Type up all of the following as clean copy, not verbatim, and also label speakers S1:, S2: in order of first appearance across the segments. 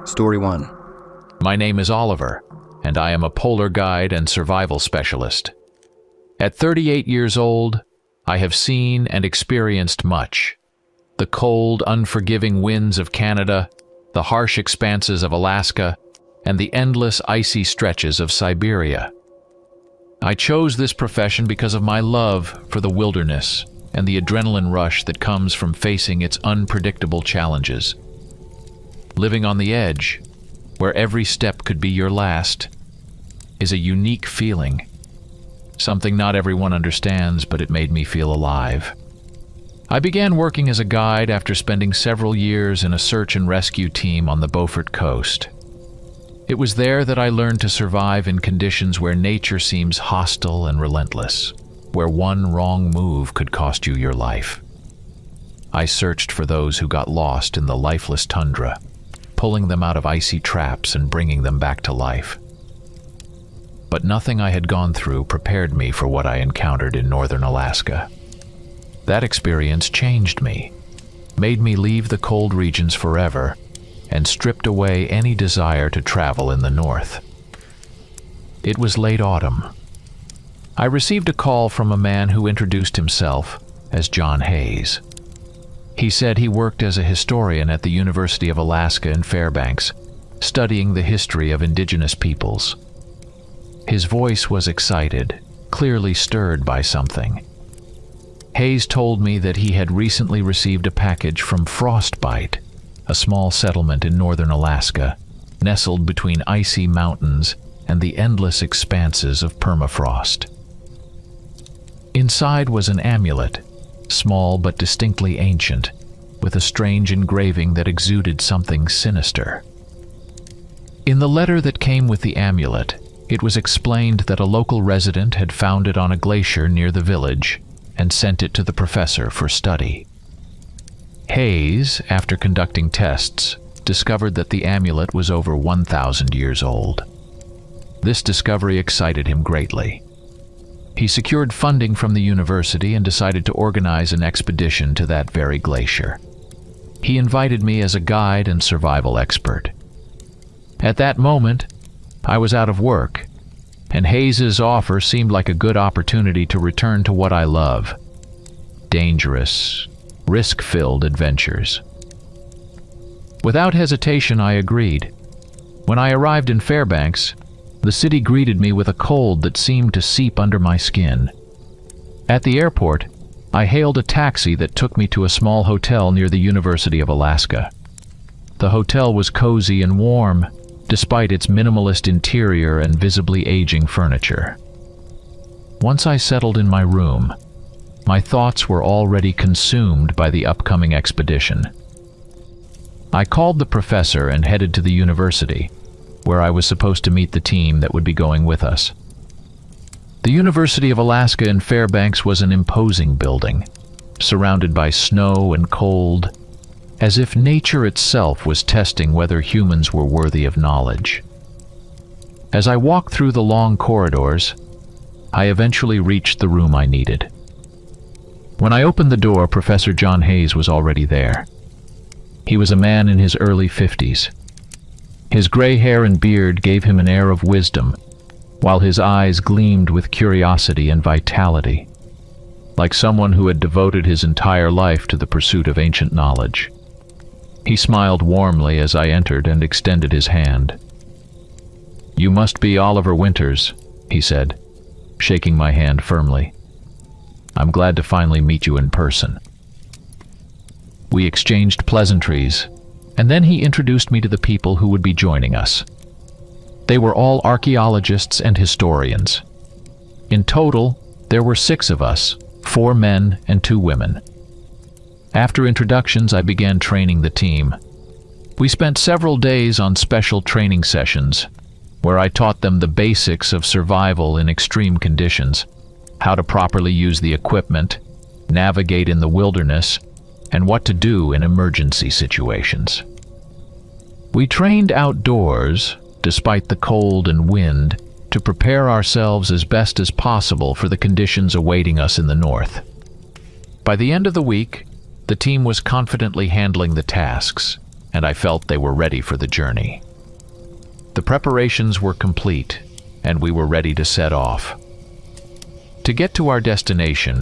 S1: Story 1.
S2: My name is Oliver, and I am a polar guide and survival specialist. At 38 years old, I have seen and experienced much. The cold, unforgiving winds of Canada, the harsh expanses of Alaska, and the endless icy stretches of Siberia. I chose this profession because of my love for the wilderness and the adrenaline rush that comes from facing its unpredictable challenges. Living on the edge, where every step could be your last, is a unique feeling. Something not everyone understands, but it made me feel alive. I began working as a guide after spending several years in a search and rescue team on the Beaufort coast. It was there that I learned to survive in conditions where nature seems hostile and relentless, where one wrong move could cost you your life. I searched for those who got lost in the lifeless tundra, pulling them out of icy traps and bringing them back to life. But nothing I had gone through prepared me for what I encountered in northern Alaska. That experience changed me, made me leave the cold regions forever, and stripped away any desire to travel in the north. It was late autumn. I received a call from a man who introduced himself as John Hayes. He said he worked as a historian at the University of Alaska in Fairbanks, studying the history of indigenous peoples. His voice was excited, clearly stirred by something. Hayes told me that he had recently received a package from Frostbite, a small settlement in northern Alaska, nestled between icy mountains and the endless expanses of permafrost. Inside was an amulet, small but distinctly ancient, with a strange engraving that exuded something sinister. In the letter that came with the amulet, it was explained that a local resident had found it on a glacier near the village and sent it to the professor for study. Hayes, after conducting tests, discovered that the amulet was over 1,000 years old. This discovery excited him greatly. He secured funding from the university and decided to organize an expedition to that very glacier. He invited me as a guide and survival expert. At that moment, I was out of work, and Hayes's offer seemed like a good opportunity to return to what I love: dangerous, risk-filled adventures. Without hesitation, I agreed. When I arrived in Fairbanks, the city greeted me with a cold that seemed to seep under my skin. At the airport, I hailed a taxi that took me to a small hotel near the University of Alaska. The hotel was cozy and warm, despite its minimalist interior and visibly aging furniture. Once I settled in my room, my thoughts were already consumed by the upcoming expedition. I called the professor and headed to the university, where I was supposed to meet the team that would be going with us. The University of Alaska in Fairbanks was an imposing building, surrounded by snow and cold, as if nature itself was testing whether humans were worthy of knowledge. As I walked through the long corridors, I eventually reached the room I needed. When I opened the door, Professor John Hayes was already there. He was a man in his early 50s. His gray hair and beard gave him an air of wisdom, while his eyes gleamed with curiosity and vitality, like someone who had devoted his entire life to the pursuit of ancient knowledge. He smiled warmly as I entered and extended his hand. "You must be Oliver Winters," he said, shaking my hand firmly. "I'm glad to finally meet you in person." We exchanged pleasantries, and then he introduced me to the people who would be joining us. They were all archaeologists and historians. In total, there were 6 of us, 4 men and 2 women. After introductions, I began training the team. We spent several days on special training sessions, where I taught them the basics of survival in extreme conditions, how to properly use the equipment, navigate in the wilderness, and what to do in emergency situations. We trained outdoors, despite the cold and wind, to prepare ourselves as best as possible for the conditions awaiting us in the north. By the end of the week, the team was confidently handling the tasks, and I felt they were ready for the journey. The preparations were complete, and we were ready to set off. To get to our destination,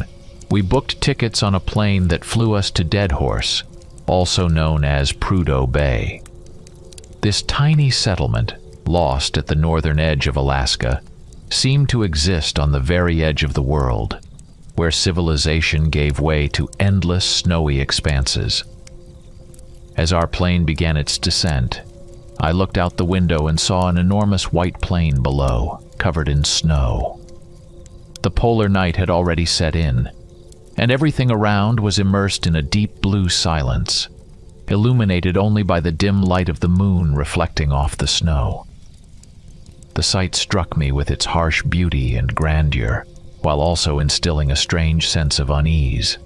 S2: we booked tickets on a plane that flew us to Deadhorse, also known as Prudhoe Bay. This tiny settlement, lost at the northern edge of Alaska, seemed to exist on the very edge of the world, where civilization gave way to endless snowy expanses. As our plane began its descent, I looked out the window and saw an enormous white plain below, covered in snow. The polar night had already set in, and everything around was immersed in a deep blue silence, illuminated only by the dim light of the moon reflecting off the snow. The sight struck me with its harsh beauty and grandeur, while also instilling a strange sense of unease.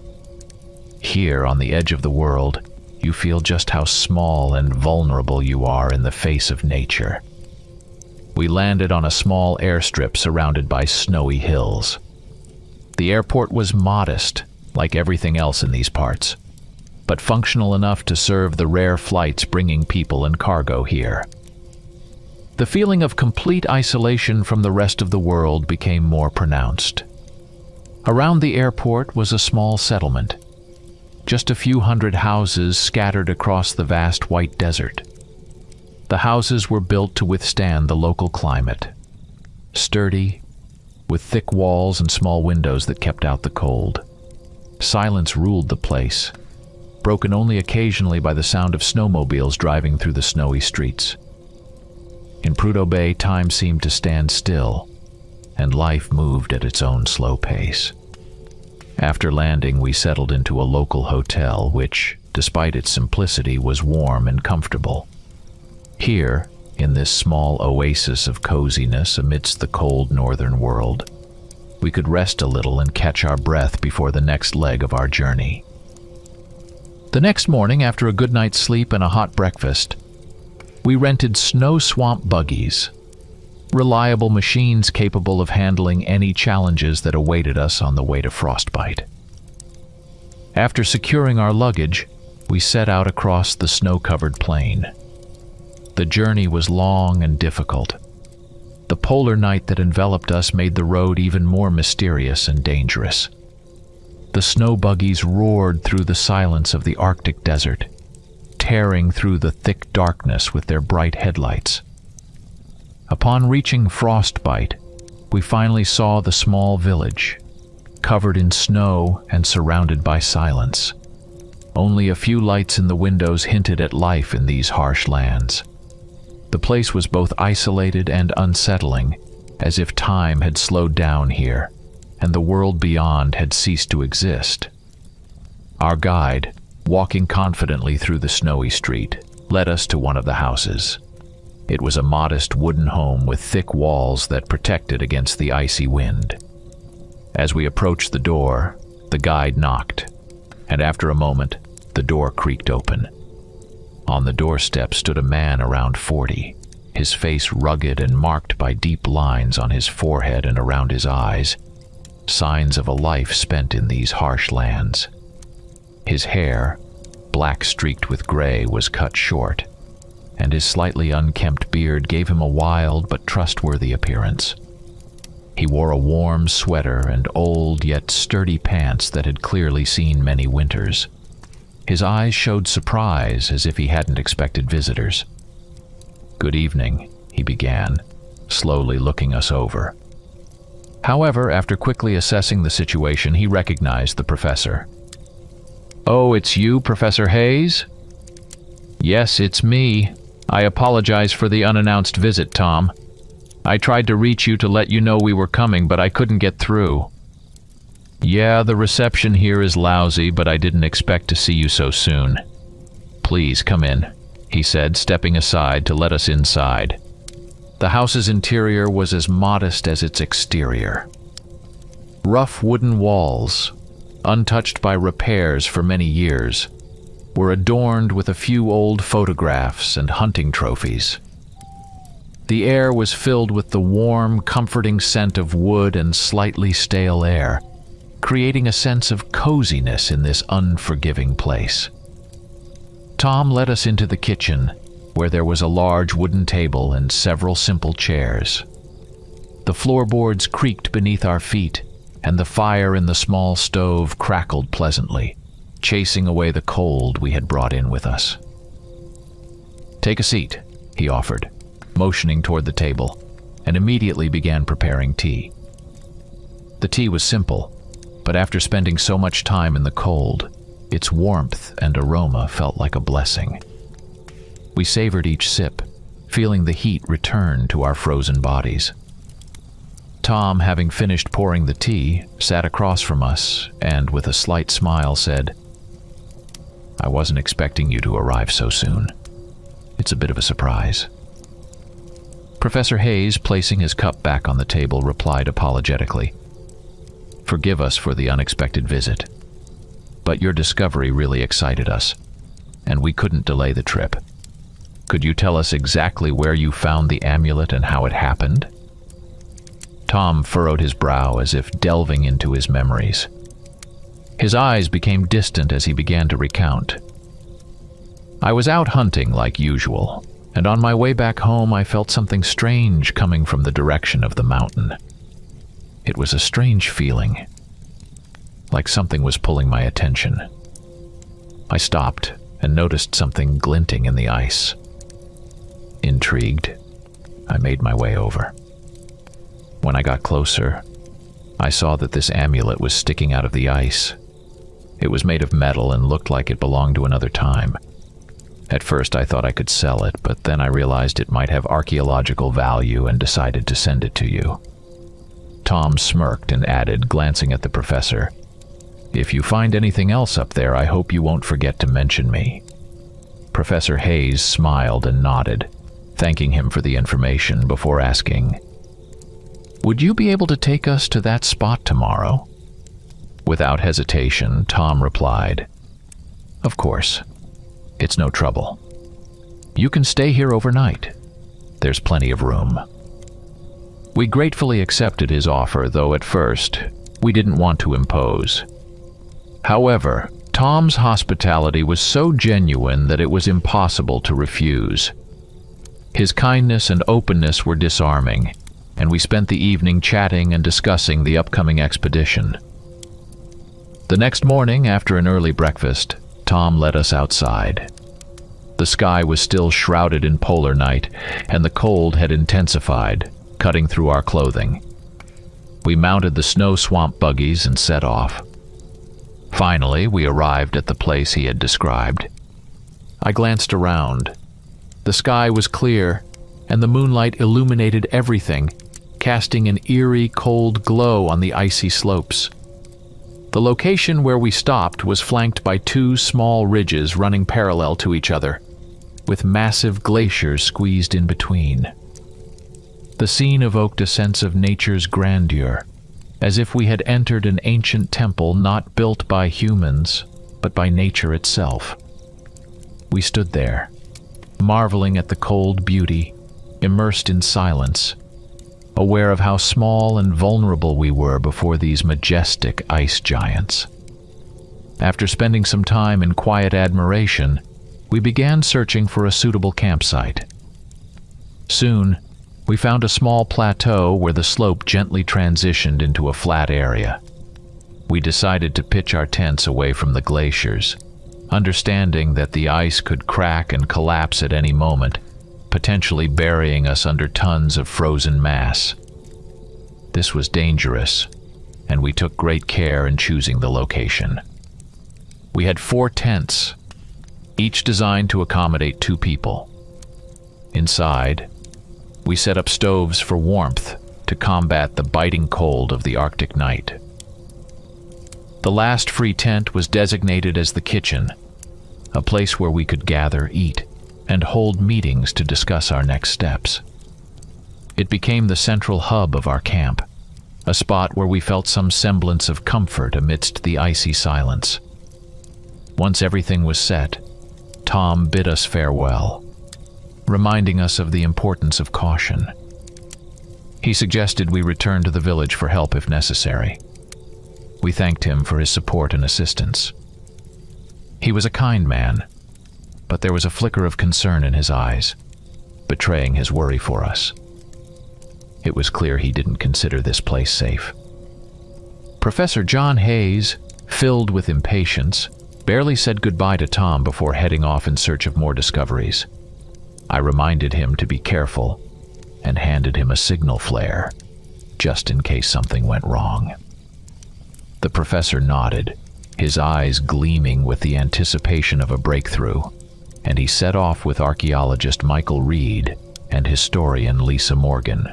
S2: Here, on the edge of the world, you feel just how small and vulnerable you are in the face of nature. We landed on a small airstrip surrounded by snowy hills. The airport was modest, like everything else in these parts, but functional enough to serve the rare flights bringing people and cargo here. The feeling of complete isolation from the rest of the world became more pronounced. Around the airport was a small settlement, just a few hundred houses scattered across the vast white desert. The houses were built to withstand the local climate, sturdy, with thick walls and small windows that kept out the cold. Silence ruled the place, broken only occasionally by the sound of snowmobiles driving through the snowy streets. In Prudhoe Bay, time seemed to stand still, and life moved at its own slow pace. After landing, we settled into a local hotel, which, despite its simplicity, was warm and comfortable. Here, in this small oasis of coziness amidst the cold northern world, we could rest a little and catch our breath before the next leg of our journey. The next morning, after a good night's sleep and a hot breakfast, we rented snow swamp buggies, reliable machines capable of handling any challenges that awaited us on the way to Frostbite. After securing our luggage, we set out across the snow-covered plain. The journey was long and difficult. The polar night that enveloped us made the road even more mysterious and dangerous. The snow buggies roared through the silence of the Arctic desert, tearing through the thick darkness with their bright headlights. Upon reaching Frostbite, we finally saw the small village, covered in snow and surrounded by silence. Only a few lights in the windows hinted at life in these harsh lands. The place was both isolated and unsettling, as if time had slowed down here, and the world beyond had ceased to exist. Our guide, walking confidently through the snowy street, led us to one of the houses. It was a modest wooden home with thick walls that protected against the icy wind. As we approached the door, the guide knocked, and after a moment, the door creaked open. On the doorstep stood a man around 40, his face rugged and marked by deep lines on his forehead and around his eyes, signs of a life spent in these harsh lands. His hair, black streaked with gray, was cut short, and his slightly unkempt beard gave him a wild but trustworthy appearance. He wore a warm sweater and old yet sturdy pants that had clearly seen many winters. His eyes showed surprise, as if he hadn't expected visitors. "Good evening," he began, slowly looking us over. However, after quickly assessing the situation, he recognized the professor. "Oh, it's you, Professor Hayes?" "Yes, it's me. I apologize for the unannounced visit, Tom. I tried to reach you to let you know we were coming, but I couldn't get through." "Yeah, the reception here is lousy, but I didn't expect to see you so soon. Please come in," he said, stepping aside to let us inside. The house's interior was as modest as its exterior. Rough wooden walls, untouched by repairs for many years, were adorned with a few old photographs and hunting trophies. The air was filled with the warm, comforting scent of wood and slightly stale air, creating a sense of coziness in this unforgiving place. Tom led us into the kitchen, where there was a large wooden table and several simple chairs. The floorboards creaked beneath our feet, and the fire in the small stove crackled pleasantly, chasing away the cold we had brought in with us. "Take a seat," he offered, motioning toward the table, and immediately began preparing tea. The tea was simple, but after spending so much time in the cold, its warmth and aroma felt like a blessing. We savored each sip, feeling the heat return to our frozen bodies. Tom, having finished pouring the tea, sat across from us and, with a slight smile, said, "I wasn't expecting you to arrive so soon. It's a bit of a surprise." Professor Hayes, placing his cup back on the table, replied apologetically, "Forgive us for the unexpected visit, but your discovery really excited us, and we couldn't delay the trip. Could you tell us exactly where you found the amulet and how it happened?" Tom furrowed his brow as if delving into his memories. His eyes became distant as he began to recount. "I was out hunting like usual, and on my way back home I felt something strange coming from the direction of the mountain. It was a strange feeling, like something was pulling my attention. I stopped and noticed something glinting in the ice. Intrigued, I made my way over. When I got closer, I saw that this amulet was sticking out of the ice. It was made of metal and looked like it belonged to another time. At first I thought I could sell it, but then I realized it might have archaeological value and decided to send it to you." Tom smirked and added, glancing at the professor, "If you find anything else up there, I hope you won't forget to mention me." Professor Hayes smiled and nodded, thanking him for the information before asking, "Would you be able to take us to that spot tomorrow?" Without hesitation, Tom replied, "Of course. It's no trouble. You can stay here overnight. There's plenty of room." We gratefully accepted his offer, though at first we didn't want to impose. However, Tom's hospitality was so genuine that it was impossible to refuse. His kindness and openness were disarming, and we spent the evening chatting and discussing the upcoming expedition. The next morning, after an early breakfast, Tom led us outside. The sky was still shrouded in polar night, and the cold had intensified, cutting through our clothing. We mounted the snow swamp buggies and set off. Finally, we arrived at the place he had described. I glanced around. The sky was clear, and the moonlight illuminated everything, casting an eerie, cold glow on the icy slopes. The location where we stopped was flanked by two small ridges running parallel to each other, with massive glaciers squeezed in between. The scene evoked a sense of nature's grandeur, as if we had entered an ancient temple not built by humans, but by nature itself. We stood there, marveling at the cold beauty, immersed in silence, aware of how small and vulnerable we were before these majestic ice giants. After spending some time in quiet admiration, we began searching for a suitable campsite. Soon, we found a small plateau where the slope gently transitioned into a flat area. We decided to pitch our tents away from the glaciers, understanding that the ice could crack and collapse at any moment, potentially burying us under tons of frozen mass. This was dangerous, and we took great care in choosing the location. We had 4 tents, each designed to accommodate 2 people. Inside, we set up stoves for warmth to combat the biting cold of the Arctic night. The last free tent was designated as the kitchen, a place where we could gather, eat, and hold meetings to discuss our next steps. It became the central hub of our camp, a spot where we felt some semblance of comfort amidst the icy silence. Once everything was set, Tom bid us farewell, reminding us of the importance of caution. He suggested we return to the village for help if necessary. We thanked him for his support and assistance. He was a kind man, but there was a flicker of concern in his eyes, betraying his worry for us. It was clear he didn't consider this place safe. Professor John Hayes, filled with impatience, barely said goodbye to Tom before heading off in search of more discoveries. I reminded him to be careful and handed him a signal flare, just in case something went wrong. The professor nodded, his eyes gleaming with the anticipation of a breakthrough, and he set off with archaeologist Michael Reed and historian Lisa Morgan.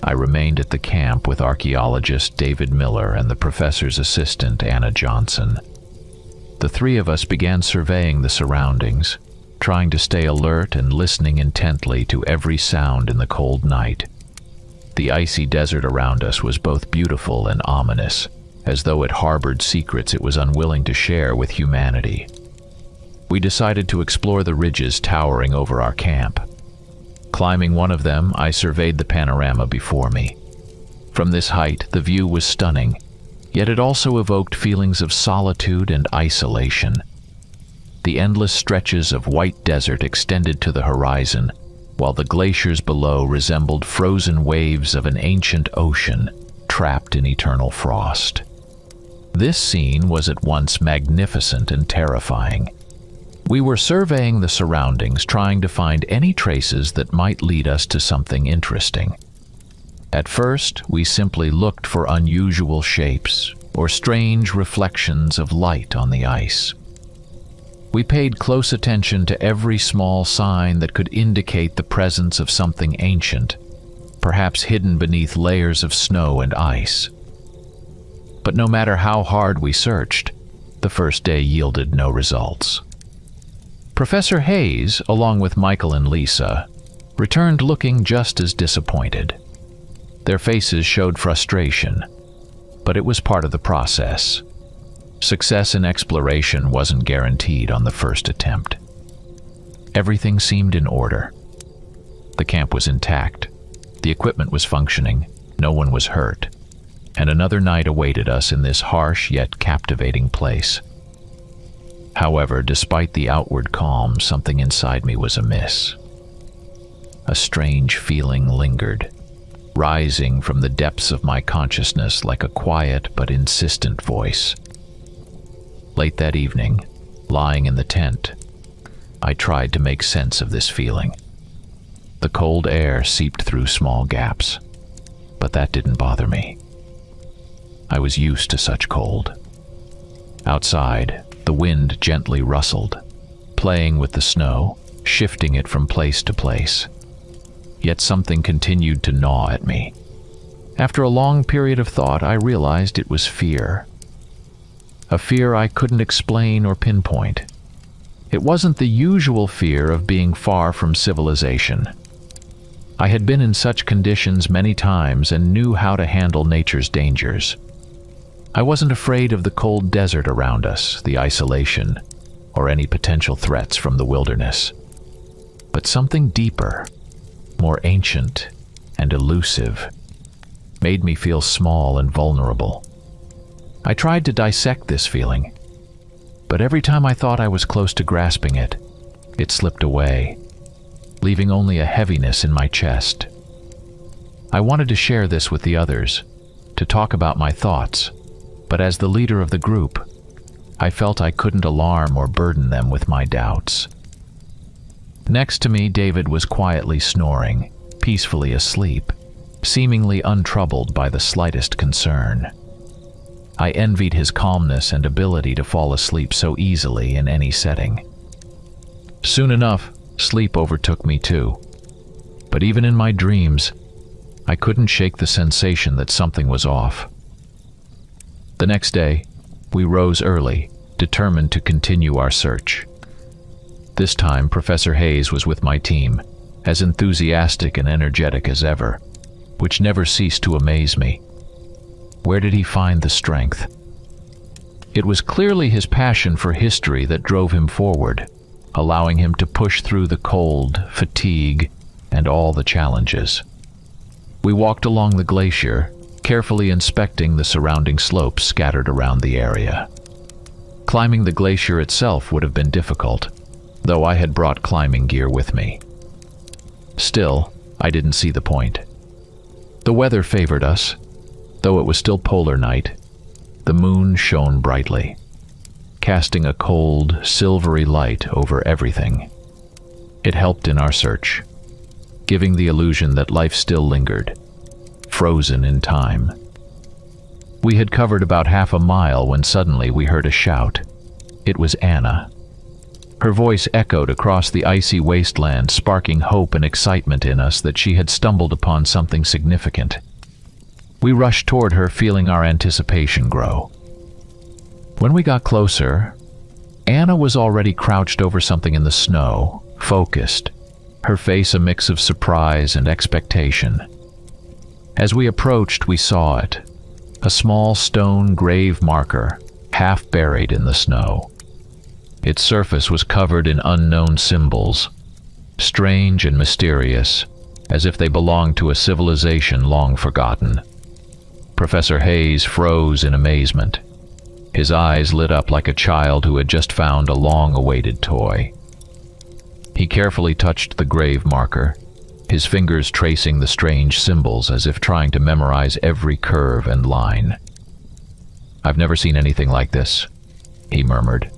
S2: I remained at the camp with archaeologist David Miller and the professor's assistant Anna Johnson. The three of us began surveying the surroundings, trying to stay alert and listening intently to every sound in the cold night. The icy desert around us was both beautiful and ominous, as though it harbored secrets it was unwilling to share with humanity. We decided to explore the ridges towering over our camp. Climbing one of them, I surveyed the panorama before me. From this height, the view was stunning, yet it also evoked feelings of solitude and isolation. The endless stretches of white desert extended to the horizon, while the glaciers below resembled frozen waves of an ancient ocean trapped in eternal frost. This scene was at once magnificent and terrifying. We were surveying the surroundings, trying to find any traces that might lead us to something interesting. At first, we simply looked for unusual shapes or strange reflections of light on the ice. We paid close attention to every small sign that could indicate the presence of something ancient, perhaps hidden beneath layers of snow and ice. But no matter how hard we searched, the first day yielded no results. Professor Hayes, along with Michael and Lisa, returned looking just as disappointed. Their faces showed frustration, but it was part of the process. Success in exploration wasn't guaranteed on the first attempt. Everything seemed in order. The camp was intact, the equipment was functioning, no one was hurt, and another night awaited us in this harsh yet captivating place. However, despite the outward calm, something inside me was amiss. A strange feeling lingered, rising from the depths of my consciousness like a quiet but insistent voice. Late that evening, lying in the tent, I tried to make sense of this feeling. The cold air seeped through small gaps, but that didn't bother me. I was used to such cold. Outside, the wind gently rustled, playing with the snow, shifting it from place to place. Yet something continued to gnaw at me. After a long period of thought, I realized it was fear. A fear I couldn't explain or pinpoint. It wasn't the usual fear of being far from civilization. I had been in such conditions many times and knew how to handle nature's dangers. I wasn't afraid of the cold desert around us, the isolation, or any potential threats from the wilderness. But something deeper, more ancient and elusive, made me feel small and vulnerable. I tried to dissect this feeling, but every time I thought I was close to grasping it, it slipped away, leaving only a heaviness in my chest. I wanted to share this with the others, to talk about my thoughts, but as the leader of the group, I felt I couldn't alarm or burden them with my doubts. Next to me, David was quietly snoring, peacefully asleep, seemingly untroubled by the slightest concern. I envied his calmness and ability to fall asleep so easily in any setting. Soon enough, sleep overtook me too. But even in my dreams, I couldn't shake the sensation that something was off. The next day, we rose early, determined to continue our search. This time, Professor Hayes was with my team, as enthusiastic and energetic as ever, which never ceased to amaze me. Where did he find the strength? It was clearly his passion for history that drove him forward, allowing him to push through the cold, fatigue, and all the challenges. We walked along the glacier, carefully inspecting the surrounding slopes scattered around the area. Climbing the glacier itself would have been difficult, though I had brought climbing gear with me. Still, I didn't see the point. The weather favored us. Though it was still polar night, the moon shone brightly, casting a cold, silvery light over everything. It helped in our search, giving the illusion that life still lingered, frozen in time. We had covered about half a mile when suddenly we heard a shout. It was Anna. Her voice echoed across the icy wasteland, sparking hope and excitement in us that she had stumbled upon something significant. We rushed toward her, feeling our anticipation grow. When we got closer, Anna was already crouched over something in the snow, focused, her face a mix of surprise and expectation. As we approached, we saw it, a small stone grave marker, half buried in the snow. Its surface was covered in unknown symbols, strange and mysterious, as if they belonged to a civilization long forgotten. Professor Hayes froze in amazement. His eyes lit up like a child who had just found a long-awaited toy. He carefully touched the grave marker, his fingers tracing the strange symbols as if trying to memorize every curve and line. "I've never seen anything like this," he murmured,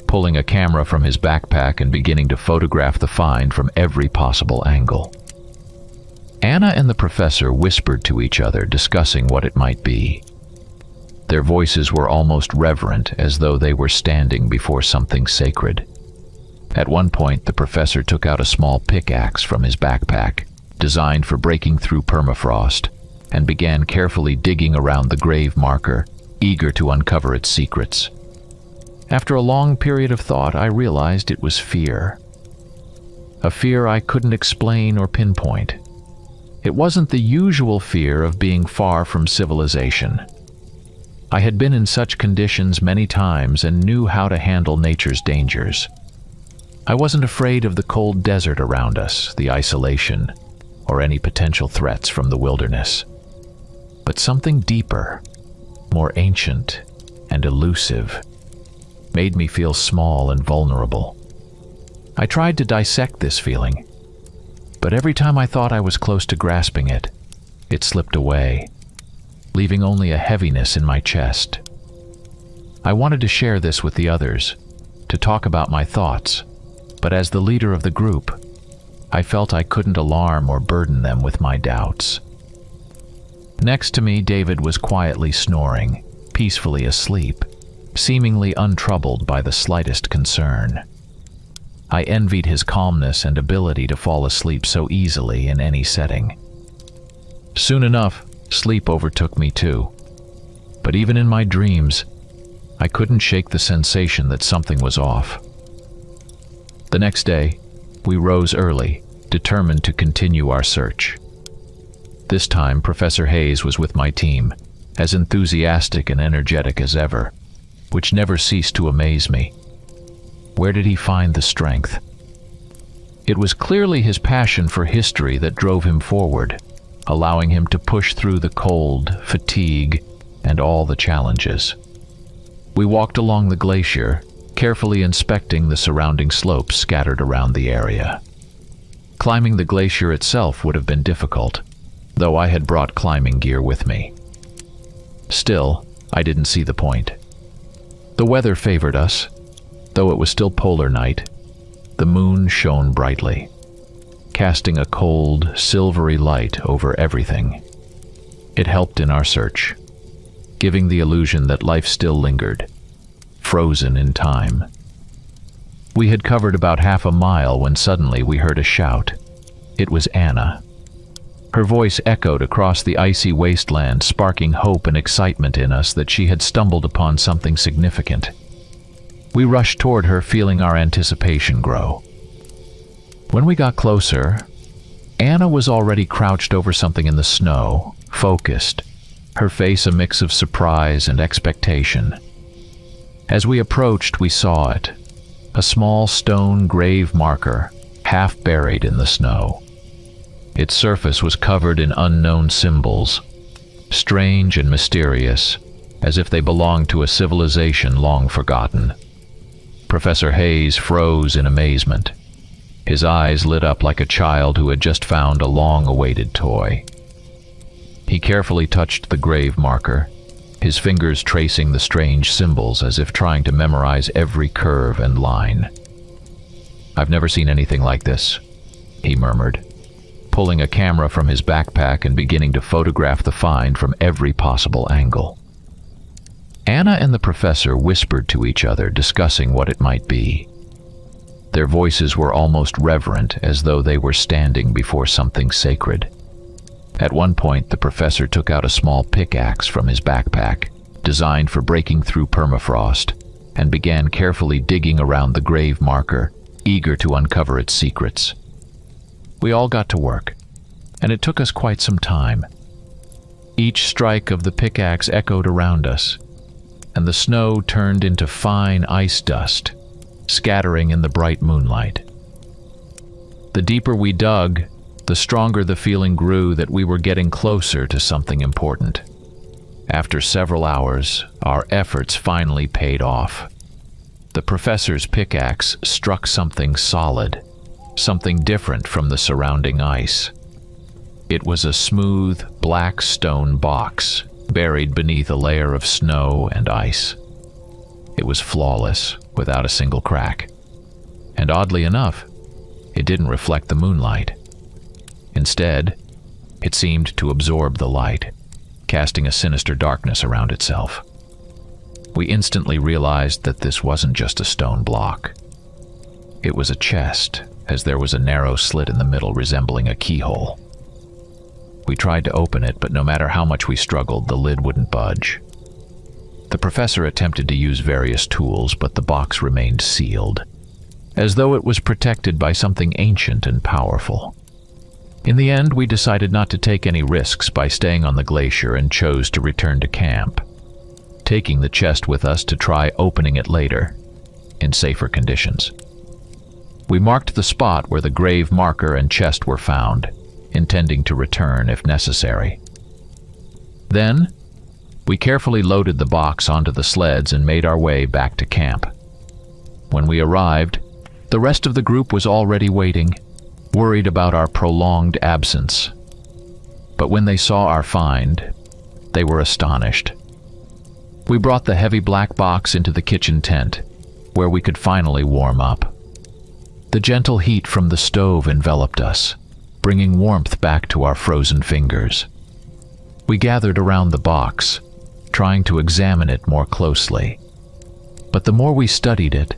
S2: pulling a camera from his backpack and beginning to photograph the find from every possible angle. Anna and the professor whispered to each other, discussing what it might be. Their voices were almost reverent, as though they were standing before something sacred. At one point, the professor took out a small pickaxe from his backpack, designed for breaking through permafrost, and began carefully digging around the grave marker, eager to uncover its secrets. After a long period of thought, I realized it was fear. A fear I couldn't explain or pinpoint. It wasn't the usual fear of being far from civilization. I had been in such conditions many times and knew how to handle nature's dangers. I wasn't afraid of the cold desert around us, the isolation, or any potential threats from the wilderness. But something deeper, more ancient and elusive, made me feel small and vulnerable. I tried to dissect this feeling, but every time I thought I was close to grasping it, it slipped away, leaving only a heaviness in my chest. I wanted to share this with the others, to talk about my thoughts, but as the leader of the group, I felt I couldn't alarm or burden them with my doubts. Next to me, David was quietly snoring, peacefully asleep, seemingly untroubled by the slightest concern. I envied his calmness and ability to fall asleep so easily in any setting. Soon enough, sleep overtook me too. But even in my dreams, I couldn't shake the sensation that something was off. The next day, we rose early, determined to continue our search. This time, Professor Hayes was with my team, as enthusiastic and energetic as ever, which never ceased to amaze me. Where did he find the strength? It was clearly his passion for history that drove him forward, allowing him to push through the cold, fatigue, and all the challenges. We walked along the glacier, carefully inspecting the surrounding slopes scattered around the area. Climbing the glacier itself would have been difficult, though I had brought climbing gear with me. Still, I didn't see the point. The weather favored us. Though it was still polar night, the moon shone brightly, casting a cold, silvery light over everything. It helped in our search, giving the illusion that life still lingered, frozen in time. We had covered about half a mile when suddenly we heard a shout. It was Anna. Her voice echoed across the icy wasteland, sparking hope and excitement in us that she had stumbled upon something significant. We rushed toward her, feeling our anticipation grow. When we got closer, Anna was already crouched over something in the snow, focused, her face a mix of surprise and expectation. As we approached, we saw it, a small stone grave marker, half buried in the snow. Its surface was covered in unknown symbols, strange and mysterious, as if they belonged to a civilization long forgotten. Professor Hayes froze in amazement. His eyes lit up like a child who had just found a long-awaited toy. He carefully touched the grave marker, his fingers tracing the strange symbols as if trying to memorize every curve and line. "I've never seen anything like this," he murmured, pulling a camera from his backpack and beginning to photograph the find from every possible angle. Anna and the professor whispered to each other, discussing what it might be. Their voices were almost reverent, as though they were standing before something sacred. At one point, the professor took out a small pickaxe from his backpack, designed for breaking through permafrost, and began carefully digging around the grave marker, eager to uncover its secrets. We all got to work, and it took us quite some time. Each strike of the pickaxe echoed around us, and the snow turned into fine ice dust, scattering in the bright moonlight. The deeper we dug, the stronger the feeling grew that we were getting closer to something important. After several hours, our efforts finally paid off. The professor's pickaxe struck something solid, something different from the surrounding ice. It was a smooth, black stone box, buried beneath a layer of snow and ice. It was flawless, without a single crack. And oddly enough, it didn't reflect the moonlight. Instead, it seemed to absorb the light, casting a sinister darkness around itself. We instantly realized that this wasn't just a stone block. It was a chest, as there was a narrow slit in the middle resembling a keyhole. We tried to open it, but no matter how much we struggled, the lid wouldn't budge. The professor attempted to use various tools, but the box remained sealed, as though it was protected by something ancient and powerful. In the end, we decided not to take any risks by staying on the glacier and chose to return to camp, taking the chest with us to try opening it later, in safer conditions. We marked the spot where the grave marker and chest were found, intending to return if necessary. Then, we carefully loaded the box onto the sleds and made our way back to camp. When we arrived, the rest of the group was already waiting, worried about our prolonged absence. But when they saw our find, they were astonished. We brought the heavy black box into the kitchen tent, where we could finally warm up. The gentle heat from the stove enveloped us, bringing warmth back to our frozen fingers. We gathered around the box, trying to examine it more closely. But the more we studied it,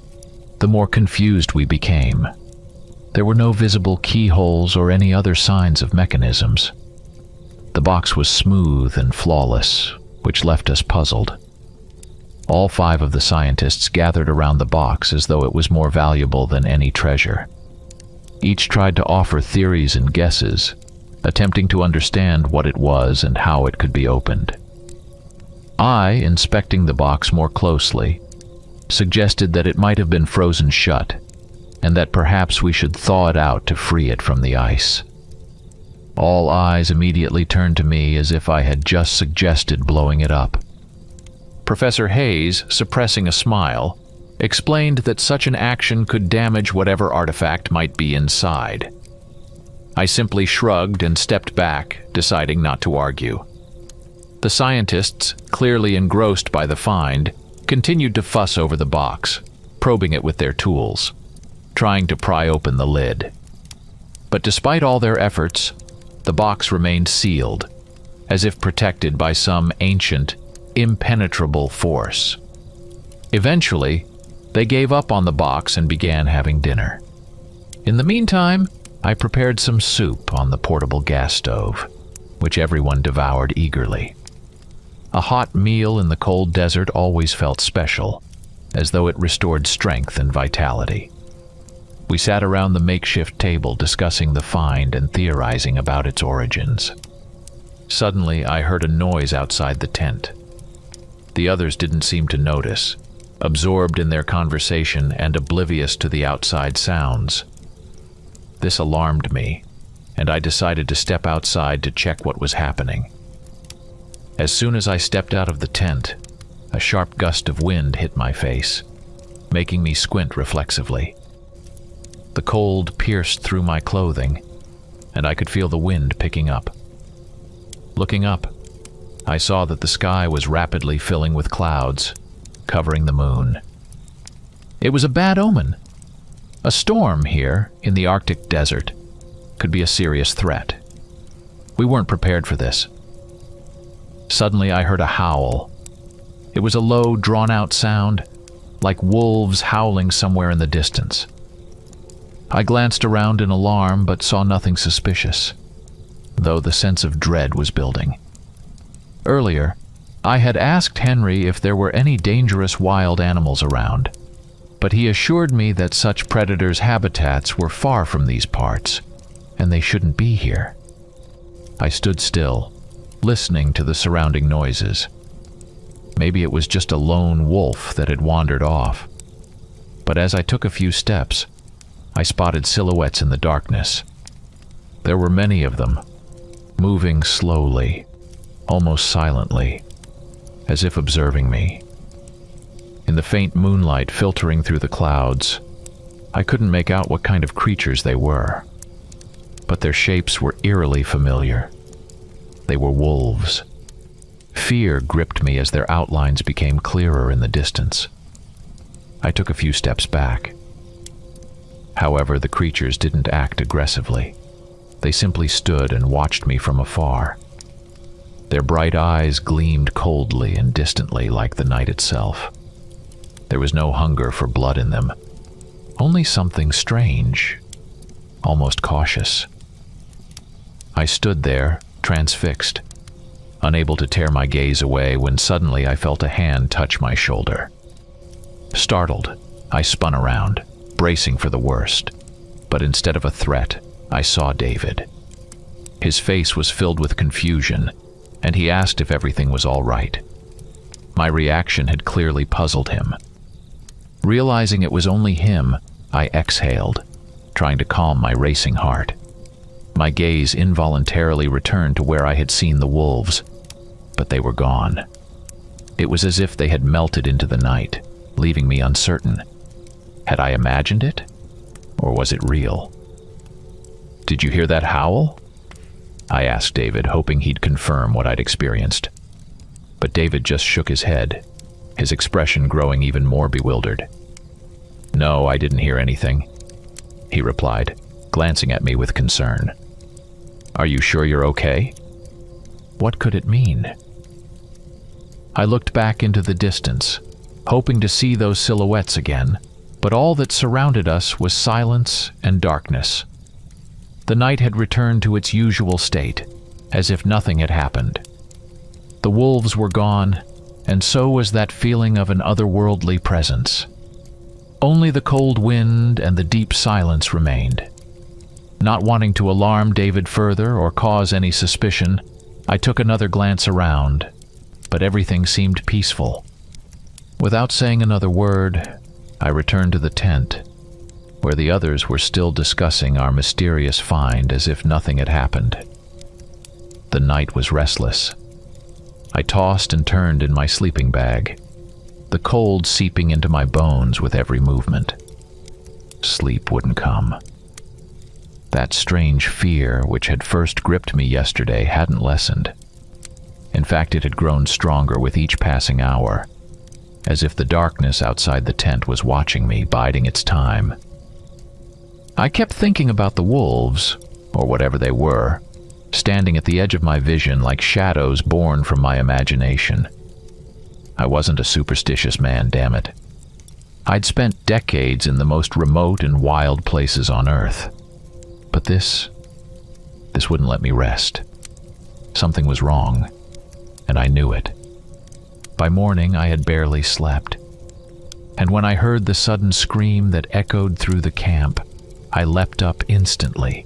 S2: the more confused we became. There were no visible keyholes or any other signs of mechanisms. The box was smooth and flawless, which left us puzzled. All 5 of the scientists gathered around the box as though it was more valuable than any treasure. Each tried to offer theories and guesses, attempting to understand what it was and how it could be opened. I, inspecting the box more closely, suggested that it might have been frozen shut, and that perhaps we should thaw it out to free it from the ice. All eyes immediately turned to me as if I had just suggested blowing it up. Professor Hayes, suppressing a smile, explained that such an action could damage whatever artifact might be inside. I simply shrugged and stepped back, deciding not to argue. The scientists, clearly engrossed by the find, continued to fuss over the box, probing it with their tools, trying to pry open the lid. But despite all their efforts, the box remained sealed, as if protected by some ancient, impenetrable force. Eventually, they gave up on the box and began having dinner. In the meantime, I prepared some soup on the portable gas stove, which everyone devoured eagerly. A hot meal in the cold desert always felt special, as though it restored strength and vitality. We sat around the makeshift table discussing the find and theorizing about its origins. Suddenly, I heard a noise outside the tent. The others didn't seem to notice, absorbed in their conversation and oblivious to the outside sounds. This alarmed me, and I decided to step outside to check what was happening. As soon as I stepped out of the tent, a sharp gust of wind hit my face, making me squint reflexively. The cold pierced through my clothing, and I could feel the wind picking up. Looking up, I saw that the sky was rapidly filling with clouds, covering the moon. It was a bad omen. A storm here in the Arctic desert could be a serious threat. We weren't prepared for this. Suddenly I heard a howl. It was a low, drawn-out sound, like wolves howling somewhere in the distance. I glanced around in alarm but saw nothing suspicious, though the sense of dread was building. Earlier, I had asked Henry if there were any dangerous wild animals around, but he assured me that such predators' habitats were far from these parts, and they shouldn't be here. I stood still, listening to the surrounding noises. Maybe it was just a lone wolf that had wandered off. But as I took a few steps, I spotted silhouettes in the darkness. There were many of them, moving slowly, almost silently, as if observing me. In the faint moonlight filtering through the clouds, I couldn't make out what kind of creatures they were, but their shapes were eerily familiar. They were wolves. Fear gripped me as their outlines became clearer in the distance. I took a few steps back. However, the creatures didn't act aggressively. They simply stood and watched me from afar. Their bright eyes gleamed coldly and distantly like the night itself. There was no hunger for blood in them, only something strange, almost cautious. I stood there, transfixed, unable to tear my gaze away when suddenly I felt a hand touch my shoulder. Startled, I spun around, bracing for the worst, but instead of a threat, I saw David. His face was filled with confusion, and he asked if everything was all right. My reaction had clearly puzzled him. Realizing it was only him, I exhaled, trying to calm my racing heart. My gaze involuntarily returned to where I had seen the wolves, but they were gone. It was as if they had melted into the night, leaving me uncertain. Had I imagined it, or was it real? "Did you hear that howl?" I asked David, hoping he'd confirm what I'd experienced. But David just shook his head, his expression growing even more bewildered. "No, I didn't hear anything," he replied, glancing at me with concern. "Are you sure you're okay?" What could it mean? I looked back into the distance, hoping to see those silhouettes again, but all that surrounded us was silence and darkness. The night had returned to its usual state, as if nothing had happened. The wolves were gone, and so was that feeling of an otherworldly presence. Only the cold wind and the deep silence remained. Not wanting to alarm David further or cause any suspicion, I took another glance around, but everything seemed peaceful. Without saying another word, I returned to the tent, where the others were still discussing our mysterious find as if nothing had happened. The night was restless. I tossed and turned in my sleeping bag, the cold seeping into my bones with every movement. Sleep wouldn't come. That strange fear which had first gripped me yesterday hadn't lessened. In fact, it had grown stronger with each passing hour, as if the darkness outside the tent was watching me, biding its time. I kept thinking about the wolves, or whatever they were, standing at the edge of my vision like shadows born from my imagination. I wasn't a superstitious man, damn it. I'd spent decades in the most remote and wild places on Earth. But this wouldn't let me rest. Something was wrong, and I knew it. By morning, I had barely slept. And when I heard the sudden scream that echoed through the camp, I leapt up instantly.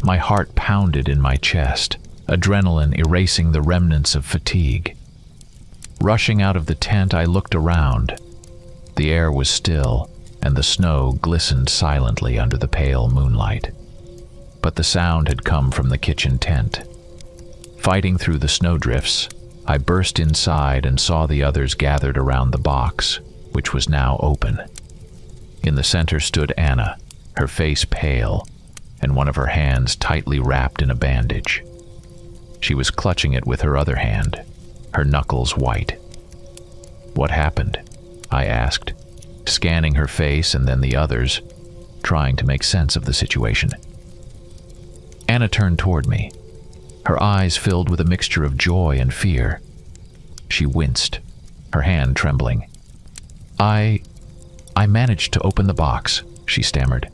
S2: My heart pounded in my chest, adrenaline erasing the remnants of fatigue. Rushing out of the tent, I looked around. The air was still, and the snow glistened silently under the pale moonlight. But the sound had come from the kitchen tent. Fighting through the snowdrifts, I burst inside and saw the others gathered around the box, which was now open. In the center stood Anna, her face pale, and one of her hands tightly wrapped in a bandage. She was clutching it with her other hand, her knuckles white. "What happened?" I asked, scanning her face and then the others, trying to make sense of the situation. Anna turned toward me, her eyes filled with a mixture of joy and fear. She winced, her hand trembling. I managed to open the box," she stammered,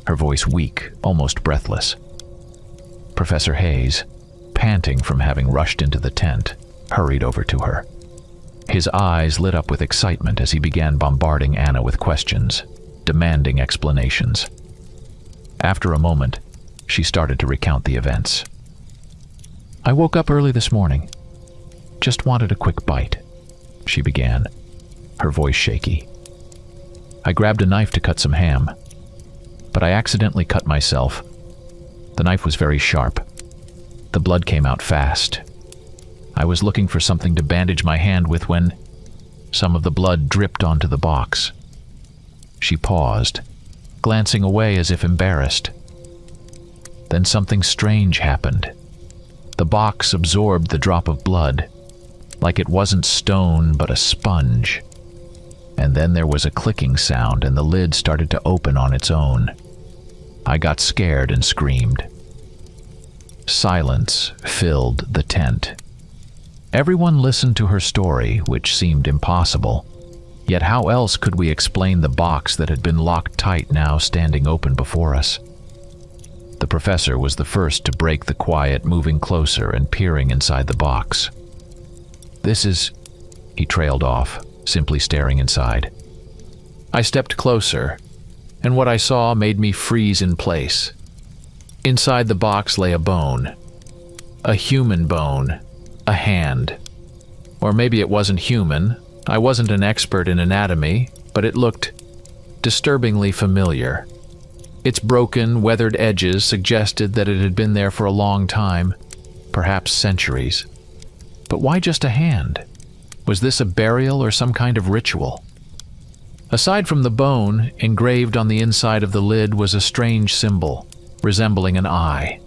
S2: her voice weak, almost breathless. Professor Hayes, panting from having rushed into the tent, hurried over to her. His eyes lit up with excitement as he began bombarding Anna with questions, demanding explanations. After a moment, she started to recount the events. "I woke up early this morning. Just wanted a quick bite," she began, her voice shaky. "I grabbed a knife to cut some ham, but I accidentally cut myself. The knife was very sharp. The blood came out fast. I was looking for something to bandage my hand with when some of the blood dripped onto the box." She paused, glancing away as if embarrassed. Then something strange happened. The box absorbed the drop of blood, like it wasn't stone but a sponge. And then there was a clicking sound and the lid started to open on its own. I got scared and screamed. Silence filled the tent. Everyone listened to her story, which seemed impossible. Yet how else could we explain the box that had been locked tight now standing open before us? The professor was the first to break the quiet, moving closer and peering inside the box. "This is..." he trailed off, simply staring inside. I stepped closer, and what I saw made me freeze in place. Inside the box lay a bone. A human bone. A hand. Or maybe it wasn't human. I wasn't an expert in anatomy, but it looked disturbingly familiar. Its broken, weathered edges suggested that it had been there for a long time, perhaps centuries. But why just a hand? Was this a burial or some kind of ritual? Aside from the bone, engraved on the inside of the lid was a strange symbol, resembling an eye.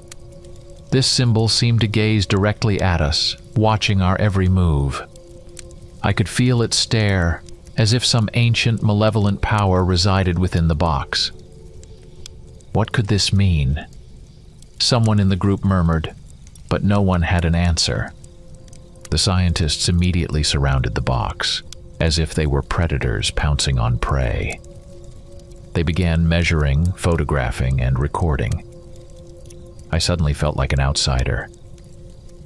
S2: This symbol seemed to gaze directly at us, watching our every move. I could feel it stare, as if some ancient, malevolent power resided within the box. What could this mean? Someone in the group murmured, but no one had an answer. The scientists immediately surrounded the box, as if they were predators pouncing on prey. They began measuring, photographing, and recording. I suddenly felt like an outsider.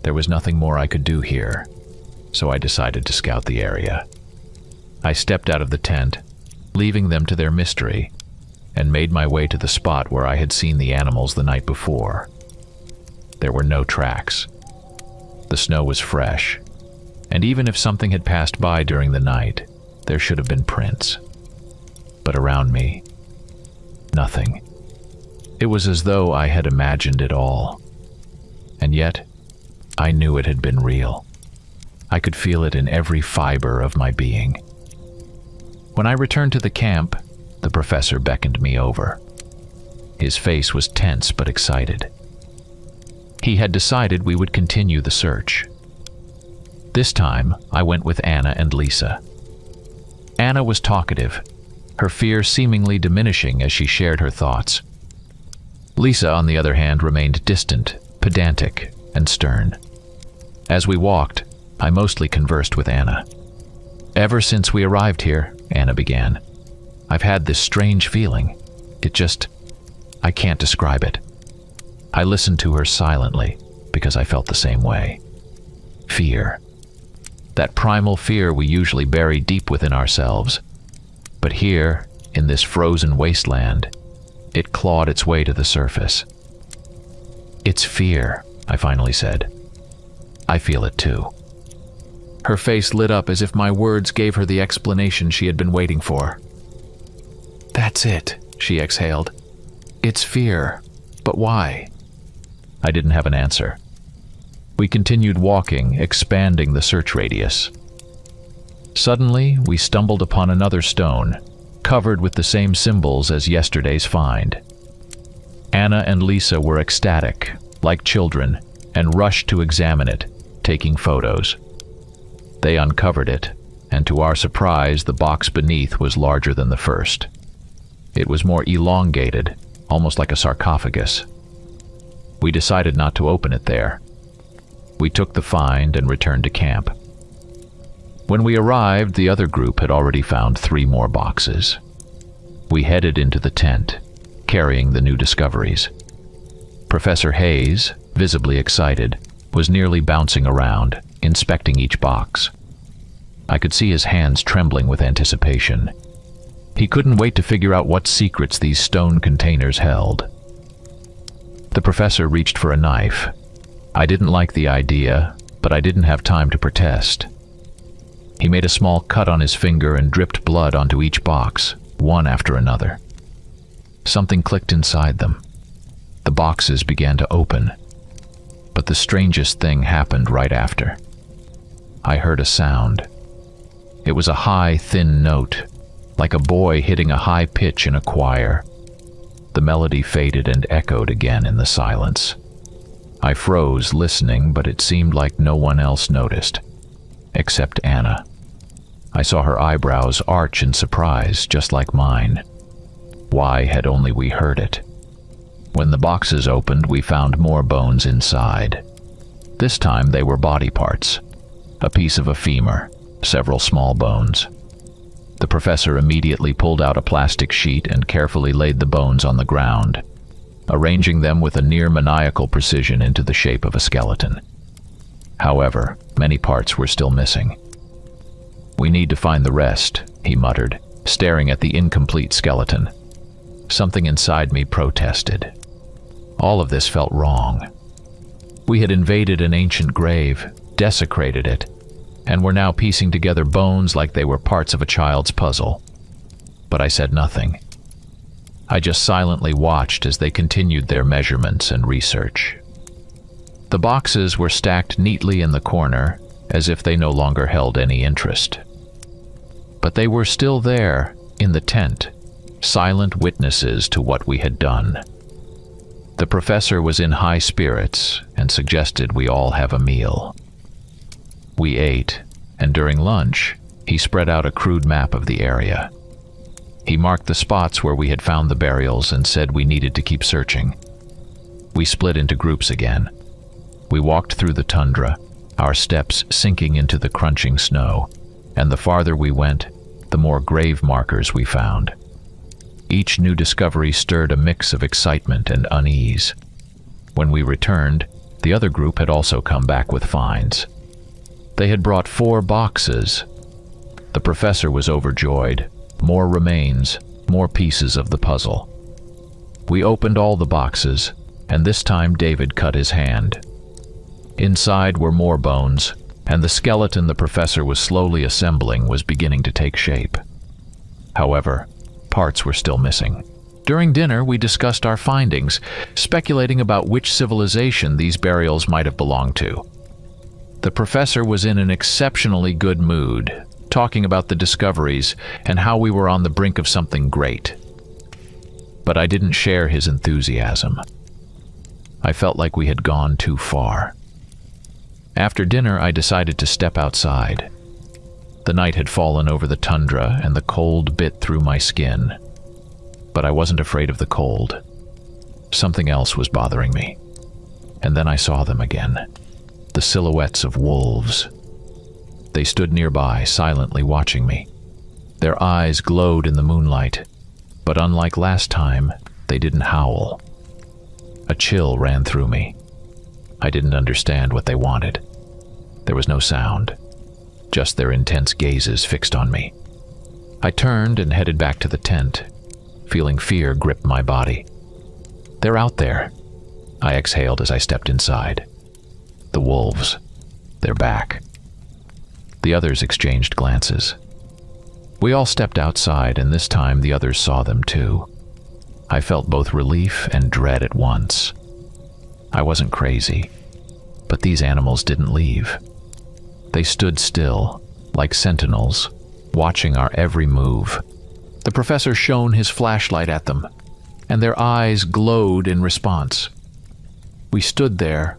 S2: There was nothing more I could do here, so I decided to scout the area. I stepped out of the tent, leaving them to their mystery, and made my way to the spot where I had seen the animals the night before. There were no tracks. The snow was fresh, and even if something had passed by during the night, there should have been prints. But around me, nothing. It was as though I had imagined it all. And yet, I knew it had been real. I could feel it in every fiber of my being. When I returned to the camp, the professor beckoned me over. His face was tense but excited. He had decided we would continue the search. This time, I went with Anna and Lisa. Anna was talkative, her fear seemingly diminishing as she shared her thoughts. Lisa, on the other hand, remained distant, pedantic, and stern. As we walked, I mostly conversed with Anna. "Ever since we arrived here," Anna began, "I've had this strange feeling. I can't describe it." I listened to her silently because I felt the same way. Fear. That primal fear we usually bury deep within ourselves. But here, in this frozen wasteland, it clawed its way to the surface. "It's fear," I finally said. "I feel it too." Her face lit up as if my words gave her the explanation she had been waiting for. "That's it," she exhaled. "It's fear. But why?" I didn't have an answer. We continued walking, expanding the search radius. Suddenly, we stumbled upon another stone, covered with the same symbols as yesterday's find. Anna and Lisa were ecstatic, like children, and rushed to examine it, taking photos. They uncovered it, and to our surprise, the box beneath was larger than the first. It was more elongated, almost like a sarcophagus. We decided not to open it there. We took the find and returned to camp. When we arrived, the other group had already found 3 more boxes. We headed into the tent, carrying the new discoveries. Professor Hayes, visibly excited, was nearly bouncing around, inspecting each box. I could see his hands trembling with anticipation. He couldn't wait to figure out what secrets these stone containers held. The professor reached for a knife. I didn't like the idea, but I didn't have time to protest. He made a small cut on his finger and dripped blood onto each box, one after another. Something clicked inside them. The boxes began to open. But the strangest thing happened right after. I heard a sound. It was a high, thin note, like a boy hitting a high pitch in a choir. The melody faded and echoed again in the silence. I froze, listening, but it seemed like no one else noticed, except Anna. I saw her eyebrows arch in surprise, just like mine. Why had only we heard it? When the boxes opened, we found more bones inside. This time they were body parts. A piece of a femur, several small bones. The professor immediately pulled out a plastic sheet and carefully laid the bones on the ground, arranging them with a near-maniacal precision into the shape of a skeleton. However, many parts were still missing. "We need to find the rest," he muttered, staring at the incomplete skeleton. Something inside me protested. All of this felt wrong. We had invaded an ancient grave, desecrated it, and were now piecing together bones like they were parts of a child's puzzle. But I said nothing. I just silently watched as they continued their measurements and research. The boxes were stacked neatly in the corner, as if they no longer held any interest. But they were still there, in the tent, silent witnesses to what we had done. The professor was in high spirits and suggested we all have a meal. We ate, and during lunch, he spread out a crude map of the area. He marked the spots where we had found the burials and said we needed to keep searching. We split into groups again. We walked through the tundra, our steps sinking into the crunching snow, and the farther we went, the more grave markers we found. Each new discovery stirred a mix of excitement and unease. When we returned, the other group had also come back with finds. They had brought 4 boxes. The professor was overjoyed. More remains, more pieces of the puzzle. We opened all the boxes, and this time David cut his hand. Inside were more bones, and the skeleton the professor was slowly assembling was beginning to take shape. However, parts were still missing. During dinner, we discussed our findings, speculating about which civilization these burials might have belonged to. The professor was in an exceptionally good mood, talking about the discoveries and how we were on the brink of something great. But I didn't share his enthusiasm. I felt like we had gone too far. After dinner, I decided to step outside. The night had fallen over the tundra, and the cold bit through my skin. But I wasn't afraid of the cold. Something else was bothering me. And then I saw them again. The silhouettes of wolves. They stood nearby, silently watching me. Their eyes glowed in the moonlight, but unlike last time, they didn't howl. A chill ran through me. I didn't understand what they wanted. There was no sound, just their intense gazes fixed on me. I turned and headed back to the tent, feeling fear grip my body. "They're out there," I exhaled as I stepped inside. "The wolves. They're back." The others exchanged glances. We all stepped outside, and this time the others saw them too. I felt both relief and dread at once. I wasn't crazy, but these animals didn't leave. They stood still, like sentinels, watching our every move. The professor shone his flashlight at them, and their eyes glowed in response. We stood there,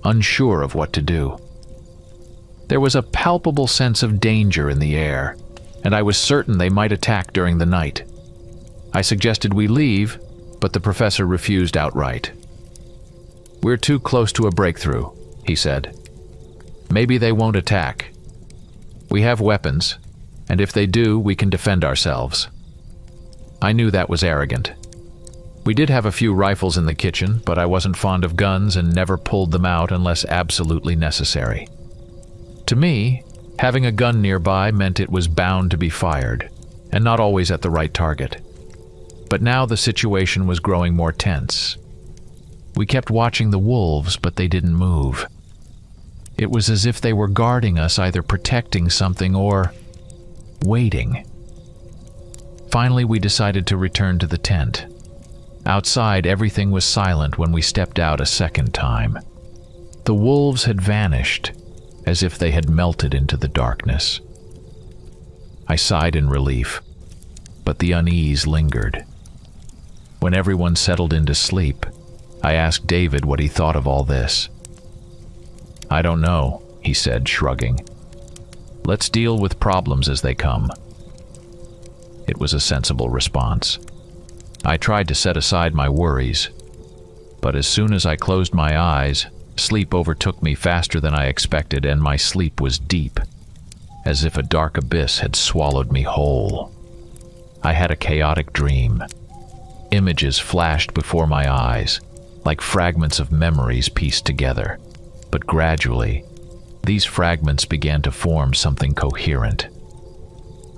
S2: unsure of what to do. There was a palpable sense of danger in the air, and I was certain they might attack during the night. I suggested we leave, but the professor refused outright. "We're too close to a breakthrough," he said. "Maybe they won't attack. We have weapons, and if they do, we can defend ourselves." I knew that was arrogant. We did have a few rifles in the kitchen, but I wasn't fond of guns and never pulled them out unless absolutely necessary. To me, having a gun nearby meant it was bound to be fired, and not always at the right target. But now the situation was growing more tense. We kept watching the wolves, but they didn't move. It was as if they were guarding us, either protecting something or waiting. Finally, we decided to return to the tent. Outside, everything was silent when we stepped out a second time. The wolves had vanished, as if they had melted into the darkness. I sighed in relief, but the unease lingered. When everyone settled into sleep, I asked David what he thought of all this. "I don't know," he said, shrugging. "Let's deal with problems as they come." It was a sensible response. I tried to set aside my worries, but as soon as I closed my eyes, sleep overtook me faster than I expected, and my sleep was deep, as if a dark abyss had swallowed me whole. I had a chaotic dream. Images flashed before my eyes, like fragments of memories pieced together, but gradually, these fragments began to form something coherent.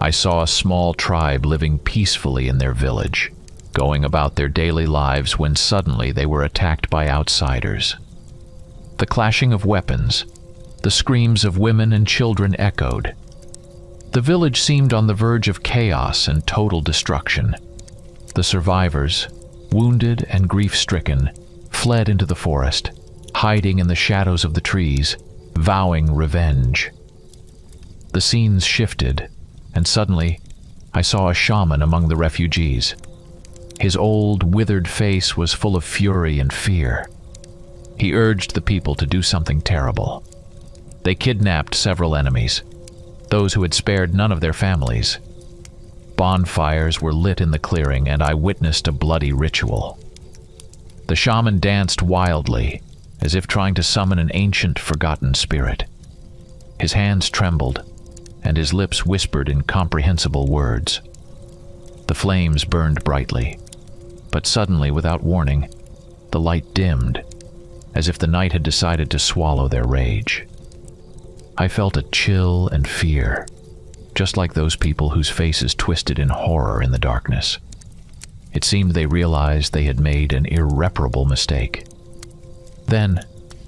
S2: I saw a small tribe living peacefully in their village, going about their daily lives when suddenly they were attacked by outsiders. The clashing of weapons, the screams of women and children echoed. The village seemed on the verge of chaos and total destruction. The survivors, wounded and grief-stricken, fled into the forest, hiding in the shadows of the trees, vowing revenge. The scenes shifted, and suddenly I saw a shaman among the refugees. His old, withered face was full of fury and fear. He urged the people to do something terrible. They kidnapped several enemies, those who had spared none of their families. Bonfires were lit in the clearing, and I witnessed a bloody ritual. The shaman danced wildly, as if trying to summon an ancient, forgotten spirit. His hands trembled, and his lips whispered incomprehensible words. The flames burned brightly, but suddenly, without warning, the light dimmed, as if the night had decided to swallow their rage. I felt a chill and fear, just like those people whose faces twisted in horror in the darkness. It seemed they realized they had made an irreparable mistake. Then,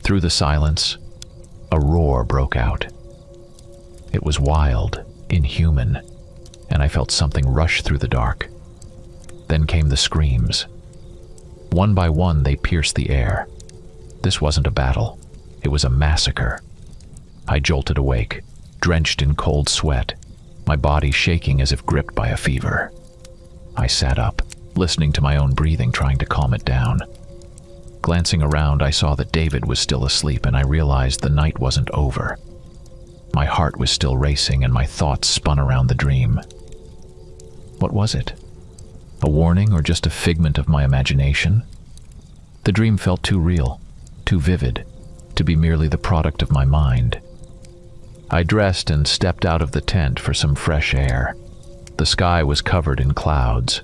S2: through the silence, a roar broke out. It was wild, inhuman, and I felt something rush through the dark. Then came the screams. One by one, they pierced the air. This wasn't a battle. It was a massacre. I jolted awake, drenched in cold sweat, my body shaking as if gripped by a fever. I sat up, listening to my own breathing, trying to calm it down. Glancing around, I saw that David was still asleep, and I realized the night wasn't over. My heart was still racing, and my thoughts spun around the dream. What was it? A warning, or just a figment of my imagination? The dream felt too real, too vivid, to be merely the product of my mind. I dressed and stepped out of the tent for some fresh air. The sky was covered in clouds.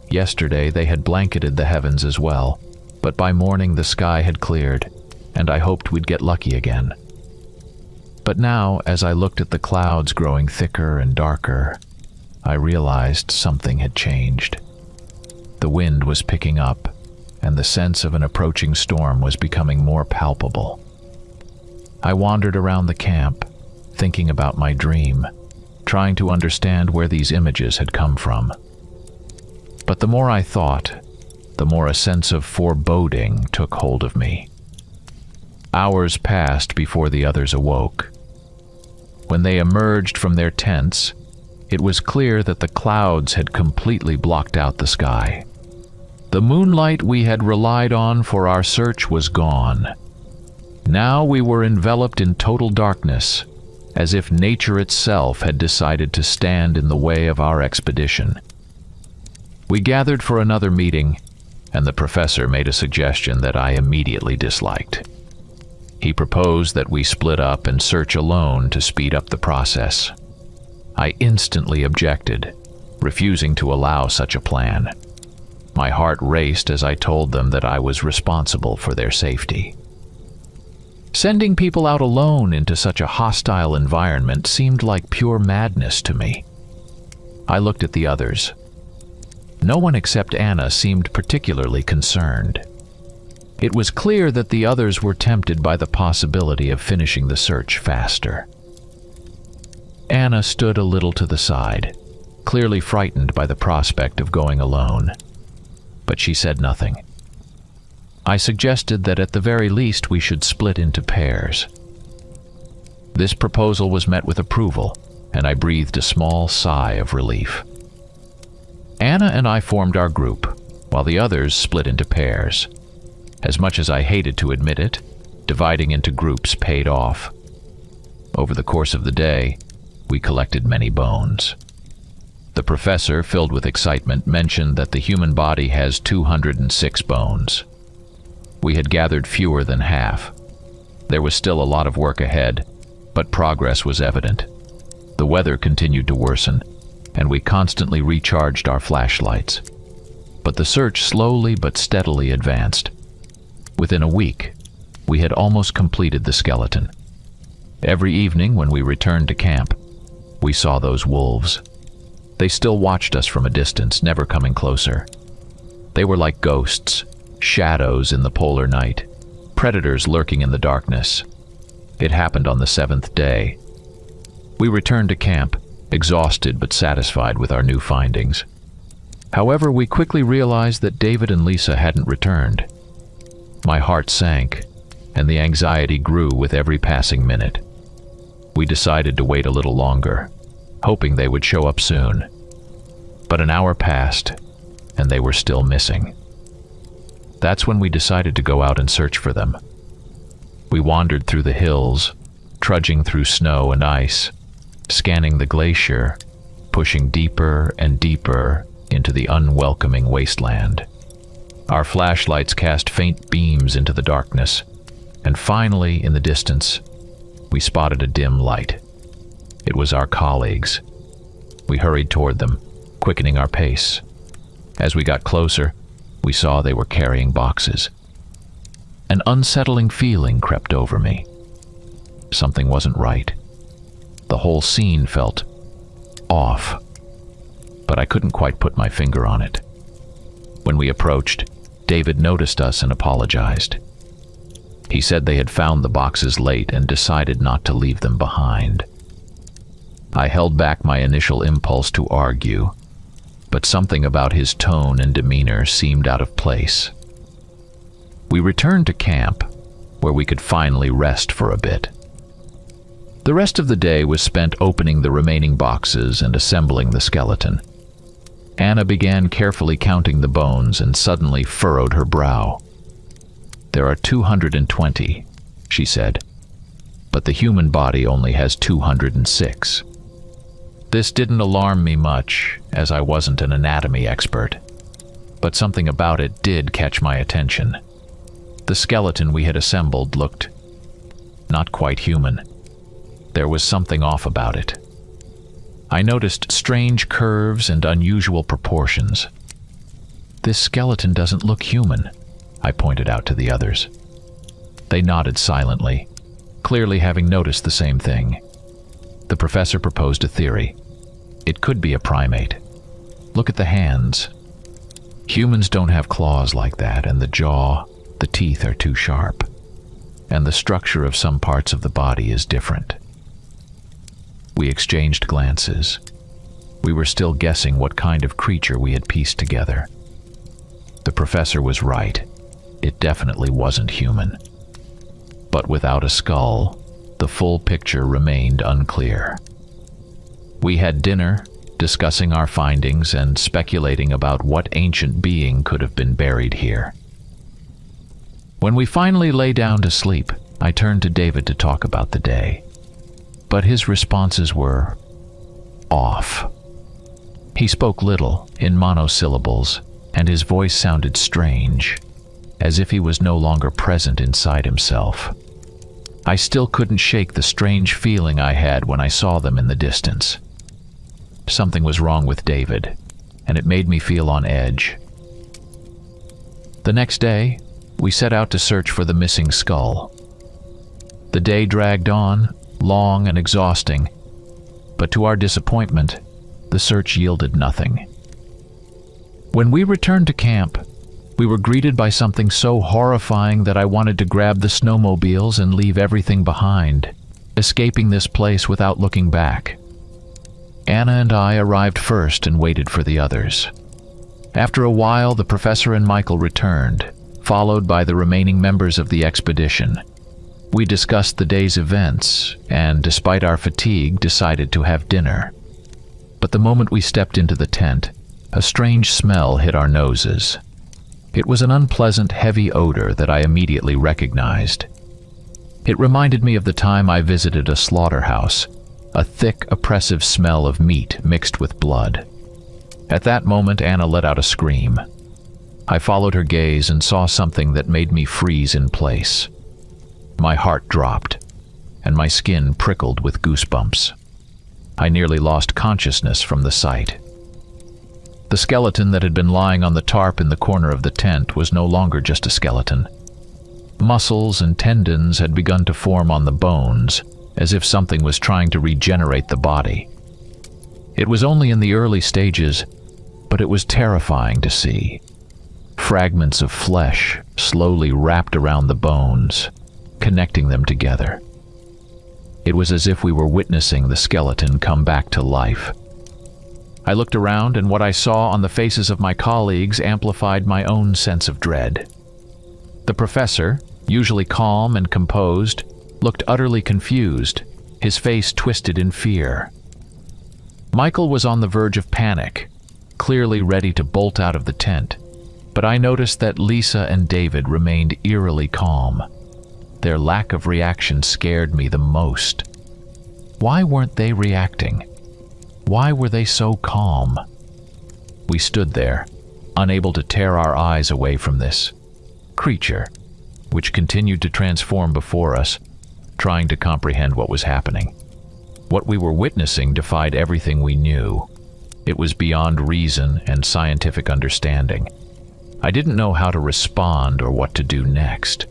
S2: Yesterday they had blanketed the heavens as well, but by morning the sky had cleared, and I hoped we'd get lucky again. But now, as I looked at the clouds growing thicker and darker, I realized something had changed. The wind was picking up, and the sense of an approaching storm was becoming more palpable. I wandered around the camp, thinking about my dream, trying to understand where these images had come from. But the more I thought, the more a sense of foreboding took hold of me. Hours passed before the others awoke. When they emerged from their tents, it was clear that the clouds had completely blocked out the sky. The moonlight we had relied on for our search was gone. Now we were enveloped in total darkness, as if nature itself had decided to stand in the way of our expedition. We gathered for another meeting, and the professor made a suggestion that I immediately disliked. He proposed that we split up and search alone to speed up the process. I instantly objected, refusing to allow such a plan. My heart raced as I told them that I was responsible for their safety. Sending people out alone into such a hostile environment seemed like pure madness to me. I looked at the others. No one except Anna seemed particularly concerned. It was clear that the others were tempted by the possibility of finishing the search faster. Anna stood a little to the side, clearly frightened by the prospect of going alone, but she said nothing. I suggested that at the very least we should split into pairs. This proposal was met with approval, and I breathed a small sigh of relief. Anna and I formed our group, while the others split into pairs. As much as I hated to admit it, dividing into groups paid off. Over the course of the day, we collected many bones. The professor, filled with excitement, mentioned that the human body has 206 bones. We had gathered fewer than half. There was still a lot of work ahead, but progress was evident. The weather continued to worsen, and we constantly recharged our flashlights. But the search slowly but steadily advanced. Within a week, we had almost completed the skeleton. Every evening when we returned to camp, we saw those wolves. They still watched us from a distance, never coming closer. They were like ghosts, shadows in the polar night, predators lurking in the darkness. It happened on the 7th day. We returned to camp, exhausted but satisfied with our new findings. However, we quickly realized that David and Lisa hadn't returned. My heart sank, and the anxiety grew with every passing minute. We decided to wait a little longer, hoping they would show up soon. But an hour passed, and they were still missing. That's when we decided to go out and search for them. We wandered through the hills, trudging through snow and ice, scanning the glacier, pushing deeper and deeper into the unwelcoming wasteland. Our flashlights cast faint beams into the darkness, and finally, in the distance, we spotted a dim light. It was our colleagues. We hurried toward them, quickening our pace. As we got closer, we saw they were carrying boxes. An unsettling feeling crept over me. Something wasn't right. The whole scene felt off, but I couldn't quite put my finger on it. When we approached, David noticed us and apologized. He said they had found the boxes late and decided not to leave them behind. I held back my initial impulse to argue, but something about his tone and demeanor seemed out of place. We returned to camp, where we could finally rest for a bit. The rest of the day was spent opening the remaining boxes and assembling the skeleton. Anna began carefully counting the bones and suddenly furrowed her brow. "There are 220, she said, but the human body only has 206. This didn't alarm me much, as I wasn't an anatomy expert, but something about it did catch my attention. The skeleton we had assembled looked not quite human. There was something off about it. I noticed strange curves and unusual proportions. "This skeleton doesn't look human," I pointed out to the others. They nodded silently, clearly having noticed the same thing. The professor proposed a theory. It could be a primate. Look at the hands. Humans don't have claws like that, and the jaw, the teeth are too sharp. And the structure of some parts of the body is different. We exchanged glances. We were still guessing what kind of creature we had pieced together. The professor was right. It definitely wasn't human. But without a skull, the full picture remained unclear. We had dinner, discussing our findings and speculating about what ancient being could have been buried here. When we finally lay down to sleep, I turned to David to talk about the day. But his responses were off. He spoke little, in monosyllables, and his voice sounded strange, as if he was no longer present inside himself. I still couldn't shake the strange feeling I had when I saw them in the distance. Something was wrong with David, and it made me feel on edge. The next day, we set out to search for the missing skull. The day dragged on, long and exhausting, but to our disappointment, the search yielded nothing. When we returned to camp, we were greeted by something so horrifying that I wanted to grab the snowmobiles and leave everything behind, escaping this place without looking back. Anna and I arrived first and waited for the others. After a while, the professor and Michael returned, followed by the remaining members of the expedition. We discussed the day's events and, despite our fatigue, decided to have dinner. But the moment we stepped into the tent, a strange smell hit our noses. It was an unpleasant, heavy odor that I immediately recognized. It reminded me of the time I visited a slaughterhouse, a thick, oppressive smell of meat mixed with blood. At that moment, Anna let out a scream. I followed her gaze and saw something that made me freeze in place. My heart dropped, and my skin prickled with goosebumps. I nearly lost consciousness from the sight. The skeleton that had been lying on the tarp in the corner of the tent was no longer just a skeleton. Muscles and tendons had begun to form on the bones, as if something was trying to regenerate the body. It was only in the early stages, but it was terrifying to see. Fragments of flesh slowly wrapped around the bones, connecting them together. It was as if we were witnessing the skeleton come back to life. I looked around, and what I saw on the faces of my colleagues amplified my own sense of dread. The professor, usually calm and composed, looked utterly confused, his face twisted in fear. Michael was on the verge of panic, clearly ready to bolt out of the tent, but I noticed that Lisa and David remained eerily calm. Their lack of reaction scared me the most. Why weren't they reacting? Why were they so calm? We stood there, unable to tear our eyes away from this creature, which continued to transform before us, trying to comprehend what was happening. What we were witnessing defied everything we knew. It was beyond reason and scientific understanding. I didn't know how to respond or what to do next.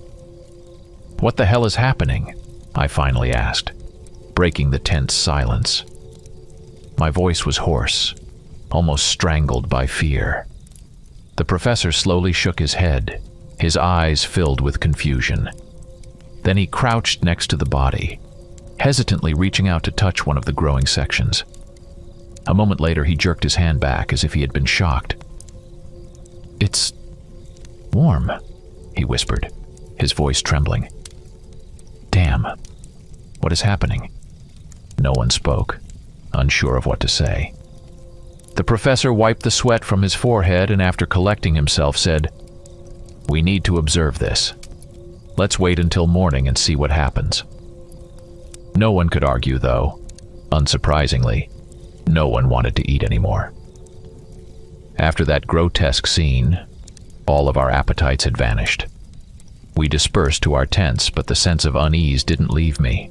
S2: "What the hell is happening?" I finally asked, breaking the tense silence. My voice was hoarse, almost strangled by fear. The professor slowly shook his head, his eyes filled with confusion. Then he crouched next to the body, hesitantly reaching out to touch one of the growing sections. A moment later, he jerked his hand back as if he had been shocked. "It's warm," he whispered, his voice trembling. "Damn, what is happening?" No one spoke, unsure of what to say. The professor wiped the sweat from his forehead and, after collecting himself, said, "We need to observe this. Let's wait until morning and see what happens." No one could argue, though. Unsurprisingly, no one wanted to eat anymore. After that grotesque scene, all of our appetites had vanished. We dispersed to our tents, but the sense of unease didn't leave me.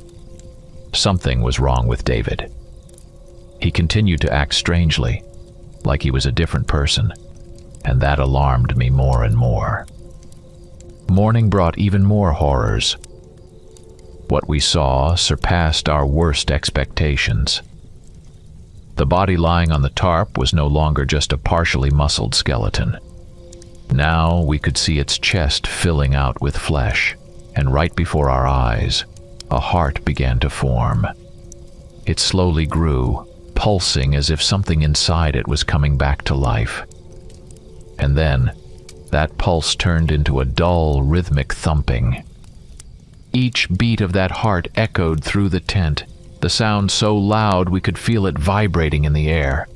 S2: Something was wrong with David. He continued to act strangely, like he was a different person, and that alarmed me more and more. Morning brought even more horrors. What we saw surpassed our worst expectations. The body lying on the tarp was no longer just a partially muscled skeleton. Now we could see its chest filling out with flesh, and right before our eyes, a heart began to form. It slowly grew, pulsing as if something inside it was coming back to life. And then, that pulse turned into a dull, rhythmic thumping. Each beat of that heart echoed through the tent, the sound so loud we could feel it vibrating in the air.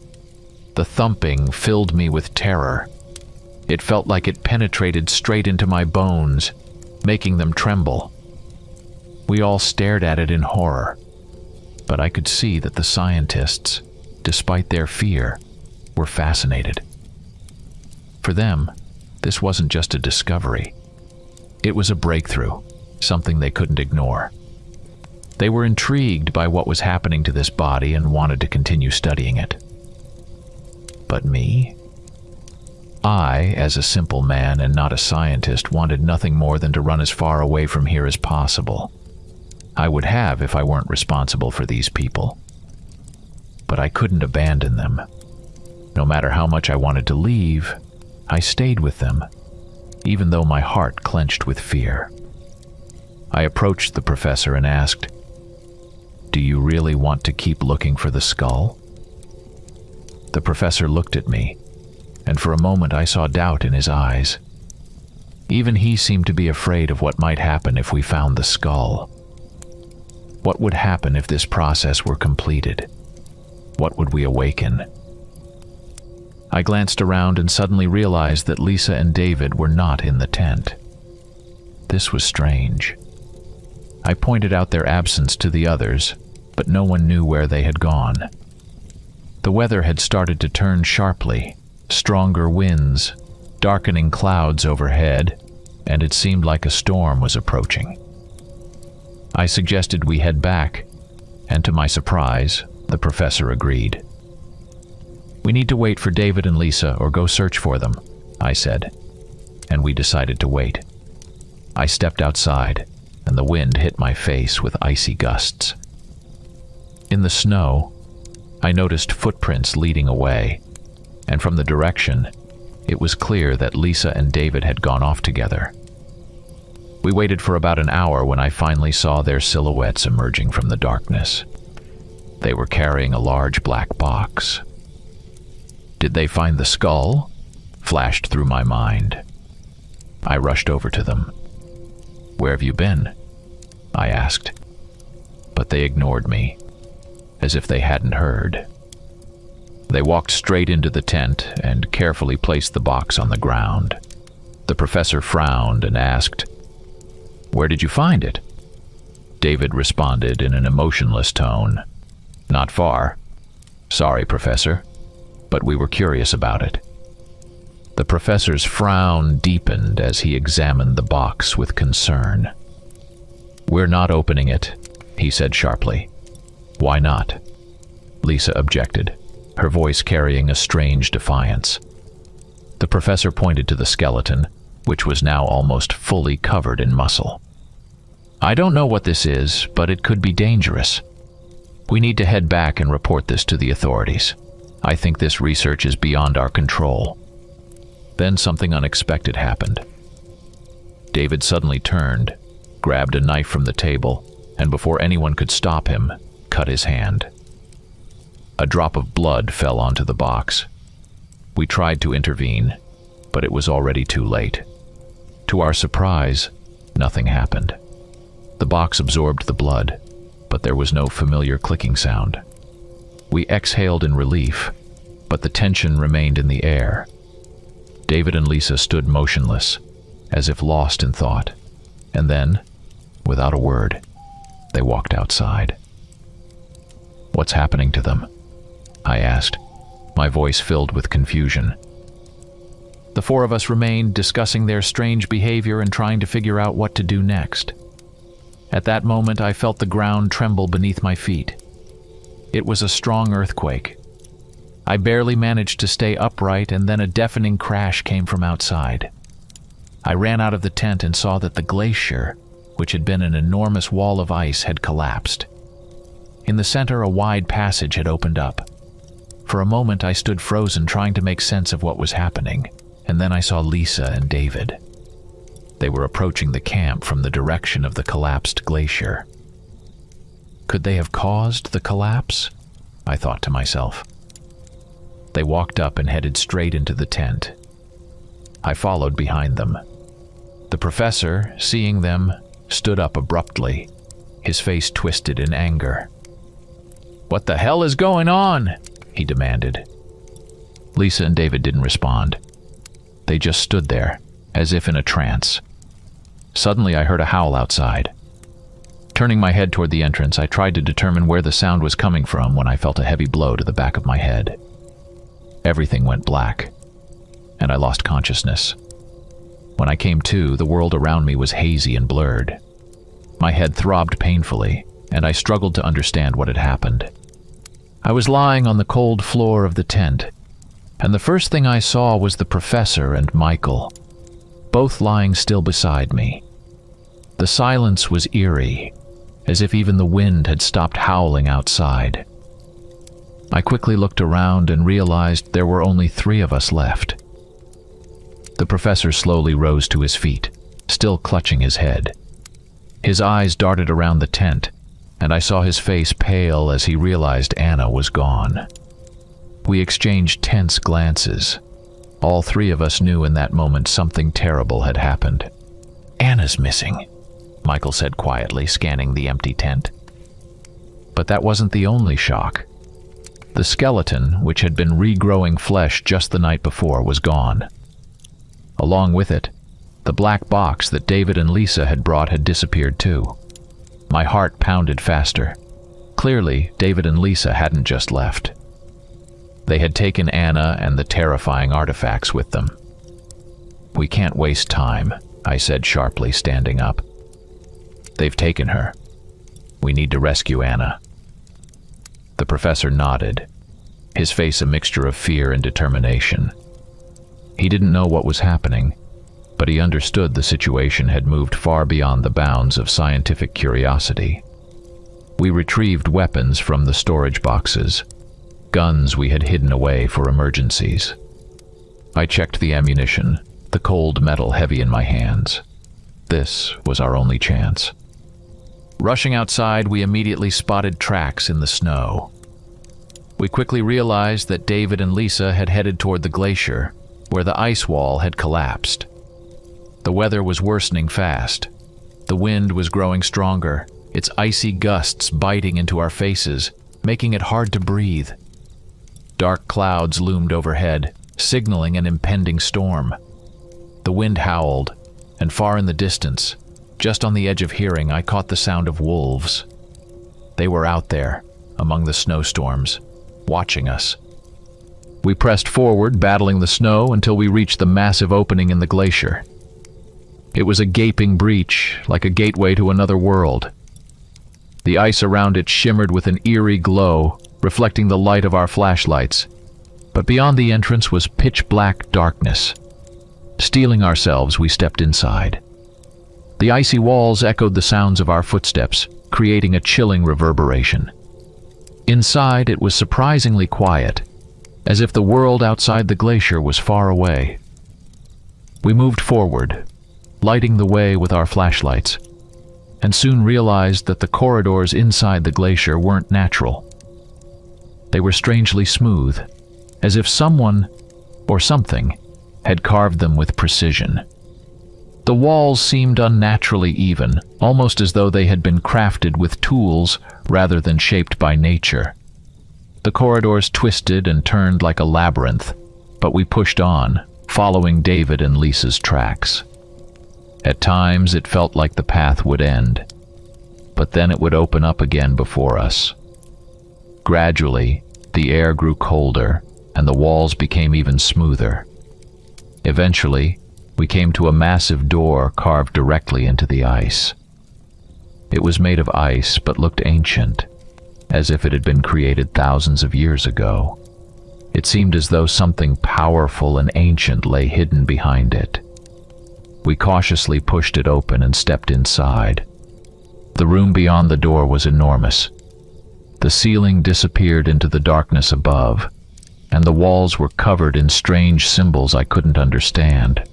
S2: The thumping filled me with terror. It felt like it penetrated straight into my bones, making them tremble. We all stared at it in horror, but I could see that the scientists, despite their fear, were fascinated. For them, this wasn't just a discovery. It was a breakthrough, something they couldn't ignore. They were intrigued by what was happening to this body and wanted to continue studying it. But me? I, as a simple man and not a scientist, wanted nothing more than to run as far away from here as possible. I would have if I weren't responsible for these people. But I couldn't abandon them. No matter how much I wanted to leave, I stayed with them, even though my heart clenched with fear. I approached the professor and asked, "Do you really want to keep looking for the skull?" The professor looked at me, and for a moment I saw doubt in his eyes. Even he seemed to be afraid of what might happen if we found the skull. What would happen if this process were completed? What would we awaken? I glanced around and suddenly realized that Lisa and David were not in the tent. This was strange. I pointed out their absence to the others, but no one knew where they had gone. The weather had started to turn sharply, stronger winds, darkening clouds overhead, and it seemed like a storm was approaching. I suggested we head back, and to my surprise, the professor agreed. "We need to wait for David and Lisa or go search for them," I said, and we decided to wait. I stepped outside, and the wind hit my face with icy gusts. In the snow, I noticed footprints leading away, and from the direction, it was clear that Lisa and David had gone off together. We waited for about an hour when I finally saw their silhouettes emerging from the darkness. They were carrying a large black box. Did they find the skull? Flashed through my mind. I rushed over to them. "Where have you been?" I asked. But they ignored me, as if they hadn't heard. They walked straight into the tent and carefully placed the box on the ground. The professor frowned and asked, "Where did you find it?" David responded in an emotionless tone, "Not far. Sorry, Professor, but we were curious about it." The professor's frown deepened as he examined the box with concern. "We're not opening it," he said sharply. "Why not?" Lisa objected, her voice carrying a strange defiance. The professor pointed to the skeleton, which was now almost fully covered in muscle. "I don't know what this is, but it could be dangerous. We need to head back and report this to the authorities. I think this research is beyond our control." Then something unexpected happened. David suddenly turned, grabbed a knife from the table, and before anyone could stop him, cut his hand. A drop of blood fell onto the box. We tried to intervene, but it was already too late. To our surprise, nothing happened. The box absorbed the blood, but there was no familiar clicking sound. We exhaled in relief, but the tension remained in the air. David and Lisa stood motionless, as if lost in thought, and then, without a word, they walked outside. "What's happening to them?" I asked, my voice filled with confusion. The four of us remained discussing their strange behavior and trying to figure out what to do next. At that moment, I felt the ground tremble beneath my feet. It was a strong earthquake. I barely managed to stay upright, and then a deafening crash came from outside. I ran out of the tent and saw that the glacier, which had been an enormous wall of ice, had collapsed. In the center, a wide passage had opened up. For a moment, I stood frozen, trying to make sense of what was happening, and then I saw Lisa and David. They were approaching the camp from the direction of the collapsed glacier. Could they have caused the collapse? I thought to myself. They walked up and headed straight into the tent. I followed behind them. The professor, seeing them, stood up abruptly, his face twisted in anger. "What the hell is going on?" he demanded. Lisa and David didn't respond. They just stood there, as if in a trance. Suddenly, I heard a howl outside. Turning my head toward the entrance, I tried to determine where the sound was coming from when I felt a heavy blow to the back of my head. Everything went black, and I lost consciousness. When I came to, the world around me was hazy and blurred. My head throbbed painfully, and I struggled to understand what had happened. I was lying on the cold floor of the tent, and the first thing I saw was the professor and Michael, both lying still beside me. The silence was eerie, as if even the wind had stopped howling outside. I quickly looked around and realized there were only 3 of us left. The professor slowly rose to his feet, still clutching his head. His eyes darted around the tent, and I saw his face pale as he realized Anna was gone. We exchanged tense glances. All 3 of us knew in that moment something terrible had happened. "Anna's missing," Michael said quietly, scanning the empty tent. But that wasn't the only shock. The skeleton, which had been regrowing flesh just the night before, was gone. Along with it, the black box that David and Lisa had brought had disappeared too. My heart pounded faster. Clearly, David and Lisa hadn't just left. They had taken Anna and the terrifying artifacts with them. "We can't waste time," I said sharply, standing up. "They've taken her. We need to rescue Anna." The professor nodded, his face a mixture of fear and determination. He didn't know what was happening, but he understood the situation had moved far beyond the bounds of scientific curiosity. We retrieved weapons from the storage boxes, guns we had hidden away for emergencies. I checked the ammunition, the cold metal heavy in my hands. This was our only chance. Rushing outside, we immediately spotted tracks in the snow. We quickly realized that David and Lisa had headed toward the glacier, where the ice wall had collapsed. The weather was worsening fast. The wind was growing stronger, its icy gusts biting into our faces, making it hard to breathe. Dark clouds loomed overhead, signaling an impending storm. The wind howled, and far in the distance, just on the edge of hearing, I caught the sound of wolves. They were out there, among the snowstorms, watching us. We pressed forward, battling the snow, until we reached the massive opening in the glacier. It was a gaping breach, like a gateway to another world. The ice around it shimmered with an eerie glow, reflecting the light of our flashlights. But beyond the entrance was pitch-black darkness. Steeling ourselves, we stepped inside. The icy walls echoed the sounds of our footsteps, creating a chilling reverberation. Inside, it was surprisingly quiet, as if the world outside the glacier was far away. We moved forward, lighting the way with our flashlights, and soon realized that the corridors inside the glacier weren't natural. They were strangely smooth, as if someone, or something, had carved them with precision. The walls seemed unnaturally even, almost as though they had been crafted with tools rather than shaped by nature. The corridors twisted and turned like a labyrinth, but we pushed on, following David and Lisa's tracks. At times it felt like the path would end, but then it would open up again before us. Gradually, the air grew colder, and the walls became even smoother. Eventually, we came to a massive door carved directly into the ice. It was made of ice but looked ancient, as if it had been created thousands of years ago. It seemed as though something powerful and ancient lay hidden behind it. We cautiously pushed it open and stepped inside. The room beyond the door was enormous. The ceiling disappeared into the darkness above, and the walls were covered in strange symbols I couldn't understand.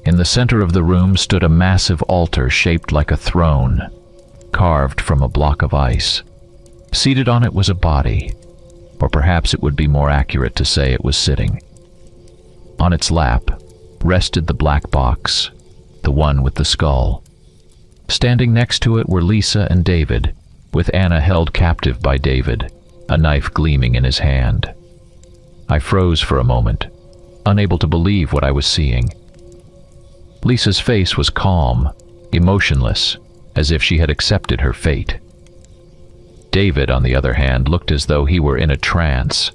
S2: In the center of the room stood a massive altar shaped like a throne, carved from a block of ice. Seated on it was a body, or perhaps it would be more accurate to say it was sitting. On its lap rested the black box, the one with the skull. Standing next to it were Lisa and David, with Anna held captive by David, a knife gleaming in his hand. I froze for a moment, unable to believe what I was seeing. Lisa's face was calm, emotionless, as if she had accepted her fate. David, on the other hand, looked as though he were in a trance,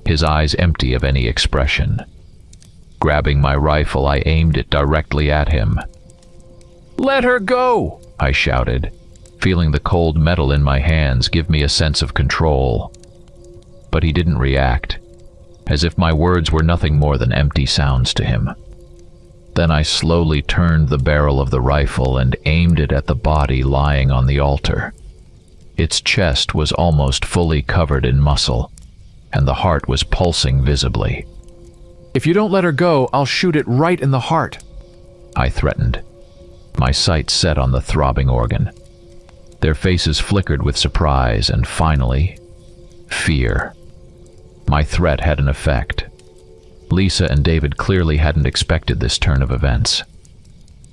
S2: his eyes empty of any expression. Grabbing my rifle, I aimed it directly at him. "Let her go!" I shouted, feeling the cold metal in my hands give me a sense of control. But he didn't react, as if my words were nothing more than empty sounds to him. Then I slowly turned the barrel of the rifle and aimed it at the body lying on the altar. Its chest was almost fully covered in muscle, and the heart was pulsing visibly.
S1: "If you don't let her go, I'll shoot it right in the heart,"
S2: I threatened, my sights set on the throbbing organ. Their faces flickered with surprise and, finally, fear. My threat had an effect. Lisa and David clearly hadn't expected this turn of events.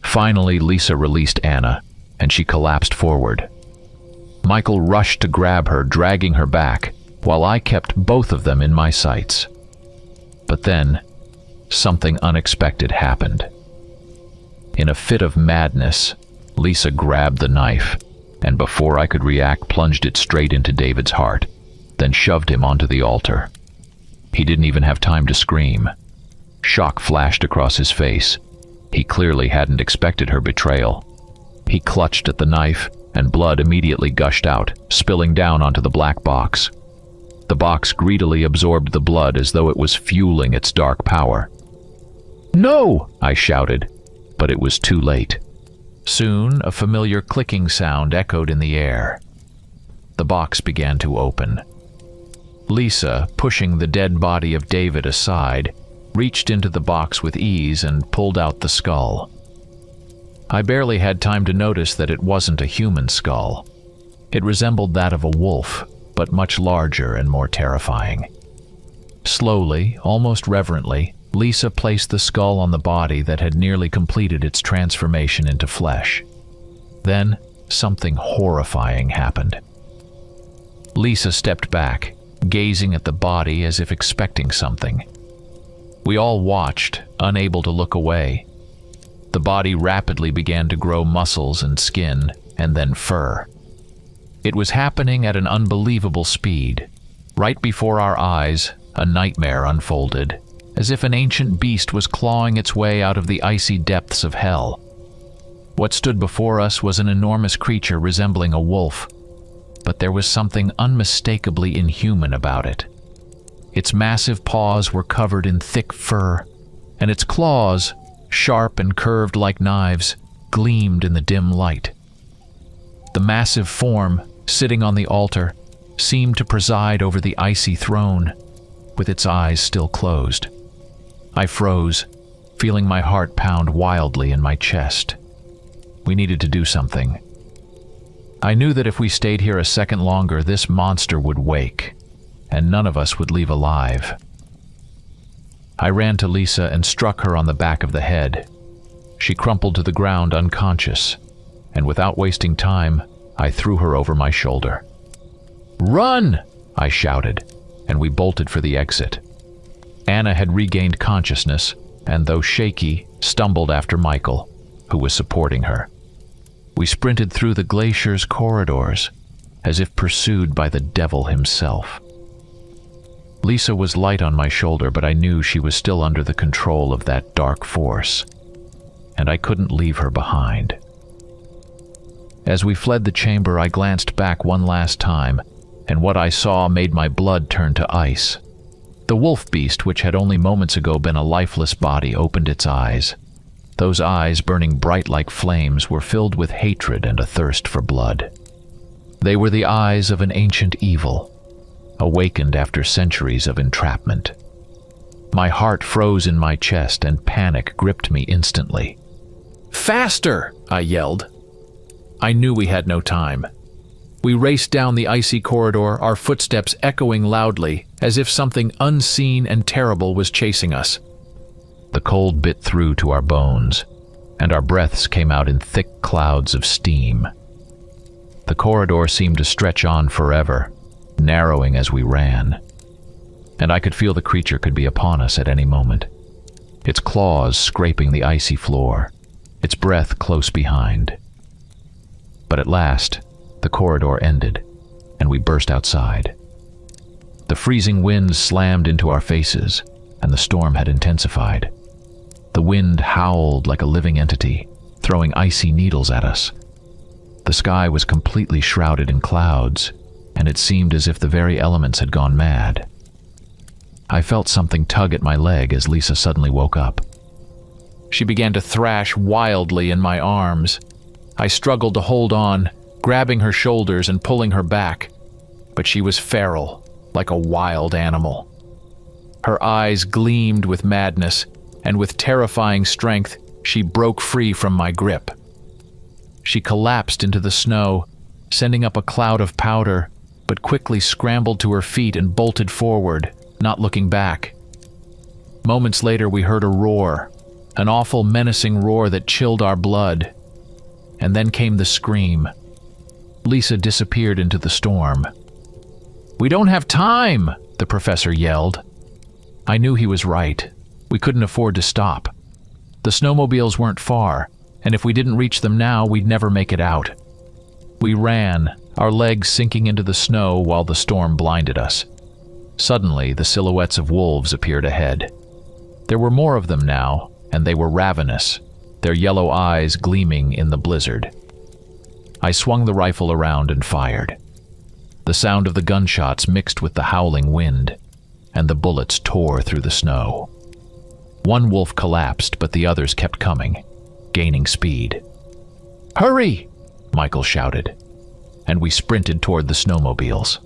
S2: Finally, Lisa released Anna, and she collapsed forward. Michael rushed to grab her, dragging her back, while I kept both of them in my sights. But then, something unexpected happened. In a fit of madness, Lisa grabbed the knife, and before I could react, plunged it straight into David's heart, then shoved him onto the altar. He didn't even have time to scream. Shock flashed across his face. He clearly hadn't expected her betrayal. He clutched at the knife, and blood immediately gushed out, spilling down onto the black box. The box greedily absorbed the blood as though it was fueling its dark power. "No!" I shouted, but it was too late. Soon, a familiar clicking sound echoed in the air. The box began to open. Lisa, pushing the dead body of David aside, reached into the box with ease and pulled out the skull. I barely had time to notice that it wasn't a human skull. It resembled that of a wolf, but much larger and more terrifying. Slowly, almost reverently, Lisa placed the skull on the body that had nearly completed its transformation into flesh. Then, something horrifying happened. Lisa stepped back, gazing at the body as if expecting something. We all watched, unable to look away. The body rapidly began to grow muscles and skin, and then fur. It was happening at an unbelievable speed. Right before our eyes, a nightmare unfolded, as if an ancient beast was clawing its way out of the icy depths of hell. What stood before us was an enormous creature resembling a wolf, but there was something unmistakably inhuman about it. Its massive paws were covered in thick fur, and its claws, sharp and curved like knives, gleamed in the dim light. The massive form, sitting on the altar, seemed to preside over the icy throne, with its eyes still closed. I froze, feeling my heart pound wildly in my chest. We needed to do something. I knew that if we stayed here a second longer, this monster would wake, and none of us would leave alive. I ran to Lisa and struck her on the back of the head. She crumpled to the ground unconscious, and without wasting time, I threw her over my shoulder. "Run!" I shouted, and we bolted for the exit. Anna had regained consciousness, and though shaky, stumbled after Michael, who was supporting her. We sprinted through the glacier's corridors, as if pursued by the devil himself. Lisa was light on my shoulder, but I knew she was still under the control of that dark force, and I couldn't leave her behind. As we fled the chamber, I glanced back one last time, and what I saw made my blood turn to ice. The wolf beast, which had only moments ago been a lifeless body, opened its eyes. Those eyes, burning bright like flames, were filled with hatred and a thirst for blood. They were the eyes of an ancient evil, awakened after centuries of entrapment. My heart froze in my chest and panic gripped me instantly. "Faster!" I yelled. I knew we had no time. We raced down the icy corridor, our footsteps echoing loudly, as if something unseen and terrible was chasing us. The cold bit through to our bones, and our breaths came out in thick clouds of steam. The corridor seemed to stretch on forever, narrowing as we ran, and I could feel the creature could be upon us at any moment, its claws scraping the icy floor, its breath close behind. But at last, the corridor ended, and we burst outside. The freezing wind slammed into our faces, and the storm had intensified. The wind howled like a living entity, throwing icy needles at us. The sky was completely shrouded in clouds, and it seemed as if the very elements had gone mad. I felt something tug at my leg as Lisa suddenly woke up.
S1: She began to thrash wildly in my arms. I struggled to hold on, grabbing her shoulders and pulling her back, but she was feral, like a wild animal. Her eyes gleamed with madness, and with terrifying strength, she broke free from my grip. She collapsed into the snow, sending up a cloud of powder, but quickly scrambled to her feet and bolted forward, not looking back. Moments later, we heard a roar, an awful, menacing roar that chilled our blood. And then came the scream. Lisa disappeared into the storm. "We don't have time!" the professor yelled. I knew he was right. We couldn't afford to stop. The snowmobiles weren't far, and if we didn't reach them now, we'd never make it out. We ran, our legs sinking into the snow while the storm blinded us. Suddenly, the silhouettes of wolves appeared ahead. There were more of them now, and they were ravenous, their yellow eyes gleaming in the blizzard. I swung the rifle around and fired. The sound of the gunshots mixed with the howling wind, and the bullets tore through the snow. One wolf collapsed, but the others kept coming, gaining speed. "Hurry!" Michael shouted, and we sprinted toward the snowmobiles.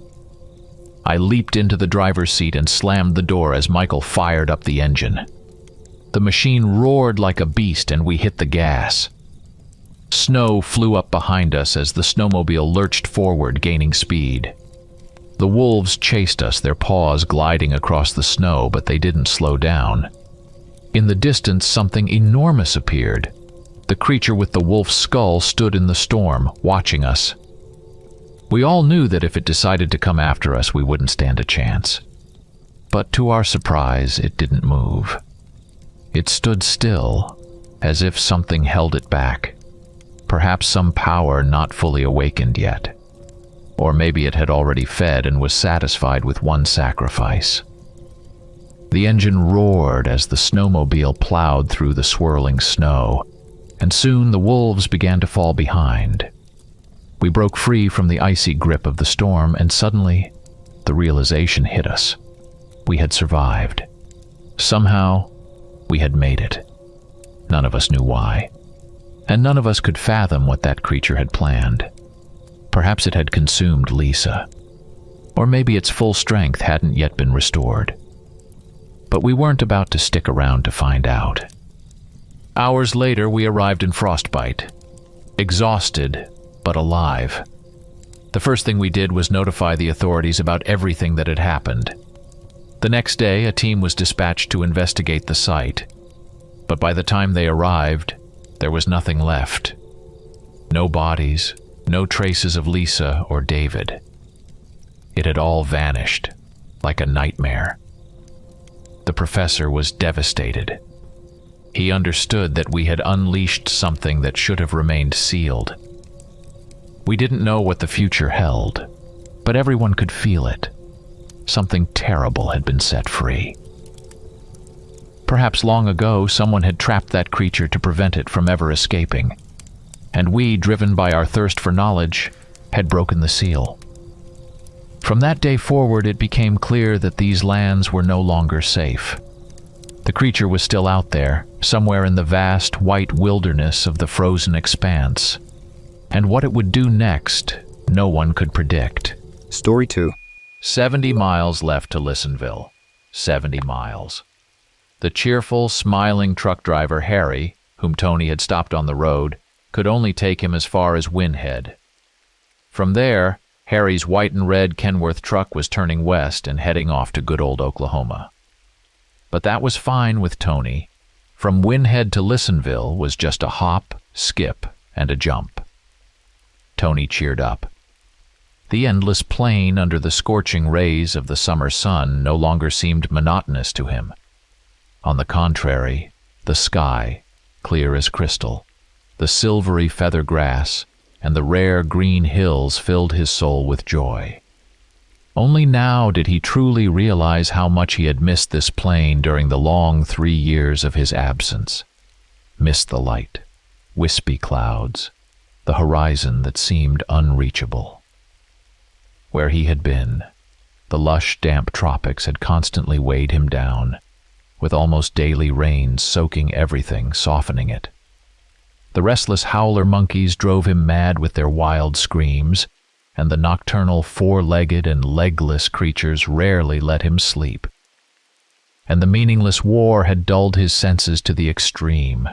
S1: I leaped into the driver's seat and slammed the door as Michael fired up the engine. The machine roared like a beast, and we hit the gas. Snow flew up behind us as the snowmobile lurched forward, gaining speed. The wolves chased us, their paws gliding across the snow, but they didn't slow down. In the distance, something enormous appeared. The creature with the wolf's skull stood in the storm, watching us. We all knew that if it decided to come after us, we wouldn't stand a chance. But to our surprise, it didn't move. It stood still, as if something held it back. Perhaps some power not fully awakened yet. Or maybe it had already fed and was satisfied with one sacrifice. The engine roared as the snowmobile plowed through the swirling snow, and soon the wolves began to fall behind. We broke free from the icy grip of the storm, and suddenly the realization hit us. We had survived. Somehow, we had made it. None of us knew why, and none of us could fathom what that creature had planned. Perhaps it had consumed Lisa, or maybe its full strength hadn't yet been restored. But we weren't about to stick around to find out. Hours later, we arrived in Frostbite, exhausted but alive. The first thing we did was notify the authorities about everything that had happened. The next day, a team was dispatched to investigate the site, but by the time they arrived, there was nothing left. No bodies, no traces of Lisa or David. It had all vanished, like a nightmare. The professor was devastated. He understood that we had unleashed something that should have remained sealed. We didn't know what the future held, but everyone could feel it. Something terrible had been set free. Perhaps long ago, someone had trapped that creature to prevent it from ever escaping, and we, driven by our thirst for knowledge, had broken the seal. From that day forward, it became clear that these lands were no longer safe. The creature was still out there, somewhere in the vast, white wilderness of the frozen expanse. And what it would do next, no one could predict.
S3: Story 2.
S2: 70 miles left to Lisonville. 70 miles. The cheerful, smiling truck driver, Harry, whom Tony had stopped on the road, could only take him as far as Winhead. From there, Harry's white and red Kenworth truck was turning west and heading off to good old Oklahoma. But that was fine with Tony, From Windhead to Lisonville was just a hop, skip, and a jump. Tony cheered up. The endless plain under the scorching rays of the summer sun no longer seemed monotonous to him. On the contrary, the sky, clear as crystal, the silvery feather grass, and the rare green hills filled his soul with joy. Only now did he truly realize how much he had missed this plain during the long 3 years of his absence. Missed the light, wispy clouds, the horizon that seemed unreachable. Where he had been, the lush, damp tropics had constantly weighed him down, with almost daily rains soaking everything, softening it. The restless howler monkeys drove him mad with their wild screams, and the nocturnal four-legged and legless creatures rarely let him sleep. And the meaningless war had dulled his senses to the extreme.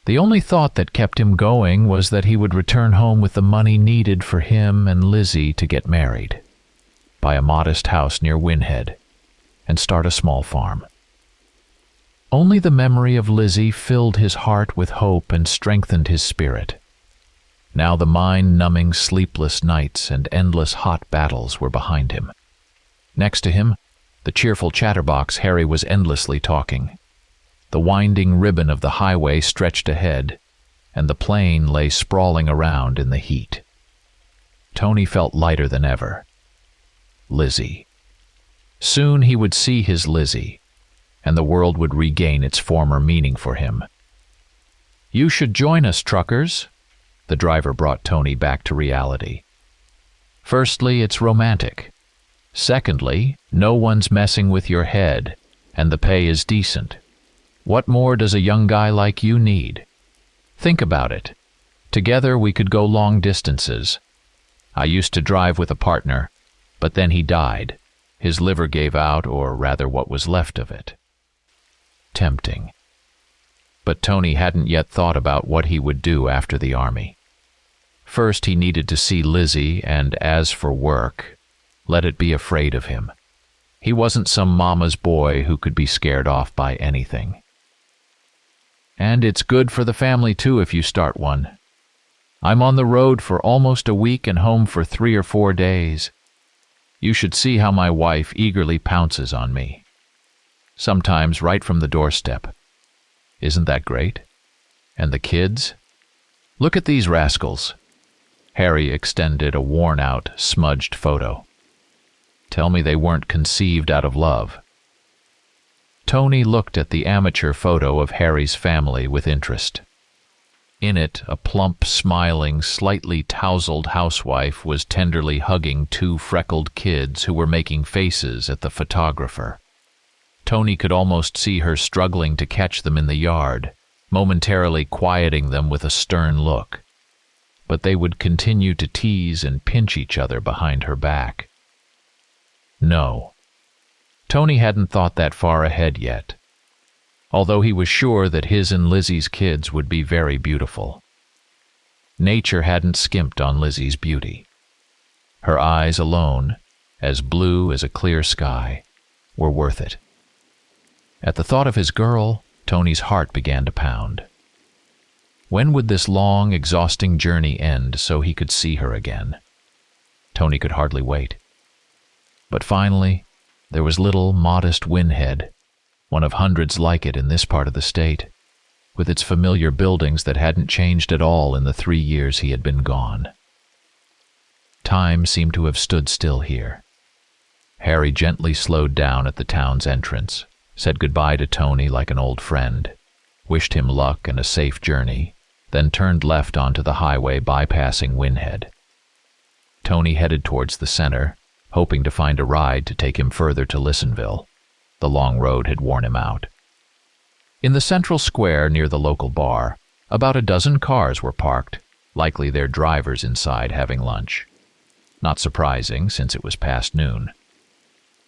S2: The only thought that kept him going was that he would return home with the money needed for him and Lizzie to get married, buy a modest house near Windhead, and start a small farm. Only the memory of Lizzie filled his heart with hope and strengthened his spirit. Now the mind-numbing sleepless nights and endless hot battles were behind him. Next to him, the cheerful chatterbox Harry was endlessly talking. The winding ribbon of the highway stretched ahead, and the plain lay sprawling around in the heat. Tony felt lighter than ever. Lizzie. Soon he would see his Lizzie, and the world would regain its former meaning for him. "You should join us, truckers." The driver brought Tony back to reality. "Firstly, it's romantic. Secondly, no one's messing with your head, and the pay is decent. What more does a young guy like you need? Think about it. Together we could go long distances. I used to drive with a partner, but then he died. His liver gave out, or rather what was left of it." Tempting. But Tony hadn't yet thought about what he would do after the army. First, he needed to see Lizzie, and as for work, let it be afraid of him. He wasn't some mama's boy who could be scared off by anything. "And it's good for the family, too, if you start one. I'm on the road for almost a week and home for 3 or 4 days. You should see how my wife eagerly pounces on me. Sometimes right from the doorstep. Isn't that great? And the kids? Look at these rascals." Harry extended a worn-out, smudged photo. "Tell me they weren't conceived out of love." Tony looked at the amateur photo of Harry's family with interest. In it, a plump, smiling, slightly tousled housewife was tenderly hugging 2 freckled kids who were making faces at the photographer. Tony could almost see her struggling to catch them in the yard, momentarily quieting them with a stern look. But they would continue to tease and pinch each other behind her back. No. Tony hadn't thought that far ahead yet, although he was sure that his and Lizzie's kids would be very beautiful. Nature hadn't skimped on Lizzie's beauty. Her eyes alone, as blue as a clear sky, were worth it. At the thought of his girl, Tony's heart began to pound. When would this long, exhausting journey end so he could see her again? Tony could hardly wait. But finally, there was little, modest Windhead, one of hundreds like it in this part of the state, with its familiar buildings that hadn't changed at all in the 3 years he had been gone. Time seemed to have stood still here. Harry gently slowed down at the town's entrance, said goodbye to Tony like an old friend, wished him luck and a safe journey, then turned left onto the highway bypassing Windhead. Tony headed towards the center, hoping to find a ride to take him further to Lisonville. The long road had worn him out. In the central square near the local bar, about a dozen cars were parked, likely their drivers inside having lunch. Not surprising, since it was past noon.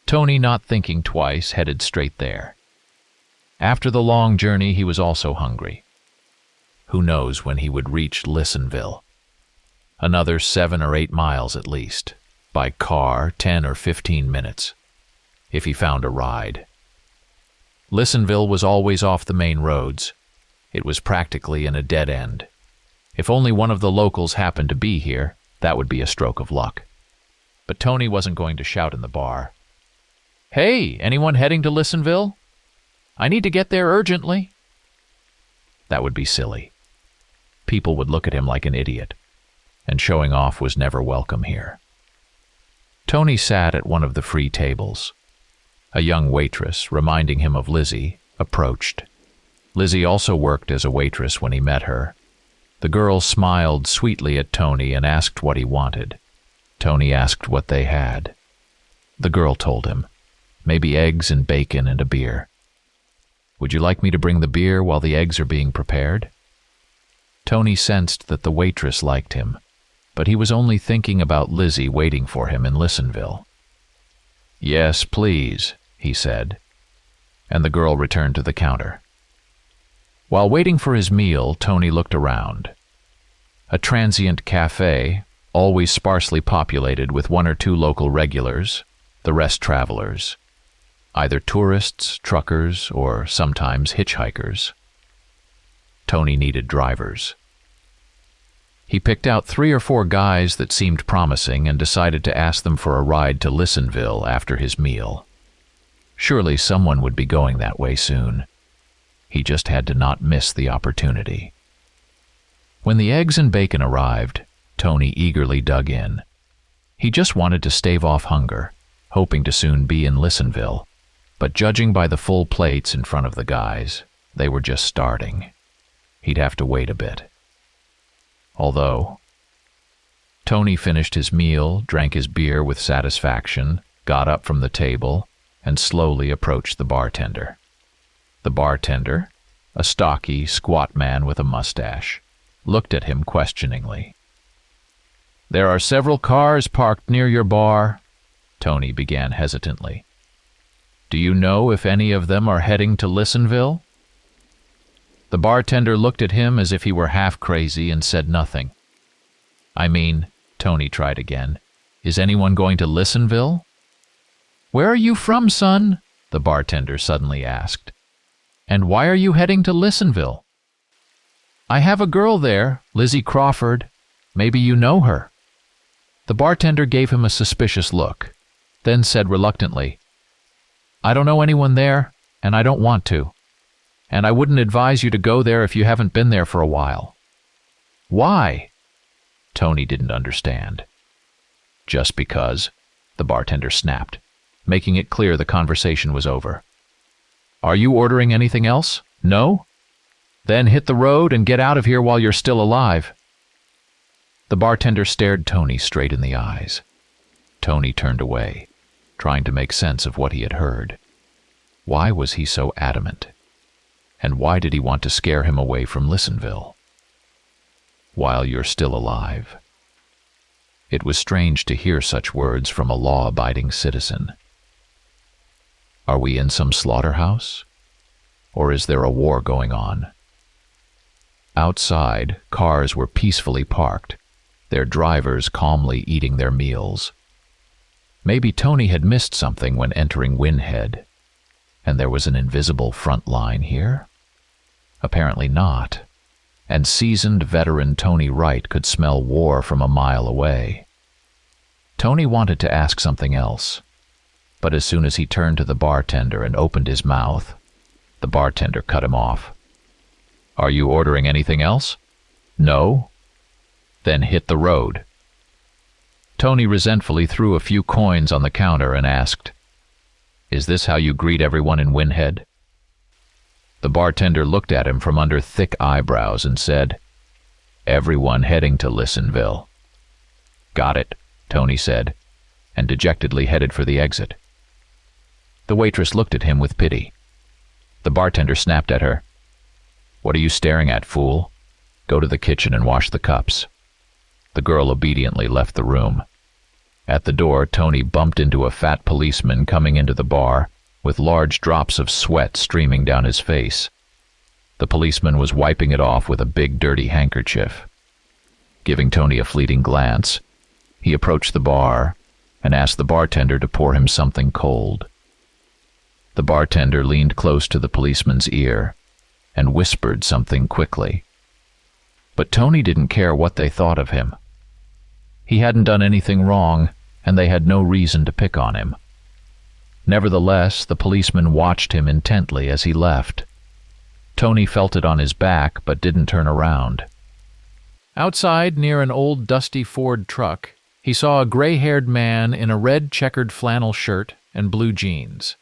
S2: Tony, not thinking twice, headed straight there. After the long journey, he was also hungry. Who knows when he would reach Lisonville? Another 7 or 8 miles at least. By car, 10 or 15 minutes. If he found a ride.
S1: Listenville was always off the main roads. It was practically in a dead end. If only one of the locals happened to be here, that would be a stroke of luck. But Tony wasn't going to shout in the bar. "Hey, anyone heading to Listenville? I need to get there urgently." That would be silly. People would look at him like an idiot, and showing off was never welcome here. Tony sat at one of the free tables. A young waitress, reminding him of Lizzie, approached. Lizzie also worked as a waitress when he met her. The girl smiled sweetly at Tony and asked what he wanted. Tony asked what they had. The girl told him, maybe eggs and bacon and a beer. "Would you like me to bring the beer while the eggs are being prepared?" Tony sensed that the waitress liked him, but he was only thinking about Lizzie waiting for him in Listenville. "Yes, please," he said, and the girl returned to the counter. While waiting for his meal, Tony looked around. A transient cafe, always sparsely populated with one or two local regulars, the rest travelers, either tourists, truckers, or sometimes hitchhikers. Tony needed drivers. He picked out 3 or 4 guys that seemed promising and decided to ask them for a ride to Listenville after his meal. Surely someone would be going that way soon. He just had to not miss the opportunity. When the eggs and bacon arrived, Tony eagerly dug in. He just wanted to stave off hunger, hoping to soon be in Listenville, but judging by the full plates in front of the guys, they were just starting. He'd have to wait a bit. Although, Tony finished his meal, drank his beer with satisfaction, got up from the table, and slowly approached the bartender. The bartender, a stocky, squat man with a mustache, looked at him questioningly. "There are several cars parked near your bar," Tony began hesitantly. "Do you know if any of them are heading to Listenville?" The bartender looked at him as if he were half crazy and said nothing. "I mean," Tony tried again, "is anyone going to Listenville?" "Where are you from, son?" the bartender suddenly asked. "And why are you heading to Listenville?" "I have a girl there, Lizzie Crawford. Maybe you know her." The bartender gave him a suspicious look, then said reluctantly, "I don't know anyone there, and I don't want to. And I wouldn't advise you to go there if you haven't been there for a while." "Why?" Tony didn't understand. "Just because," the bartender snapped, making it clear the conversation was over. "Are you ordering anything else? No? Then hit the road and get out of here while you're still alive." The bartender stared Tony straight in the eyes. Tony turned away, trying to make sense of what he had heard. Why was he so adamant? And why did he want to scare him away from Listenville? While you're still alive. It was strange to hear such words from a law-abiding citizen. Are we in some slaughterhouse? Or is there a war going on? Outside, cars were peacefully parked, their drivers calmly eating their meals. Maybe Tony had missed something when entering Windhead, and there was an invisible front line here? Apparently not, and seasoned veteran Tony Wright could smell war from a mile away. Tony wanted to ask something else, but as soon as he turned to the bartender and opened his mouth, the bartender cut him off. "Are you ordering anything else?" "No." "Then hit the road." Tony resentfully threw a few coins on the counter and asked, "Is this how you greet everyone in Windhead?" The bartender looked at him from under thick eyebrows and said, "Everyone heading to Listenville." "Got it," Tony said, and dejectedly headed for the exit. The waitress looked at him with pity. The bartender snapped at her. "What are you staring at, fool? Go to the kitchen and wash the cups." The girl obediently left the room. At the door, Tony bumped into a fat policeman coming into the bar, with large drops of sweat streaming down his face. The policeman was wiping it off with a big dirty handkerchief. Giving Tony a fleeting glance, he approached the bar and asked the bartender to pour him something cold.
S2: The bartender leaned close to the policeman's ear and whispered something quickly. But Tony didn't care what they thought of him. He hadn't done anything wrong, and they had no reason to pick on him. Nevertheless, the policeman watched him intently as he left. Tony felt it on his back, but didn't turn around.
S1: Outside, near an old dusty Ford truck, he saw a gray-haired man in a red checkered flannel shirt and blue jeans.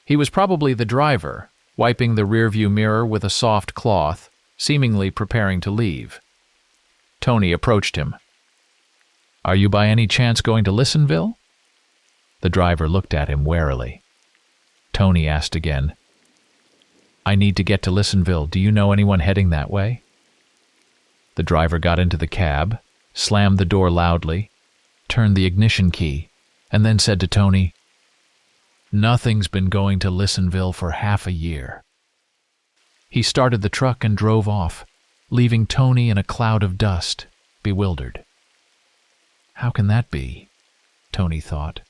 S1: He was probably the driver, wiping the rearview mirror with a soft cloth, seemingly preparing to leave. Tony approached him. "Are you by any chance going to Listenville?" The driver looked at him warily. Tony asked again, "I need to get to Listenville. Do you know anyone heading that way?" The driver got into the cab, slammed the door loudly, turned the ignition key, and then said to Tony, "Nothing's been going to Listenville for half a year." He started the truck and drove off, leaving Tony in a cloud of dust, bewildered. How can that be? Tony thought.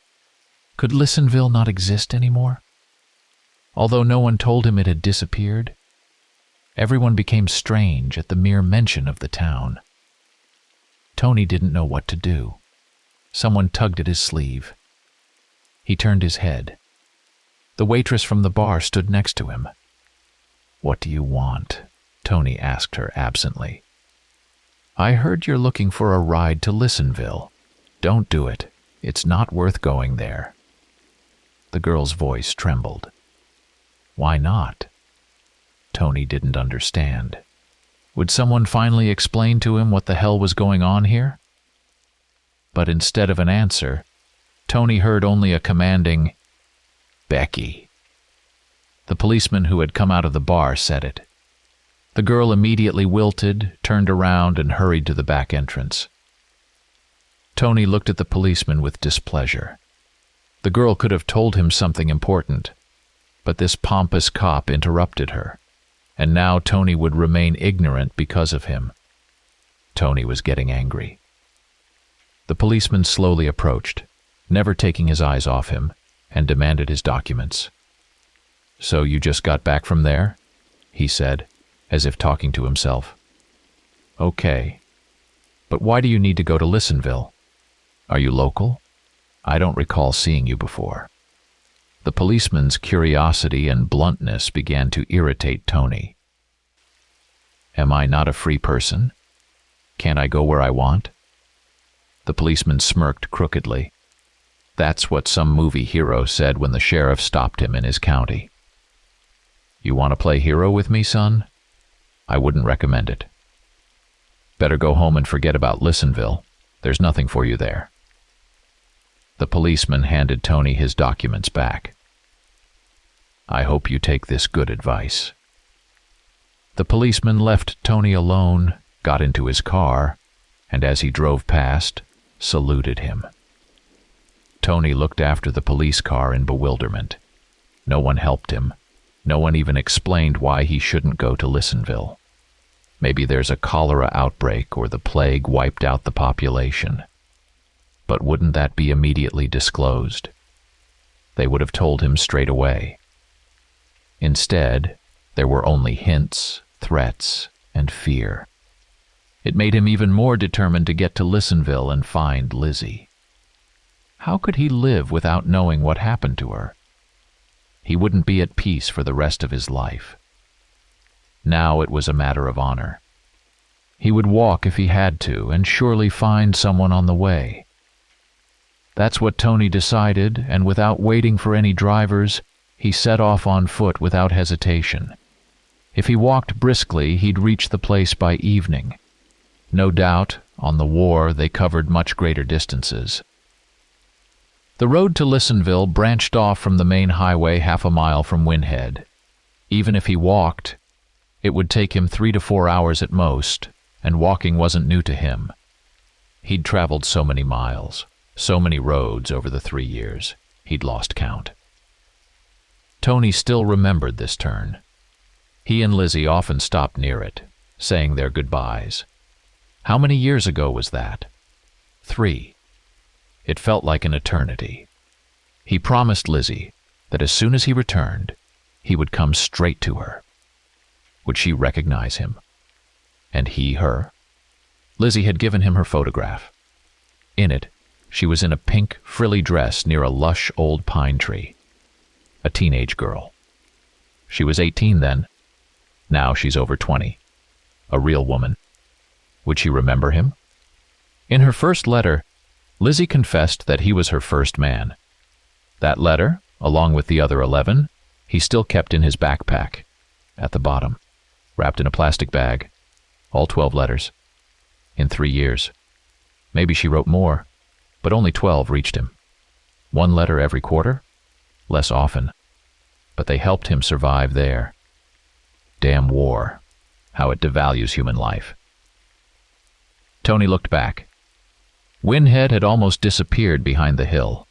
S1: Could Listenville not exist anymore? Although no one told him it had disappeared, everyone became strange at the mere mention of the town. Tony didn't know what to do. Someone tugged at his sleeve. He turned his head. The waitress from the bar stood next to him. "What do you want?" Tony asked her absently. "I heard you're looking for a ride to Listenville. Don't do it. It's not worth going there." The girl's voice trembled. Why not? Tony didn't understand. Would someone finally explain to him what the hell was going on here? But instead of an answer, Tony heard only a commanding, "Becky." The policeman who had come out of the bar said it. The girl immediately wilted, turned around, and hurried to the back entrance. Tony looked at the policeman with displeasure. The girl could have told him something important, but this pompous cop interrupted her, and now Tony would remain ignorant because of him. Tony was getting angry. The policeman slowly approached, never taking his eyes off him, and demanded his documents. "So you just got back from there?" he said, as if talking to himself. "Okay. But why do you need to go to Listenville? Are you local? I don't recall seeing you before." The policeman's curiosity and bluntness began to irritate Tony. "Am I not a free person? Can't I go where I want?" The policeman smirked crookedly. That's what some movie hero said when the sheriff stopped him in his county. "You want to play hero with me, son? I wouldn't recommend it. Better go home and forget about Listenville. There's nothing for you there." The policeman handed Tony his documents back. "I hope you take this good advice." The policeman left Tony alone, got into his car, and as he drove past, saluted him. Tony looked after the police car in bewilderment. No one helped him. No one even explained why he shouldn't go to Listenville. Maybe there's a cholera outbreak or the plague wiped out the population. But wouldn't that be immediately disclosed? They would have told him straight away. Instead, there were only hints, threats, and fear. It made him even more determined to get to Listenville and find Lizzie. How could he live without knowing what happened to her? He wouldn't be at peace for the rest of his life. Now it was a matter of honor. He would walk if he had to, and surely find someone on the way. That's what Tony decided, and without waiting for any drivers, he set off on foot without hesitation. If he walked briskly, he'd reach the place by evening. No doubt, on the war, they covered much greater distances. The road to Listenville branched off from the main highway half a mile from Windhead. Even if he walked, it would take him 3 to 4 hours at most, and walking wasn't new to him. He'd traveled so many miles, so many roads over the 3 years, he'd lost count. Tony still remembered this turn. He and Lizzie often stopped near it, saying their goodbyes. How many years ago was that? 3. It felt like an eternity. He promised Lizzie,
S2: that as soon as he returned, he would come straight to her. Would she recognize him? And he her? Lizzie had given him her photograph. In it, she was in a pink, frilly dress near a lush old pine tree. A teenage girl. She was 18 then. Now she's over 20. A real woman. Would she remember him? In her first letter, Lizzie confessed that he was her first man. That letter, along with the other 11, he still kept in his backpack, at the bottom, wrapped in a plastic bag, all 12 letters, in 3 years. Maybe she wrote more, but only 12 reached him. 1 letter every quarter? Less often. But they helped him survive there. Damn war, how it devalues human life. Tony looked back. Windhead had almost disappeared behind the hill.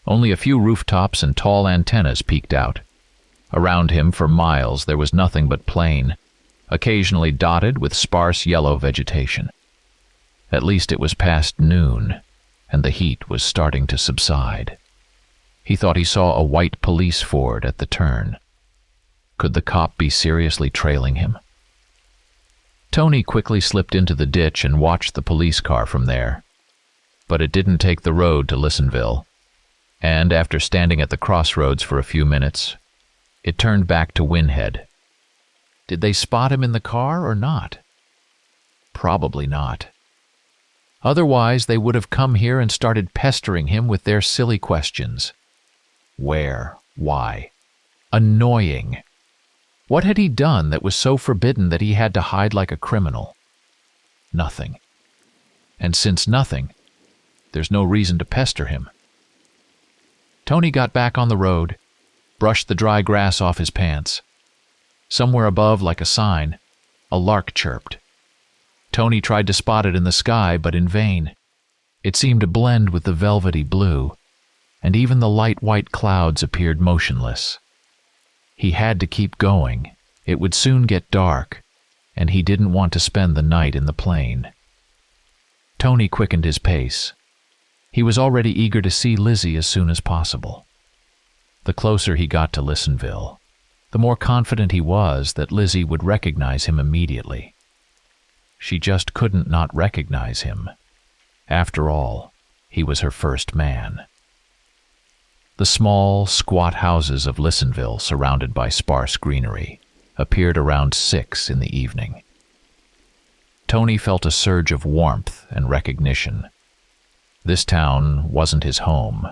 S2: Only a few rooftops and tall antennas peeked out. Around him for miles there was nothing but plain, occasionally dotted with sparse yellow vegetation. At least it was past noon, and the heat was starting to subside. He thought he saw a white police Ford at the turn. Could the cop be seriously trailing him? Tony quickly slipped into the ditch and watched the police car from there. But it didn't take the road to Lissenville, and after standing at the crossroads for a few minutes, it turned back to Windhead. Did they spot him in the car or not? Probably not. Otherwise, they would have come here and started pestering him with their silly questions. Where? Why? Annoying. What had he done that was so forbidden that he had to hide like a criminal? Nothing. And since nothing, there's no reason to pester him. Tony got back on the road, brushed the dry grass off his pants. Somewhere above, like a sign, a lark chirped. Tony tried to spot it in the sky, but in vain. It seemed to blend with the velvety blue, and even the light white clouds appeared motionless. He had to keep going. It would soon get dark, and he didn't want to spend the night in the plain. Tony quickened his pace. He was already eager to see Lizzie as soon as possible. The closer he got to Lissenville, the more confident he was that Lizzie would recognize him immediately. She just couldn't not recognize him. After all, he was her first man. The small, squat houses of Lissenville, surrounded by sparse greenery, appeared around 6 in the evening. Tony felt a surge of warmth and recognition. This town wasn't his home,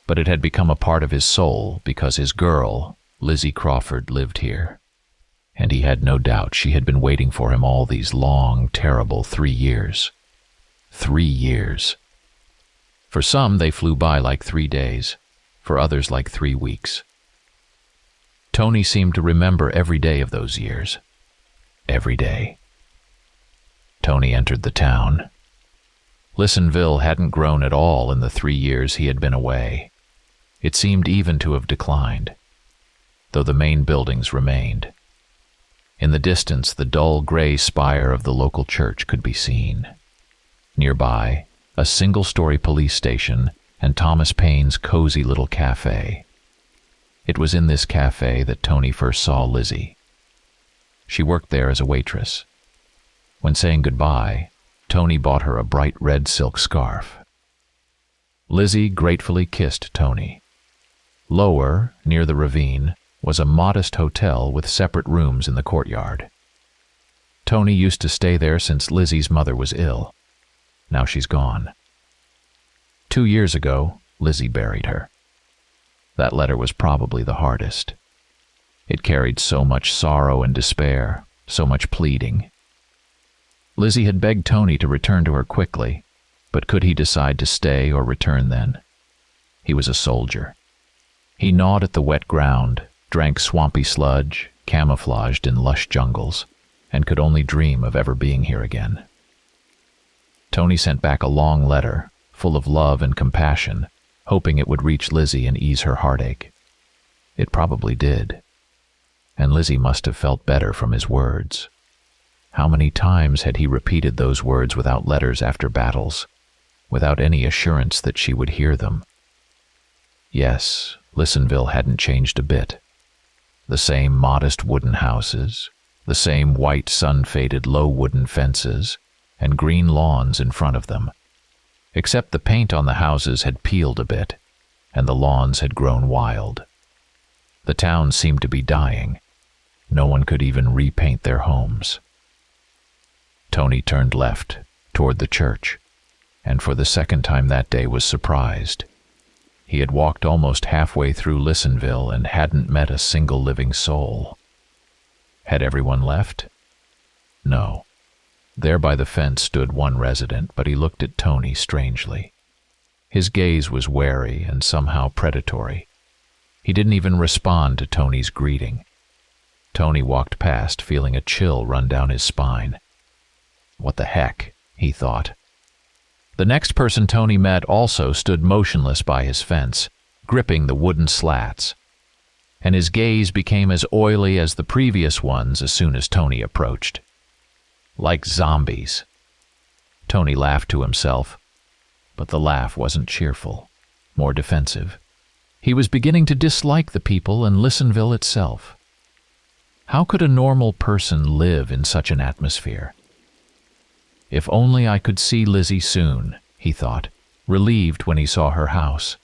S2: but it had become a part of his soul because his girl, Lizzie Crawford, lived here. And he had no doubt she had been waiting for him all these long, terrible 3 years. 3 years. For some, they flew by like 3 days. For others, like 3 weeks. Tony seemed to remember every day of those years. Every day. Tony entered the town. Lissenville hadn't grown at all in the 3 years he had been away. It seemed even to have declined, though the main buildings remained. In the distance, the dull gray spire of the local church could be seen. Nearby, a single-story police station and Thomas Paine's cozy little cafe. It was in this cafe that Tony first saw Lizzie. She worked there as a waitress. When saying goodbye, Tony bought her a bright red silk scarf. Lizzie gratefully kissed Tony. Lower, near the ravine, was a modest hotel with separate rooms in the courtyard. Tony used to stay there since Lizzie's mother was ill. Now she's gone. 2 years ago, Lizzie buried her. That letter was probably the hardest. It carried so much sorrow and despair, so much pleading. Lizzie had begged Tony to return to her quickly, but could he decide to stay or return then? He was a soldier. He gnawed at the wet ground, drank swampy sludge, camouflaged in lush jungles, and could only dream of ever being here again. Tony sent back a long letter, full of love and compassion, hoping it would reach Lizzie and ease her heartache. It probably did. And Lizzie must have felt better from his words. How many times had he repeated those words without letters after battles, without any assurance that she would hear them? Yes, Lisonville hadn't changed a bit. The same modest wooden houses, the same white sun-faded low wooden fences, and green lawns in front of them. Except the paint on the houses had peeled a bit, and the lawns had grown wild. The town seemed to be dying. No one could even repaint their homes. Tony turned left, toward the church, and for the second time that day was surprised. He had walked almost halfway through Lisonville and hadn't met a single living soul. Had everyone left? No. There by the fence stood one resident, but he looked at Tony strangely. His gaze was wary and somehow predatory. He didn't even respond to Tony's greeting. Tony walked past, feeling a chill run down his spine. What the heck, he thought. The next person Tony met also stood motionless by his fence, gripping the wooden slats, and his gaze became as oily as the previous ones as soon as Tony approached. Like zombies. Tony laughed to himself, but the laugh wasn't cheerful, more defensive. He was beginning to dislike the people and Lisonville itself. How could a normal person live in such an atmosphere? If only I could see Lizzie soon, he thought, relieved when he saw her house.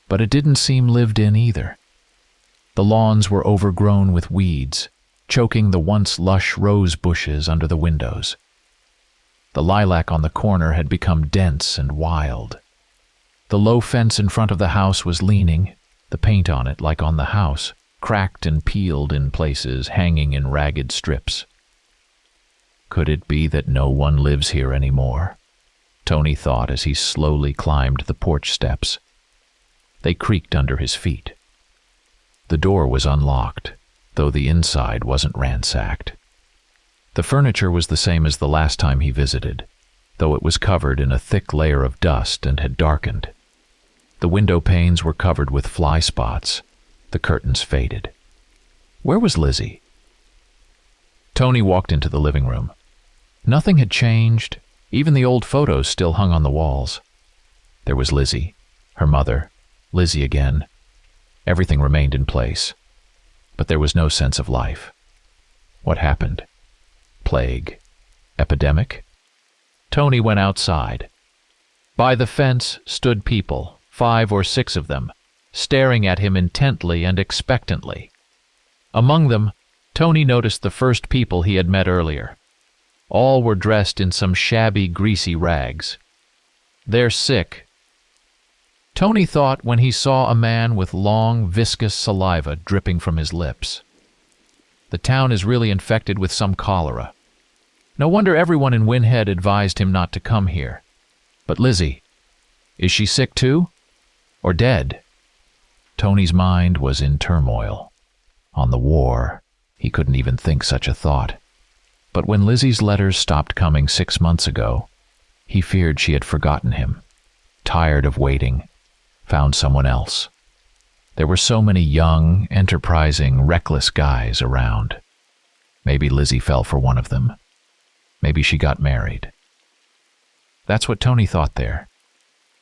S2: But it didn't seem lived in either. The lawns were overgrown with weeds, choking the once lush rose bushes under the windows. The lilac on the corner had become dense and wild. The low fence in front of the house was leaning, the paint on it, like on the house, cracked and peeled in places, hanging in ragged strips. Could it be that no one lives here anymore? Tony thought as he slowly climbed the porch steps. They creaked under his feet. The door was unlocked, though the inside wasn't ransacked. The furniture was the same as the last time he visited, though it was covered in a thick layer of dust and had darkened. The window panes were covered with fly spots. The curtains faded. Where was Lizzie? Tony walked into the living room. Nothing had changed. Even the old photos still hung on the walls. There was Lizzie, her mother, Lizzie again. Everything remained in place. But there was no sense of life. What happened? Plague? Epidemic? Tony went outside. By the fence stood people, 5 or 6 of them, staring at him intently and expectantly. Among them, Tony noticed the first people he had met earlier. All were dressed in some shabby, greasy rags. They're sick. Tony thought when he saw a man with long, viscous saliva dripping from his lips. The town is really infected with some cholera. No wonder everyone in Windhead advised him not to come here. But Lizzie, is she sick too? Or dead? Tony's mind was in turmoil. On the war, he couldn't even think such a thought. But when Lizzie's letters stopped coming 6 months ago, he feared she had forgotten him, tired of waiting, found someone else. There were so many young, enterprising, reckless guys around. Maybe Lizzie fell for one of them. Maybe she got married. That's what Tony thought there.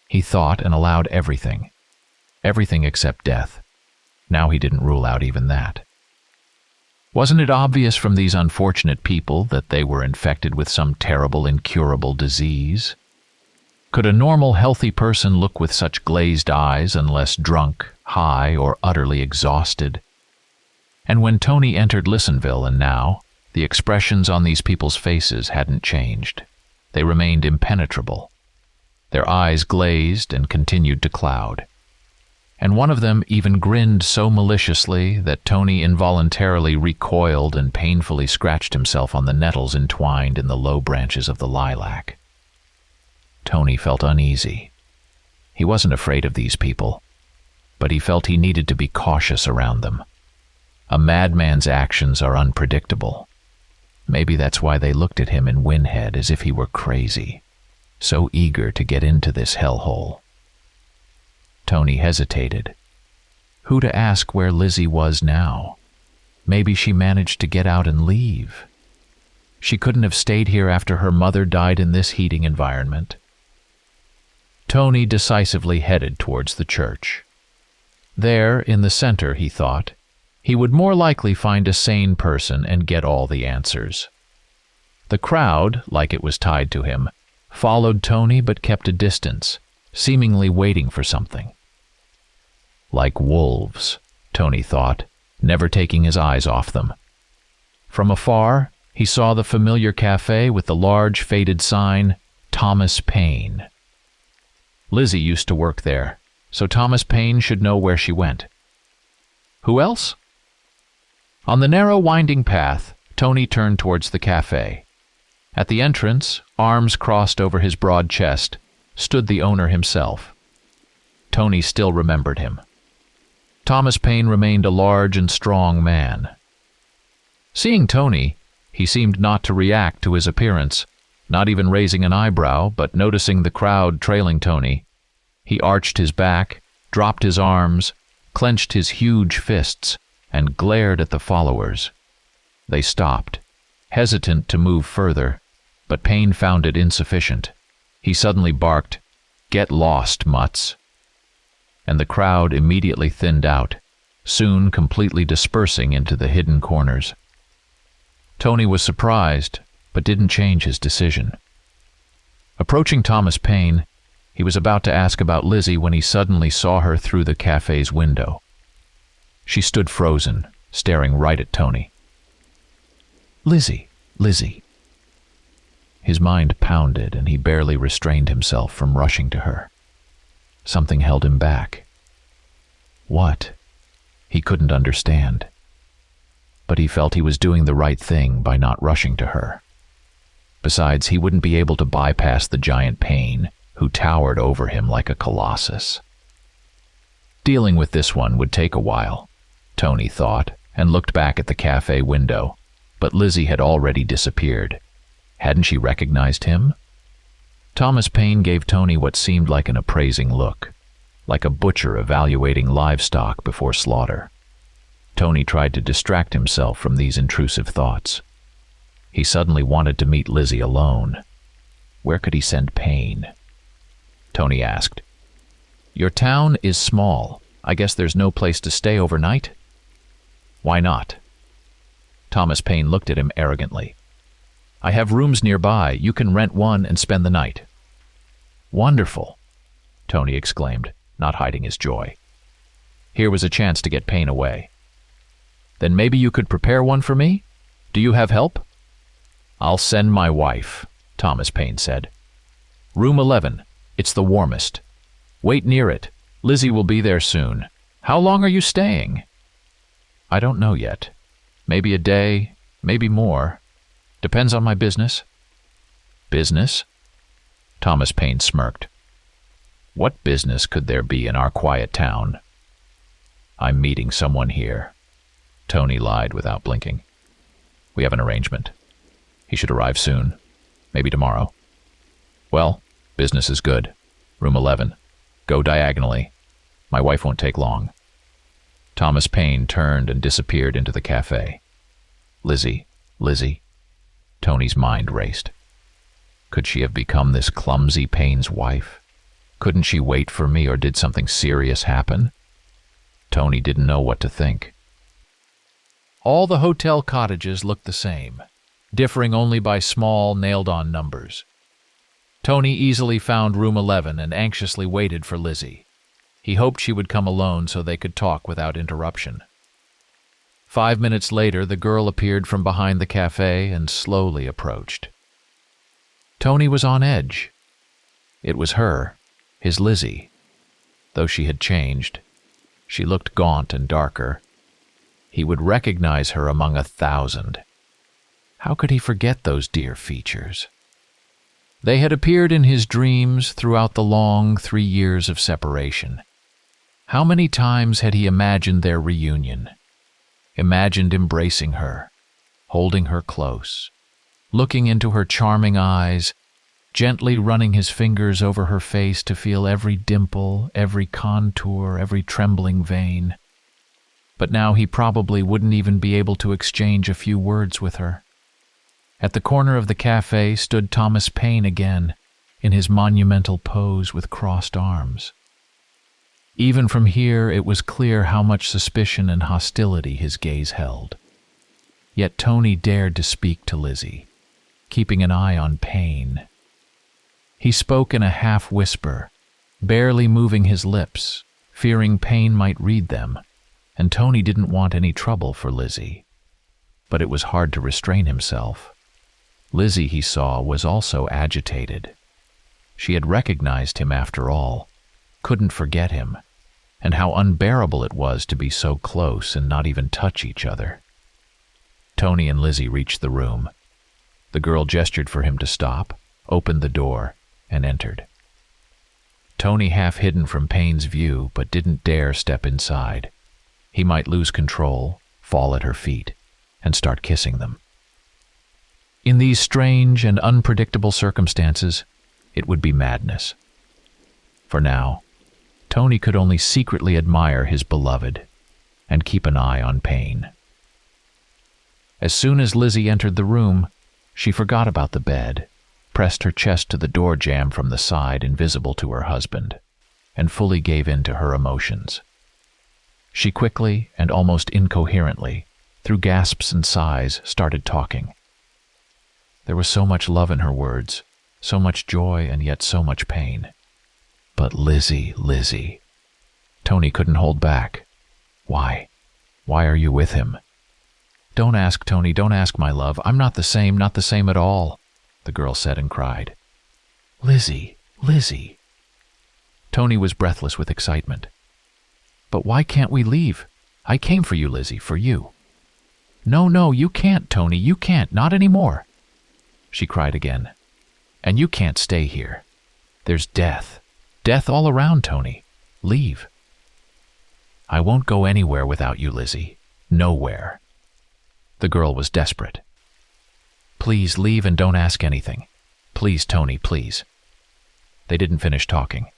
S2: He thought and allowed everything. Everything except death. Now he didn't rule out even that. Wasn't it obvious from these unfortunate people that they were infected with some terrible, incurable disease? Could a normal, healthy person look with such glazed eyes unless drunk, high, or utterly exhausted? And when Tony entered Lisonville, and now, the expressions on these people's faces hadn't changed. They remained impenetrable. Their eyes glazed and continued to cloud. And one of them even grinned so maliciously that Tony involuntarily recoiled and painfully scratched himself on the nettles entwined in the low branches of the lilac. Tony felt uneasy. He wasn't afraid of these people, but he felt he needed to be cautious around them. A madman's actions are unpredictable. Maybe that's why they looked at him in Windhead as if he were crazy, so eager to get into this hellhole. Tony hesitated. Who to ask where Lizzie was now? Maybe she managed to get out and leave. She couldn't have stayed here after her mother died in this heating environment. Tony decisively headed towards the church. There, in the center, he thought, he would more likely find a sane person and get all the answers. The crowd, like it was tied to him, followed Tony but kept a distance, seemingly waiting for something. Like wolves, Tony thought, never taking his eyes off them. From afar, he saw the familiar cafe with the large faded sign, Thomas Paine. Lizzie used to work there, so Thomas Paine should know where she went. Who else? On the narrow winding path, Tony turned towards the cafe. At the entrance, arms crossed over his broad chest, stood the owner himself. Tony still remembered him. Thomas Paine remained a large and strong man. Seeing Tony, he seemed not to react to his appearance, not even raising an eyebrow, but noticing the crowd trailing Tony. He arched his back, dropped his arms, clenched his huge fists, and glared at the followers. They stopped, hesitant to move further, but Paine found it insufficient. He suddenly barked, "Get lost, mutts!" And the crowd immediately thinned out, soon completely dispersing into the hidden corners. Tony was surprised, but didn't change his decision. Approaching Thomas Paine, he was about to ask about Lizzie when he suddenly saw her through the cafe's window. She stood frozen, staring right at Tony. "Lizzie, Lizzie." His mind pounded, and he barely restrained himself from rushing to her. Something held him back. What? He couldn't understand. But he felt he was doing the right thing by not rushing to her. Besides, he wouldn't be able to bypass the giant Paine, who towered over him like a colossus. Dealing with this one would take a while, Tony thought, and looked back at the cafe window, but Lizzie had already disappeared. Hadn't she recognized him? Thomas Paine gave Tony what seemed like an appraising look, like a butcher evaluating livestock before slaughter. Tony tried to distract himself from these intrusive thoughts. He suddenly wanted to meet Lizzie alone. Where could he send Paine? Tony asked, "Your town is small. I guess there's no place to stay overnight?" "Why not?" Thomas Paine looked at him arrogantly. "I have rooms nearby. You can rent one and spend the night." "Wonderful," Tony exclaimed, not hiding his joy. Here was a chance to get Paine away. "Then maybe you could prepare one for me? Do you have help?" "I'll send my wife," Thomas Paine said. "Room 11. It's the warmest. Wait near it. Lizzie will be there soon. How long are you staying?" "I don't know yet. Maybe a day, maybe more. Depends on my business." "Business?" Thomas Paine smirked. "What business could there be in our quiet town?" "I'm meeting someone here." Tony lied without blinking. "We have an arrangement. He should arrive soon. Maybe tomorrow." "Well, business is good. Room 11. Go diagonally. My wife won't take long." Thomas Paine turned and disappeared into the cafe. Lizzie, Lizzie. Tony's mind raced. Could she have become this clumsy Paine's wife? Couldn't she wait for me, or did something serious happen? Tony didn't know what to think. All the hotel cottages looked the same, differing only by small, nailed-on numbers. Tony easily found room 11 and anxiously waited for Lizzie. He hoped she would come alone so they could talk without interruption. 5 minutes later, the girl appeared from behind the cafe and slowly approached. Tony was on edge. It was her, his Lizzie. Though she had changed, she looked gaunt and darker. He would recognize her among 1,000. How could he forget those dear features? They had appeared in his dreams throughout the long 3 years of separation. How many times had he imagined their reunion? Imagined embracing her, holding her close, looking into her charming eyes, gently running his fingers over her face to feel every dimple, every contour, every trembling vein. But now he probably wouldn't even be able to exchange a few words with her. At the corner of the cafe stood Thomas Paine again, in his monumental pose with crossed arms. Even from here, it was clear how much suspicion and hostility his gaze held. Yet Tony dared to speak to Lizzie, keeping an eye on Payne. He spoke in a half-whisper, barely moving his lips, fearing Payne might read them, and Tony didn't want any trouble for Lizzie. But it was hard to restrain himself. Lizzie, he saw, was also agitated. She had recognized him after all, couldn't forget him, and how unbearable it was to be so close and not even touch each other. Tony and Lizzie reached the room. The girl gestured for him to stop, opened the door, and entered. Tony half hidden from Payne's view, but didn't dare step inside. He might lose control, fall at her feet, and start kissing them. In these strange and unpredictable circumstances, it would be madness. For now, Tony could only secretly admire his beloved and keep an eye on Payne. As soon as Lizzie entered the room, she forgot about the bed, pressed her chest to the door jamb from the side invisible to her husband, and fully gave in to her emotions. She quickly and almost incoherently, through gasps and sighs, started talking. There was so much love in her words, so much joy and yet so much pain. But Lizzie, Lizzie. Tony couldn't hold back. Why? Why are you with him? Don't ask, Tony, don't ask, my love. I'm not the same at all, the girl said and cried. Lizzie, Lizzie. Tony was breathless with excitement. But why can't we leave? I came for you, Lizzie, for you. No, you can't, Tony, you can't, not anymore, she cried again. And you can't stay here. There's death. Death all around, Tony. Leave. I won't go anywhere without you, Lizzie. Nowhere. The girl was desperate. Please leave and don't ask anything. Please, Tony, please. They didn't finish talking.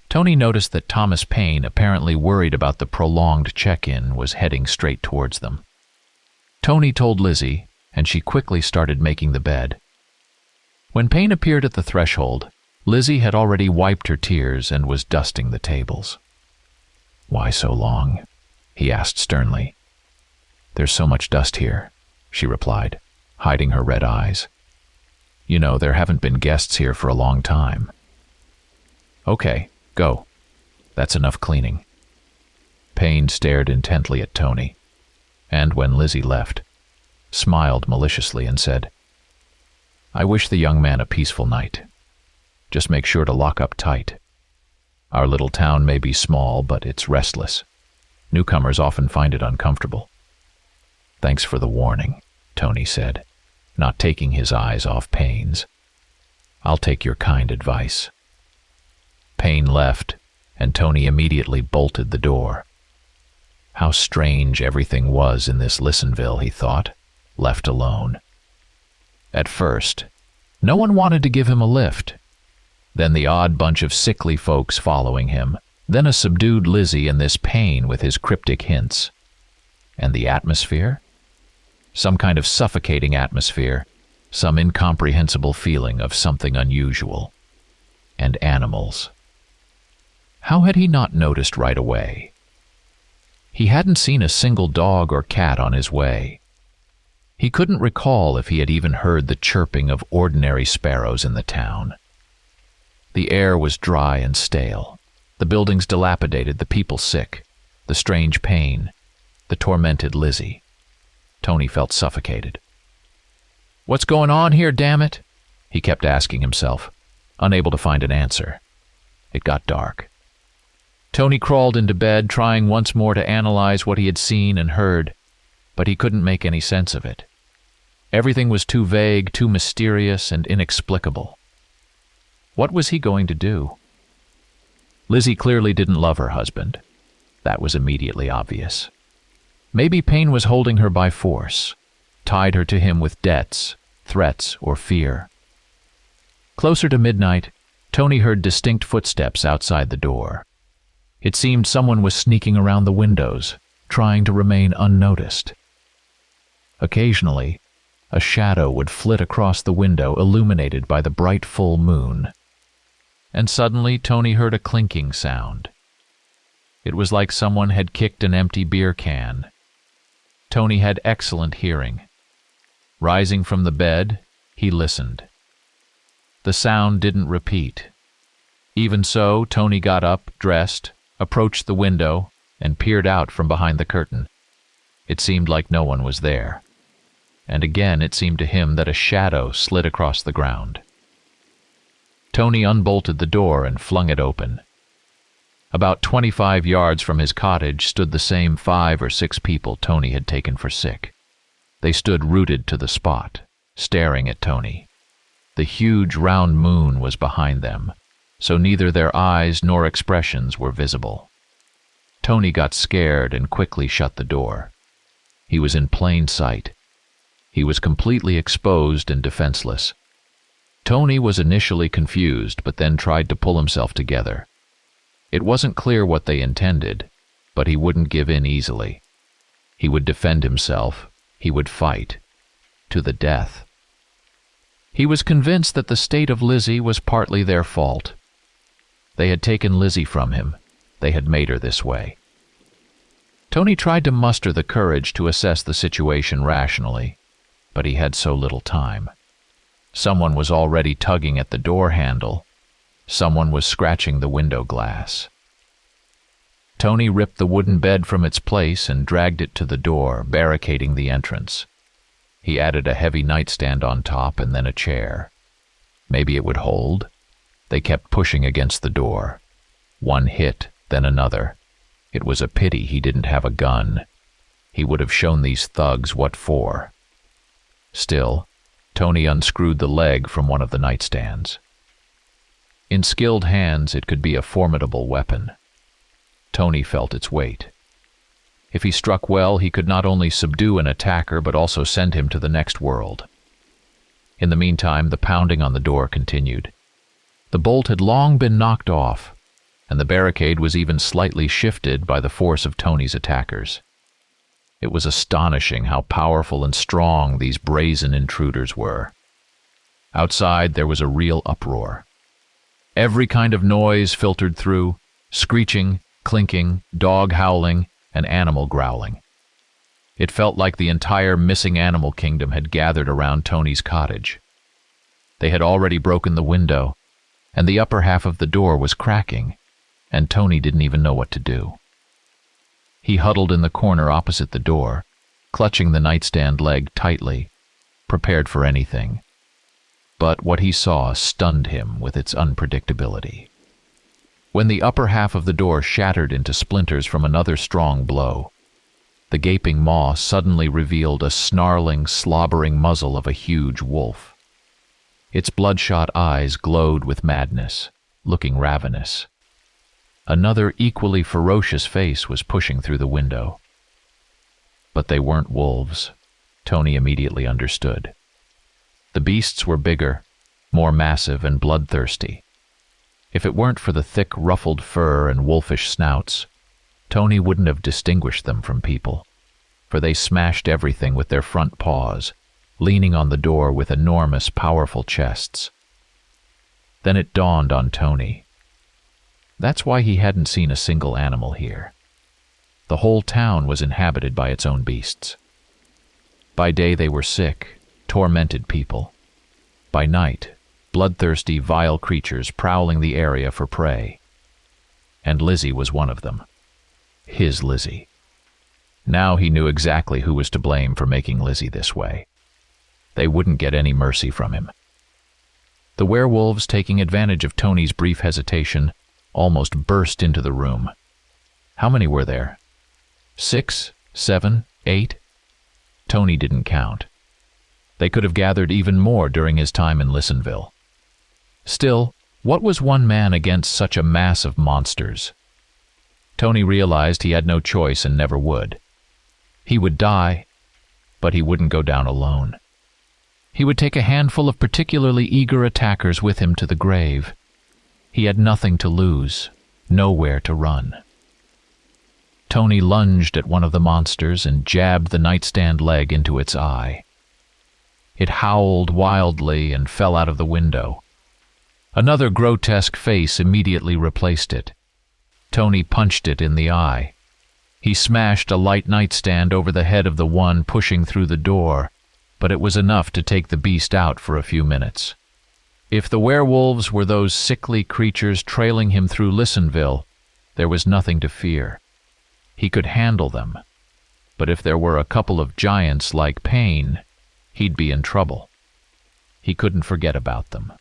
S2: Tony noticed that Thomas Payne, apparently worried about the prolonged check-in, was heading straight towards them. Tony told Lizzie, and she quickly started making the bed. When Payne appeared at the threshold, Lizzie had already wiped her tears and was dusting the tables. Why so long? He asked sternly. There's so much dust here, she replied, hiding her red eyes. You know, there haven't been guests here for a long time. Okay, go. That's enough cleaning. Payne stared intently at Tony, and when Lizzie left, smiled maliciously and said, I wish the young man a peaceful night. Just make sure to lock up tight. Our little town may be small, but it's restless. Newcomers often find it uncomfortable. Thanks for the warning, Tony said, not taking his eyes off Payne's. I'll take your kind advice. Payne left, and Tony immediately bolted the door. How strange everything was in this Listenville, he thought, left alone. At first, no one wanted to give him a lift. Then the odd bunch of sickly folks following him, then a subdued Lizzie and this Payne with his cryptic hints. And the atmosphere? Some kind of suffocating atmosphere, some incomprehensible feeling of something unusual. And animals. How had he not noticed right away? He hadn't seen a single dog or cat on his way. He couldn't recall if he had even heard the chirping of ordinary sparrows in the town. The air was dry and stale, the buildings dilapidated, the people sick, the strange pain, the tormented Lizzie. Tony felt suffocated. What's going on here, damn it? He kept asking himself, unable to find an answer. It got dark. Tony crawled into bed, trying once more to analyze what he had seen and heard, but he couldn't make any sense of it. Everything was too vague, too mysterious and inexplicable. What was he going to do? Lizzie clearly didn't love her husband. That was immediately obvious. Maybe Payne was holding her by force, tied her to him with debts, threats, or fear. Closer to midnight, Tony heard distinct footsteps outside the door. It seemed someone was sneaking around the windows, trying to remain unnoticed. Occasionally, a shadow would flit across the window illuminated by the bright full moon. And suddenly Tony heard a clinking sound, It was like someone had kicked an empty beer can. Tony had excellent hearing. Rising from the bed, he listened. The sound didn't repeat. Even so, Tony got up, dressed, approached the window, and peered out from behind the curtain. It seemed like no one was there. And again it seemed to him that a shadow slid across the ground. Tony unbolted the door and flung it open. About 25 yards from his cottage stood the same 5 or 6 people Tony had taken for sick. They stood rooted to the spot, staring at Tony. The huge round moon was behind them, so neither their eyes nor expressions were visible. Tony got scared and quickly shut the door. He was in plain sight. He was completely exposed and defenseless. Tony was initially confused, but then tried to pull himself together. It wasn't clear what they intended, but he wouldn't give in easily. He would defend himself. He would fight. To the death. He was convinced that the state of Lizzie was partly their fault. They had taken Lizzie from him. They had made her this way. Tony tried to muster the courage to assess the situation rationally, but he had so little time. Someone was already tugging at the door handle. Someone was scratching the window glass. Tony ripped the wooden bed from its place and dragged it to the door, barricading the entrance. He added a heavy nightstand on top and then a chair. Maybe it would hold. They kept pushing against the door. One hit, then another. It was a pity he didn't have a gun. He would have shown these thugs what for. Still, Tony unscrewed the leg from one of the nightstands. In skilled hands, it could be a formidable weapon. Tony felt its weight. If he struck well, he could not only subdue an attacker, but also send him to the next world. In the meantime, the pounding on the door continued. The bolt had long been knocked off, and the barricade was even slightly shifted by the force of Tony's attackers. It was astonishing how powerful and strong these brazen intruders were. Outside, there was a real uproar. Every kind of noise filtered through: screeching, clinking, dog howling, and animal growling. It felt like the entire missing animal kingdom had gathered around Tony's cottage. They had already broken the window, and the upper half of the door was cracking, and Tony didn't even know what to do. He huddled in the corner opposite the door, clutching the nightstand leg tightly, prepared for anything. But what he saw stunned him with its unpredictability. When the upper half of the door shattered into splinters from another strong blow, the gaping maw suddenly revealed a snarling, slobbering muzzle of a huge wolf. Its bloodshot eyes glowed with madness, looking ravenous. Another equally ferocious face was pushing through the window. But they weren't wolves, Tony immediately understood. The beasts were bigger, more massive and bloodthirsty. If it weren't for the thick, ruffled fur and wolfish snouts, Tony wouldn't have distinguished them from people, for they smashed everything with their front paws, leaning on the door with enormous, powerful chests. Then it dawned on Tony. That's why he hadn't seen a single animal here. The whole town was inhabited by its own beasts. By day they were sick, tormented people. By night, bloodthirsty, vile creatures prowling the area for prey. And Lizzie was one of them. His Lizzie. Now he knew exactly who was to blame for making Lizzie this way. They wouldn't get any mercy from him. The werewolves, taking advantage of Tony's brief hesitation, almost burst into the room. How many were there? 6, 7, 8? Tony didn't count. They could have gathered even more during his time in Lisonville. Still, what was one man against such a mass of monsters? Tony realized he had no choice and never would. He would die, but he wouldn't go down alone. He would take a handful of particularly eager attackers with him to the grave. He had nothing to lose, nowhere to run. Tony lunged at one of the monsters and jabbed the nightstand leg into its eye. It howled wildly and fell out of the window. Another grotesque face immediately replaced it. Tony punched it in the eye. He smashed a light nightstand over the head of the one pushing through the door, but it was enough to take the beast out for a few minutes. If the werewolves were those sickly creatures trailing him through Listenville, there was nothing to fear. He could handle them, but if there were a couple of giants like Payne, he'd be in trouble. He couldn't forget about them.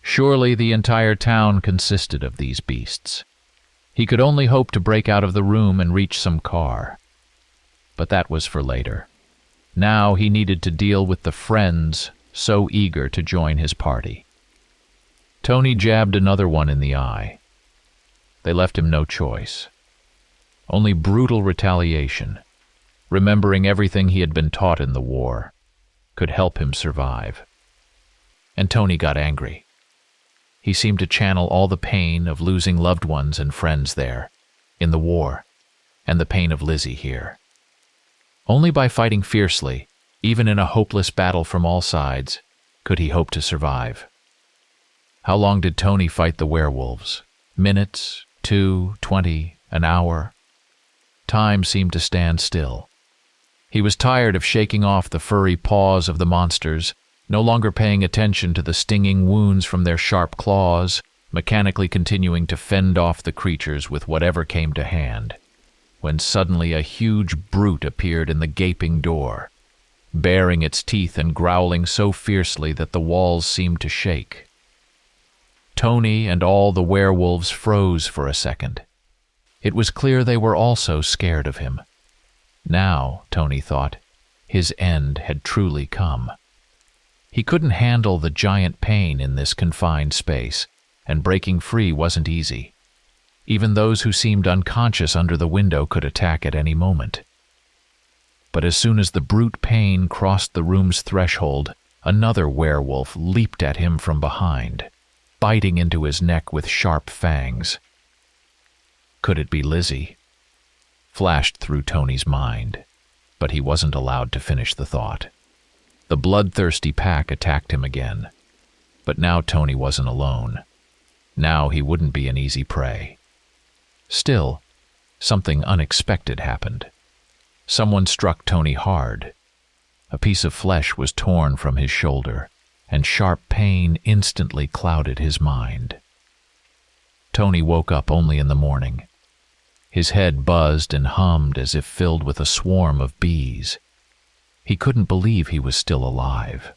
S2: Surely the entire town consisted of these beasts. He could only hope to break out of the room and reach some car. But that was for later. Now he needed to deal with the friends so eager to join his party. Tony jabbed another one in the eye. They left him no choice. Only brutal retaliation, remembering everything he had been taught in the war, could help him survive. And Tony got angry. He seemed to channel all the pain of losing loved ones and friends there, in the war, and the pain of Lizzie here. Only by fighting fiercely, even in a hopeless battle from all sides, could he hope to survive. How long did Tony fight the werewolves? Minutes, 2, 20, an hour? Time seemed to stand still. He was tired of shaking off the furry paws of the monsters, no longer paying attention to the stinging wounds from their sharp claws, mechanically continuing to fend off the creatures with whatever came to hand, when suddenly a huge brute appeared in the gaping door, baring its teeth and growling so fiercely that the walls seemed to shake. Tony and all the werewolves froze for a second. It was clear they were also scared of him. Now, Tony thought, his end had truly come. He couldn't handle the giant pain in this confined space, and breaking free wasn't easy. Even those who seemed unconscious under the window could attack at any moment. But as soon as the brute pain crossed the room's threshold, another werewolf leaped at him from behind, biting into his neck with sharp fangs. Could it be Lizzie? Flashed through Tony's mind, but he wasn't allowed to finish the thought. The bloodthirsty pack attacked him again. But now Tony wasn't alone. Now he wouldn't be an easy prey. Still, something unexpected happened. Someone struck Tony hard. A piece of flesh was torn from his shoulder, and sharp pain instantly clouded his mind. Tony woke up only in the morning. His head buzzed and hummed as if filled with a swarm of bees. He couldn't believe he was still alive.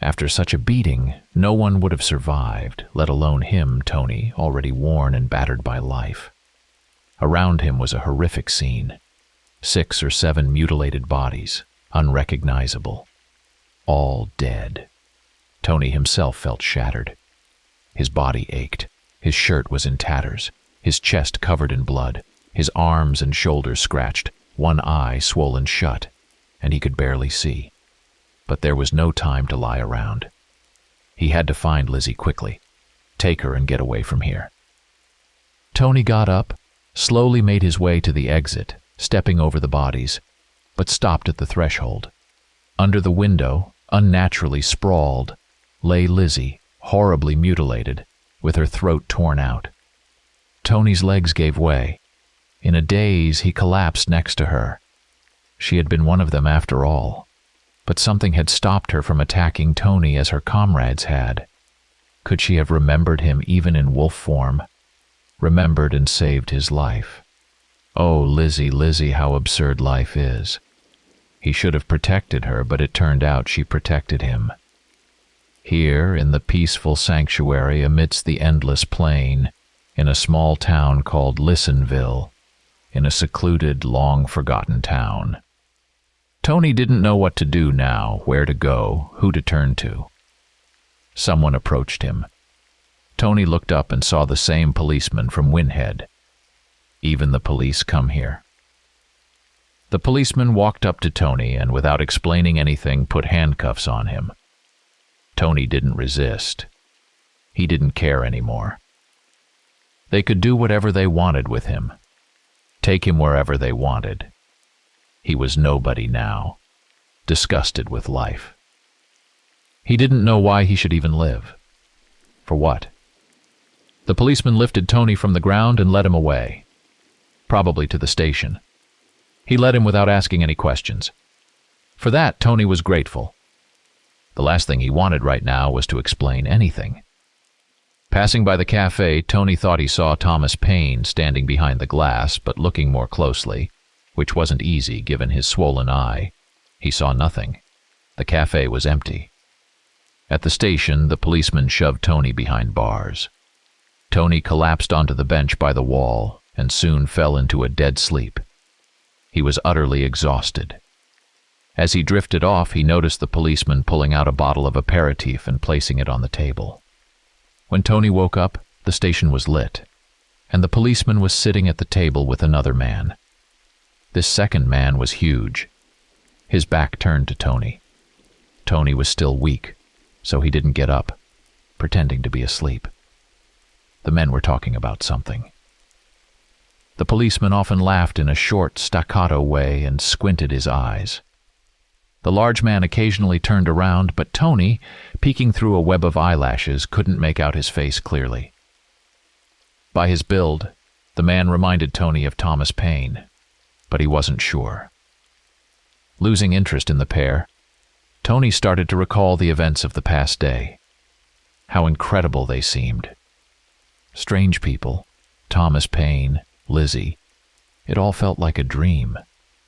S2: After such a beating, no one would have survived, let alone him, Tony, already worn and battered by life. Around him was a horrific scene. 6 or 7 mutilated bodies, unrecognizable. All dead. Tony himself felt shattered. His body ached. His shirt was in tatters, his chest covered in blood, his arms and shoulders scratched, one eye swollen shut, and he could barely see. But there was no time to lie around. He had to find Lizzie quickly, take her and get away from here. Tony got up, slowly made his way to the exit, stepping over the bodies, but stopped at the threshold. Under the window, unnaturally sprawled, lay Lizzie, horribly mutilated, with her throat torn out. Tony's legs gave way. In a daze, he collapsed next to her. She had been one of them after all, but something had stopped her from attacking Tony as her comrades had. Could she have remembered him even in wolf form? Remembered and saved his life. Oh, Lizzie, Lizzie, how absurd life is. He should have protected her, but it turned out she protected him. Here, in the peaceful sanctuary amidst the endless plain, in a small town called Listenville, in a secluded, long-forgotten town. Tony didn't know what to do now, where to go, who to turn to. Someone approached him. Tony looked up and saw the same policeman from Windhead. Even the police come here. The policeman walked up to Tony and, without explaining anything, put handcuffs on him. Tony didn't resist. He didn't care anymore. They could do whatever they wanted with him. Take him wherever they wanted. He was nobody now, disgusted with life. He didn't know why he should even live. For what? The policeman lifted Tony from the ground and led him away, probably to the station. He led him without asking any questions. For that, Tony was grateful. The last thing he wanted right now was to explain anything. Passing by the cafe, Tony thought he saw Thomas Paine standing behind the glass, but looking more closely, which wasn't easy given his swollen eye, he saw nothing. The cafe was empty. At the station, the policeman shoved Tony behind bars. Tony collapsed onto the bench by the wall and soon fell into a dead sleep. He was utterly exhausted. As he drifted off, he noticed the policeman pulling out a bottle of aperitif and placing it on the table. When Tony woke up, the station was lit, and the policeman was sitting at the table with another man. This second man was huge. His back turned to Tony. Tony was still weak, so he didn't get up, pretending to be asleep. The men were talking about something. The policeman often laughed in a short, staccato way and squinted his eyes. The large man occasionally turned around, but Tony, peeking through a web of eyelashes, couldn't make out his face clearly. By his build, the man reminded Tony of Thomas Paine, but he wasn't sure. Losing interest in the pair, Tony started to recall the events of the past day. How incredible they seemed. Strange people, Thomas Paine, Lizzie. It all felt like a dream,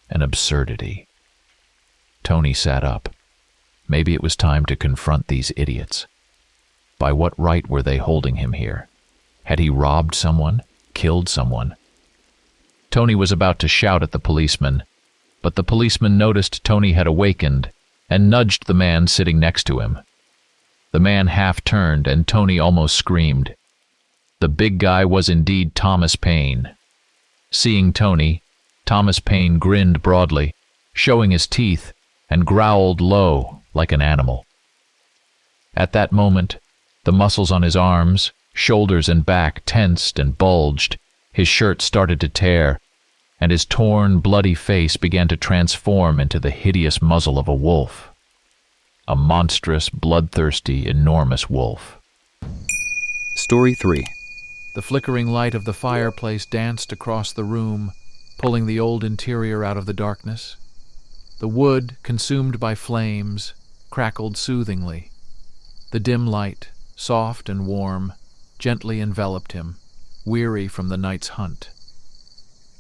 S2: an absurdity. Tony sat up. Maybe it was time to confront these idiots. By what right were they holding him here? Had he robbed someone? Killed someone? Tony was about to shout at the policeman, but the policeman noticed Tony had awakened and nudged the man sitting next to him. The man half turned, and Tony almost screamed. The big guy was indeed Thomas Paine. Seeing Tony, Thomas Paine grinned broadly, showing his teeth, and growled low like an animal. At that moment, the muscles on his arms, shoulders, and back tensed and bulged, his shirt started to tear, and his torn, bloody face began to transform into the hideous muzzle of a wolf. A monstrous, bloodthirsty, enormous wolf.
S3: Story 3.
S1: The flickering light of the fireplace danced across the room, pulling the old interior out of the darkness. The wood, consumed by flames, crackled soothingly. The dim light, soft and warm, gently enveloped him, weary from the night's hunt.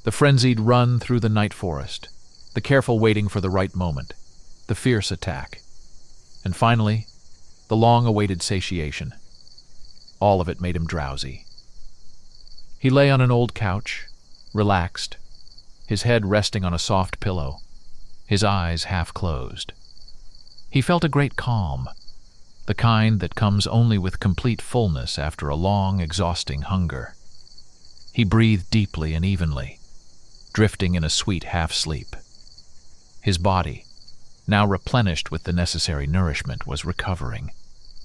S1: The frenzied run through the night forest, the careful waiting for the right moment, the fierce attack, and finally, the long-awaited satiation. All of it made him drowsy. He lay on an old couch, relaxed, his head resting on a soft pillow, his eyes half closed. He felt a great calm, the kind that comes only with complete fullness after a long, exhausting hunger. He breathed deeply and evenly, drifting in a sweet half-sleep. His body, now replenished with the necessary nourishment, was recovering,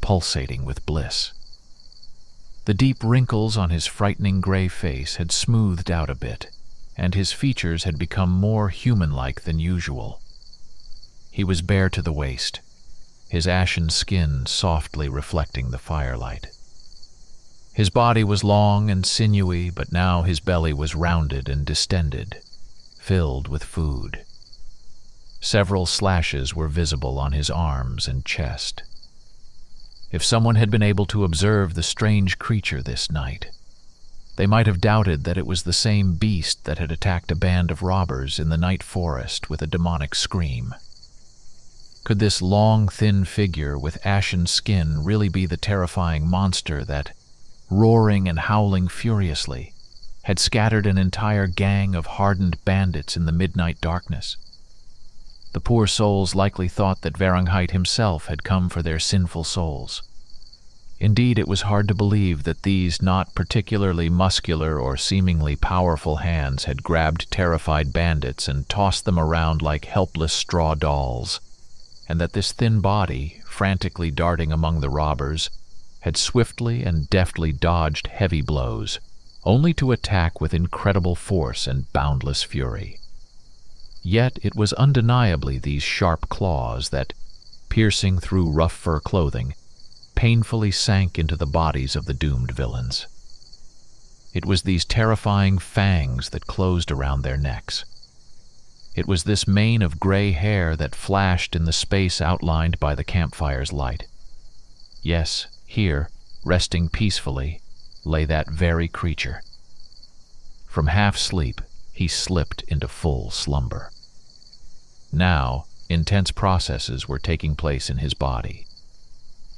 S1: pulsating with bliss. The deep wrinkles on his frightening gray face had smoothed out a bit, and his features had become more human-like than usual. He was bare to the waist, his ashen skin softly reflecting the firelight. His body was long and sinewy, but now his belly was rounded and distended, filled with food. Several slashes were visible on his arms and chest. If someone had been able to observe the strange creature this night, they might have doubted that it was the same beast that had attacked a band of robbers in the night forest with a demonic scream. Could this long, thin figure with ashen skin really be the terrifying monster that, roaring and howling furiously, had scattered an entire gang of hardened bandits in the midnight darkness? The poor souls likely thought that Fahrenheit himself had come for their sinful souls. Indeed, it was hard to believe that these not particularly muscular or seemingly powerful hands had grabbed terrified bandits and tossed them around like helpless straw dolls, and that this thin body, frantically darting among the robbers, had swiftly and deftly dodged heavy blows, only to attack with incredible force and boundless fury. Yet it was undeniably these sharp claws that, piercing through rough fur clothing, painfully sank into the bodies of the doomed villains.
S2: It was these terrifying fangs that closed around their necks. It was this mane of gray hair that flashed in the space outlined by the campfire's light. Yes, here, resting peacefully, lay that very creature. From half-sleep, he slipped into full slumber. Now, intense processes were taking place in his body.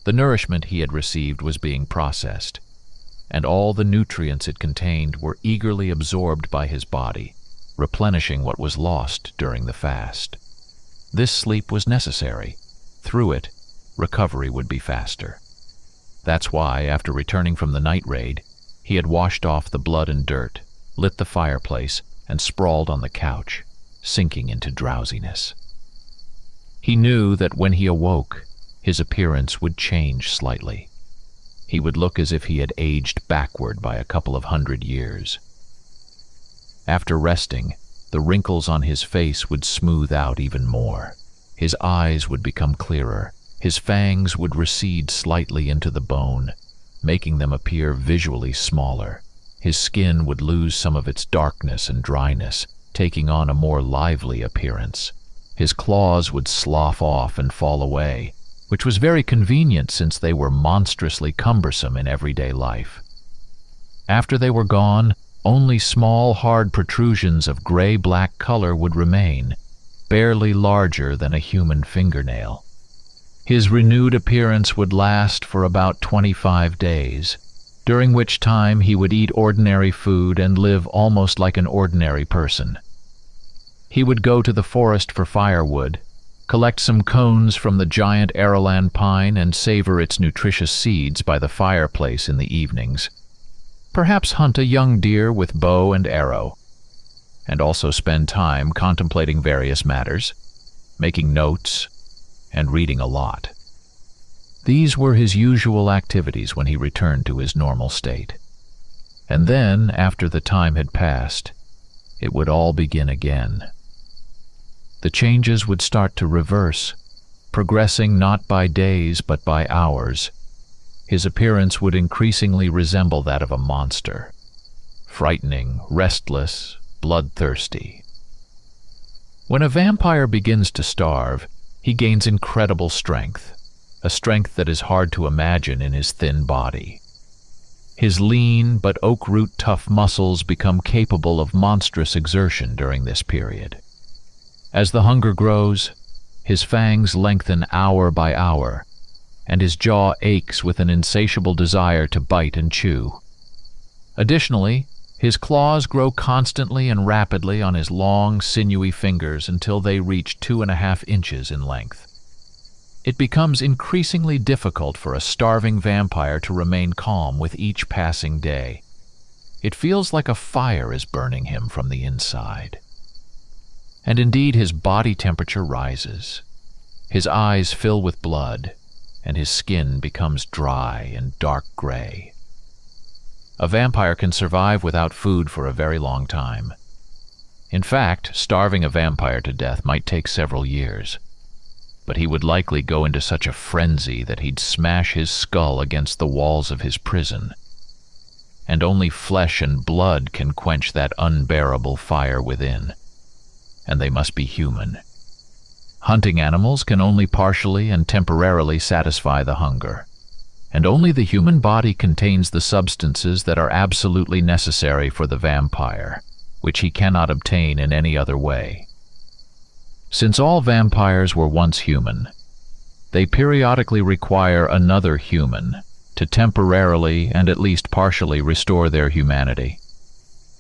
S2: The nourishment he had received was being processed, and all the nutrients it contained were eagerly absorbed by his body, replenishing what was lost during the fast. This sleep was necessary. Through it, recovery would be faster. That's why, after returning from the night raid, he had washed off the blood and dirt, lit the fireplace, and sprawled on the couch, sinking into drowsiness. He knew that when he awoke, his appearance would change slightly. He would look as if he had aged backward by a couple of 100 years. After resting, the wrinkles on his face would smooth out even more. His eyes would become clearer. His fangs would recede slightly into the bone, making them appear visually smaller. His skin would lose some of its darkness and dryness, taking on a more lively appearance. His claws would slough off and fall away, which was very convenient since they were monstrously cumbersome in everyday life. After they were gone, only small, hard protrusions of gray-black color would remain, barely larger than a human fingernail. His renewed appearance would last for about 25 days, during which time he would eat ordinary food and live almost like an ordinary person. He would go to the forest for firewood, collect some cones from the giant Aralan pine and savor its nutritious seeds by the fireplace in the evenings. Perhaps hunt a young deer with bow and arrow, and also spend time contemplating various matters, making notes, and reading a lot. These were his usual activities when he returned to his normal state. And then, after the time had passed, it would all begin again. The changes would start to reverse, progressing not by days but by hours. His appearance would increasingly resemble that of a monster, frightening, restless, bloodthirsty. When a vampire begins to starve, he gains incredible strength, a strength that is hard to imagine in his thin body. His lean but oak-root-tough muscles become capable of monstrous exertion during this period. As the hunger grows, his fangs lengthen hour by hour, and his jaw aches with an insatiable desire to bite and chew. Additionally, his claws grow constantly and rapidly on his long, sinewy fingers until they reach 2.5 inches in length. It becomes increasingly difficult for a starving vampire to remain calm with each passing day. It feels like a fire is burning him from the inside. And indeed, his body temperature rises. His eyes fill with blood, and his skin becomes dry and dark gray. A vampire can survive without food for a very long time. In fact, starving a vampire to death might take several years, but he would likely go into such a frenzy that he'd smash his skull against the walls of his prison. And only flesh and blood can quench that unbearable fire within. And they must be human. Hunting animals can only partially and temporarily satisfy the hunger, and only the human body contains the substances that are absolutely necessary for the vampire, which he cannot obtain in any other way. Since all vampires were once human, they periodically require another human to temporarily and at least partially restore their humanity.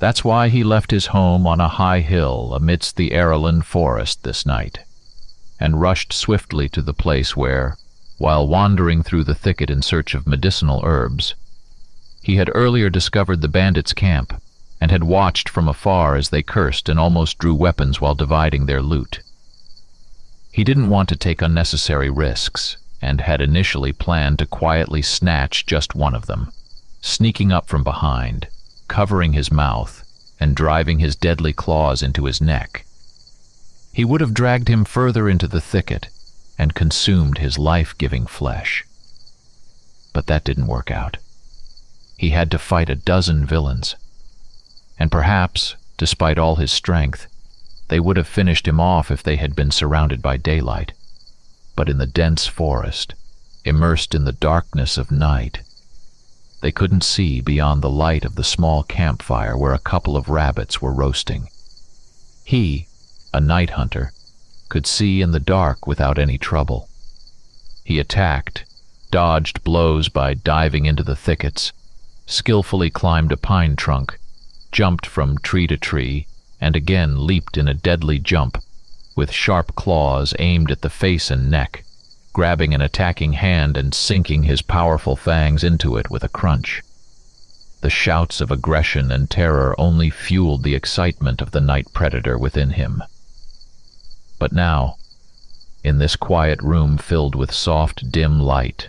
S2: That's why he left his home on a high hill amidst the Aralan forest this night, and rushed swiftly to the place where, while wandering through the thicket in search of medicinal herbs, he had earlier discovered the bandits' camp and had watched from afar as they cursed and almost drew weapons while dividing their loot. He didn't want to take unnecessary risks and had initially planned to quietly snatch just one of them, sneaking up from behind, covering his mouth, and driving his deadly claws into his neck. He would have dragged him further into the thicket and consumed his life-giving flesh. But that didn't work out. He had to fight a dozen villains, and perhaps, despite all his strength, they would have finished him off if they had been surrounded by daylight. But in the dense forest, immersed in the darkness of night, they couldn't see beyond the light of the small campfire where a couple of rabbits were roasting. He, a night hunter, could see in the dark without any trouble. He attacked, dodged blows by diving into the thickets, skillfully climbed a pine trunk, jumped from tree to tree, and again leaped in a deadly jump, with sharp claws aimed at the face and neck, grabbing an attacking hand and sinking his powerful fangs into it with a crunch. The shouts of aggression and terror only fueled the excitement of the night predator within him. But now, in this quiet room filled with soft, dim light,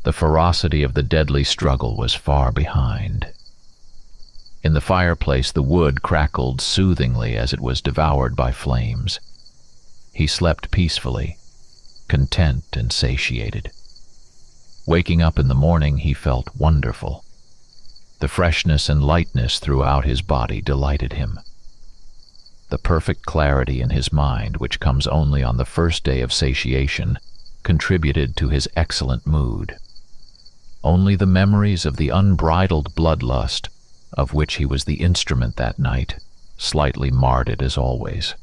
S2: the ferocity of the deadly struggle was far behind. In the fireplace, the wood crackled soothingly as it was devoured by flames. He slept peacefully, content and satiated. Waking up in the morning, he felt wonderful. The freshness and lightness throughout his body delighted him. The perfect clarity in his mind, which comes only on the first day of satiation, contributed to his excellent mood. Only the memories of the unbridled bloodlust, of which he was the instrument that night, slightly marred it as always.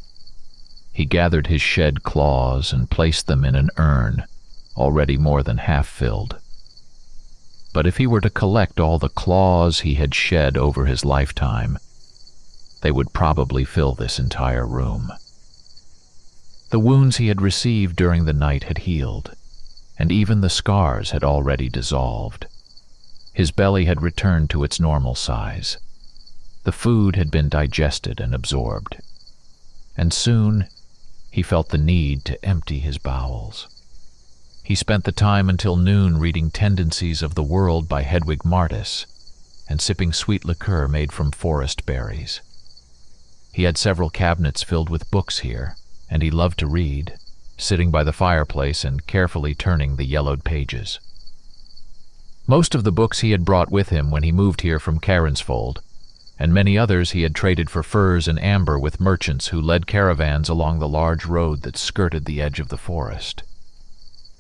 S2: He gathered his shed claws and placed them in an urn, already more than half filled. But if he were to collect all the claws he had shed over his lifetime, they would probably fill this entire room. The wounds he had received during the night had healed, and even the scars had already dissolved. His belly had returned to its normal size. The food had been digested and absorbed, and soon he felt the need to empty his bowels. He spent the time until noon reading Tendencies of the World by Hedwig Martis and sipping sweet liqueur made from forest berries. He had several cabinets filled with books here, and he loved to read, sitting by the fireplace and carefully turning the yellowed pages. Most of the books he had brought with him when he moved here from Caronsfold, and many others he had traded for furs and amber with merchants who led caravans along the large road that skirted the edge of the forest.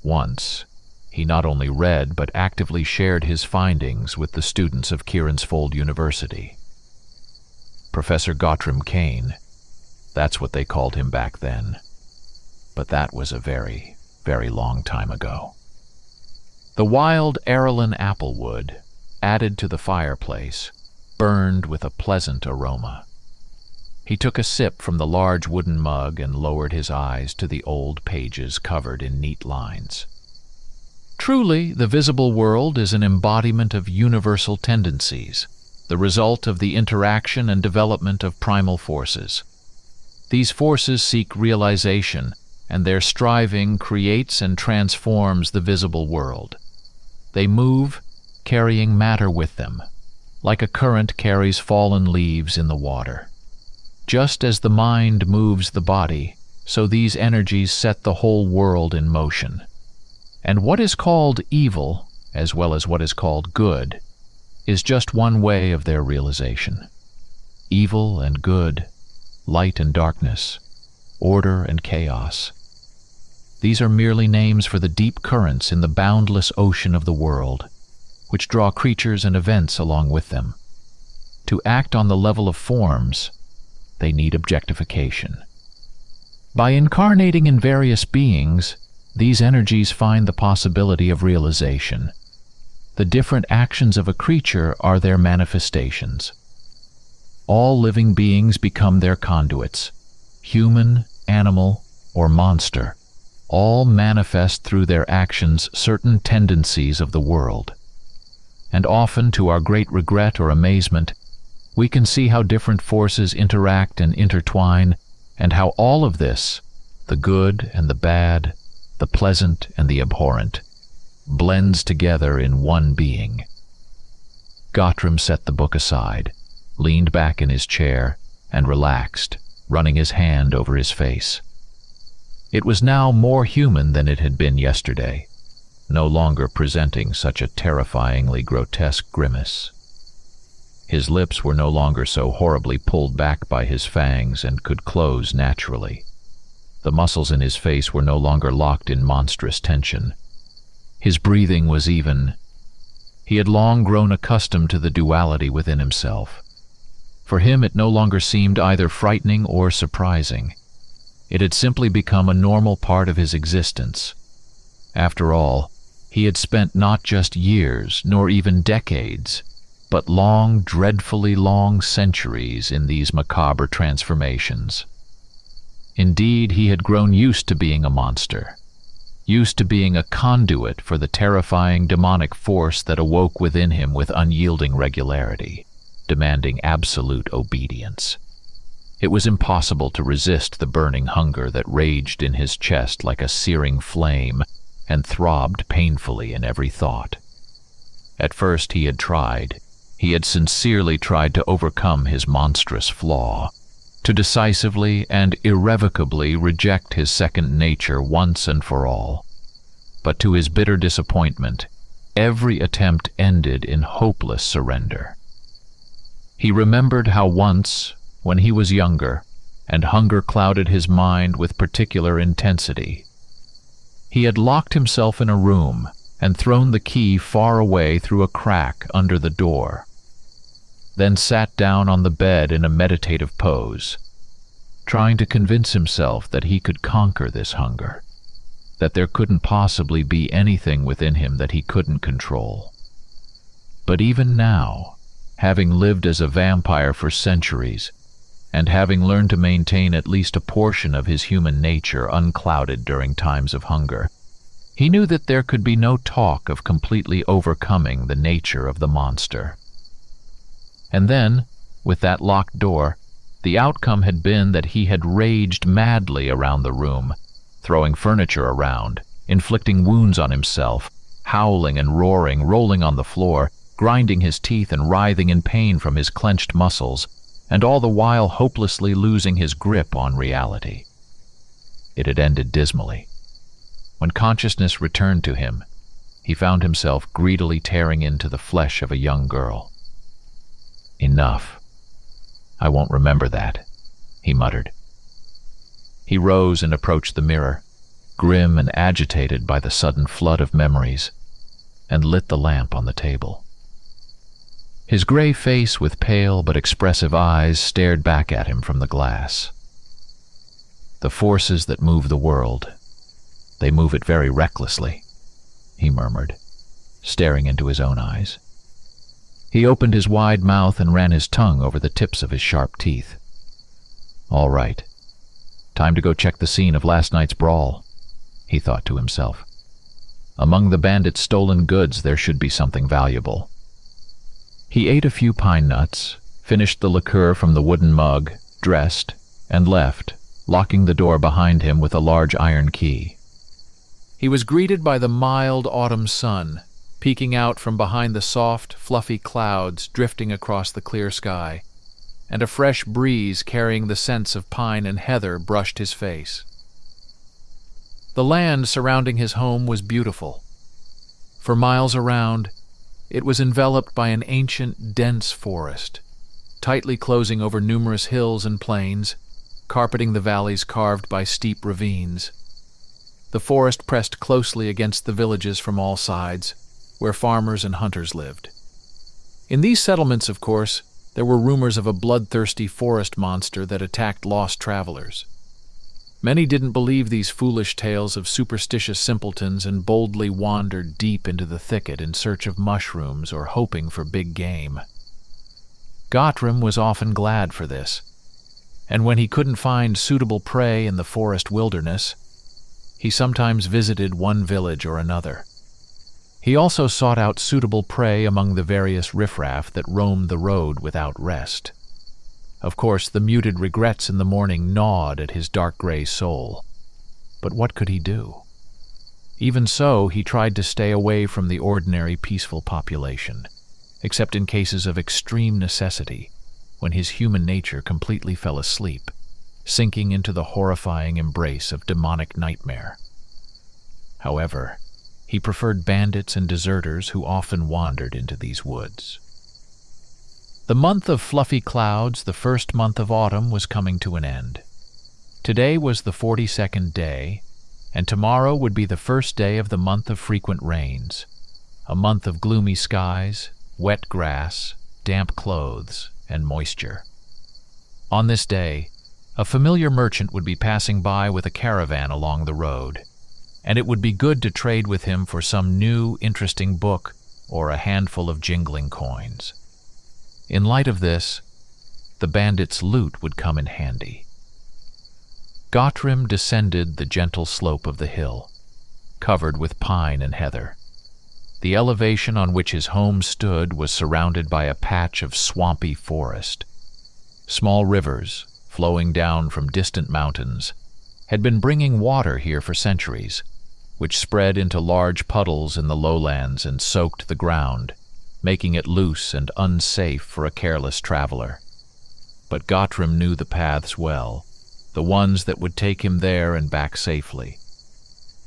S2: Once, he not only read but actively shared his findings with the students of Caronsfold University. Professor Gottram Kane, that's what they called him back then. But that was a very, very long time ago. The wild Arelyn applewood, added to the fireplace, burned with a pleasant aroma. He took a sip from the large wooden mug and lowered his eyes to the old pages covered in neat lines. Truly, the visible world is an embodiment of universal tendencies, the result of the interaction and development of primal forces. These forces seek realization, and their striving creates and transforms the visible world. They move, carrying matter with them, like a current carries fallen leaves in the water. Just as the mind moves the body, so these energies set the whole world in motion. And what is called evil, as well as what is called good, is just one way of their realization. Evil and good, light and darkness, order and chaos. These are merely names for the deep currents in the boundless ocean of the world, which draw creatures and events along with them. To act on the level of forms, they need objectification. By incarnating in various beings, these energies find the possibility of realization. The different actions of a creature are their manifestations. All living beings become their conduits, human, animal, or monster. All manifest through their actions certain tendencies of the world. And often, to our great regret or amazement, we can see how different forces interact and intertwine, and how all of this, the good and the bad, the pleasant and the abhorrent, blends together in one being. Gottram set the book aside, leaned back in his chair, and relaxed, running his hand over his face. It was now more human than it had been yesterday, no longer presenting such a terrifyingly grotesque grimace. His lips were no longer so horribly pulled back by his fangs and could close naturally. The muscles in his face were no longer locked in monstrous tension. His breathing was even. He had long grown accustomed to the duality within himself. For him it no longer seemed either frightening or surprising. It had simply become a normal part of his existence. After all, he had spent not just years, nor even decades, but long, dreadfully long centuries in these macabre transformations. Indeed, he had grown used to being a monster, used to being a conduit for the terrifying demonic force that awoke within him with unyielding regularity, demanding absolute obedience. It was impossible to resist the burning hunger that raged in his chest like a searing flame and throbbed painfully in every thought. At first he had sincerely tried to overcome his monstrous flaw, to decisively and irrevocably reject his second nature once and for all. But to his bitter disappointment, every attempt ended in hopeless surrender. He remembered how once, when he was younger, and hunger clouded his mind with particular intensity, he had locked himself in a room and thrown the key far away through a crack under the door, then sat down on the bed in a meditative pose, trying to convince himself that he could conquer this hunger, that there couldn't possibly be anything within him that he couldn't control. But even now, having lived as a vampire for centuries, and having learned to maintain at least a portion of his human nature unclouded during times of hunger, he knew that there could be no talk of completely overcoming the nature of the monster. And then, with that locked door, the outcome had been that he had raged madly around the room, throwing furniture around, inflicting wounds on himself, howling and roaring, rolling on the floor, grinding his teeth and writhing in pain from his clenched muscles, and all the while hopelessly losing his grip on reality. It had ended dismally. When consciousness returned to him, he found himself greedily tearing into the flesh of a young girl. "Enough. I won't remember that," he muttered. He rose and approached the mirror, grim and agitated by the sudden flood of memories, and lit the lamp on the table. His gray face with pale but expressive eyes stared back at him from the glass. "The forces that move the world, they move it very recklessly," he murmured, staring into his own eyes. He opened his wide mouth and ran his tongue over the tips of his sharp teeth. "All right. Time to go check the scene of last night's brawl," he thought to himself. "Among the bandits' stolen goods there should be something valuable." He ate a few pine nuts, finished the liqueur from the wooden mug, dressed, and left, locking the door behind him with a large iron key. He was greeted by the mild autumn sun, peeking out from behind the soft, fluffy clouds drifting across the clear sky, and a fresh breeze carrying the scents of pine and heather brushed his face. The land surrounding his home was beautiful. For miles around, it was enveloped by an ancient, dense forest, tightly closing over numerous hills and plains, carpeting the valleys carved by steep ravines. The forest pressed closely against the villages from all sides, where farmers and hunters lived. In these settlements, of course, there were rumors of a bloodthirsty forest monster that attacked lost travelers. Many didn't believe these foolish tales of superstitious simpletons and boldly wandered deep into the thicket in search of mushrooms or hoping for big game. Gottram was often glad for this, and when he couldn't find suitable prey in the forest wilderness, he sometimes visited one village or another. He also sought out suitable prey among the various riffraff that roamed the road without rest. Of course, the muted regrets in the morning gnawed at his dark gray soul. But what could he do? Even so, he tried to stay away from the ordinary peaceful population, except in cases of extreme necessity, when his human nature completely fell asleep, sinking into the horrifying embrace of demonic nightmare. However, he preferred bandits and deserters who often wandered into these woods. The month of fluffy clouds, the first month of autumn, was coming to an end. Today was the 42nd day, and tomorrow would be the first day of the month of frequent rains, a month of gloomy skies, wet grass, damp clothes, and moisture. On this day, a familiar merchant would be passing by with a caravan along the road, and it would be good to trade with him for some new, interesting book or a handful of jingling coins. In light of this, the bandit's loot would come in handy. Gottrim descended the gentle slope of the hill, covered with pine and heather. The elevation on which his home stood was surrounded by a patch of swampy forest. Small rivers, flowing down from distant mountains, had been bringing water here for centuries, which spread into large puddles in the lowlands and soaked the ground, making it loose and unsafe for a careless traveler. But Gottrim knew the paths well, the ones that would take him there and back safely.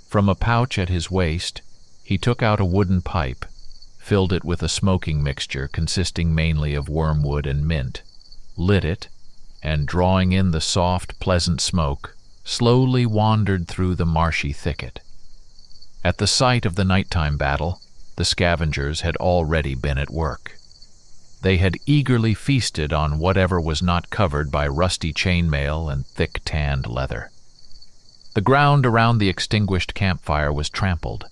S2: From a pouch at his waist, he took out a wooden pipe, filled it with a smoking mixture consisting mainly of wormwood and mint, lit it, and drawing in the soft, pleasant smoke, slowly wandered through the marshy thicket. At the site of the nighttime battle, the scavengers had already been at work. They had eagerly feasted on whatever was not covered by rusty chainmail and thick tanned leather. The ground around the extinguished campfire was trampled,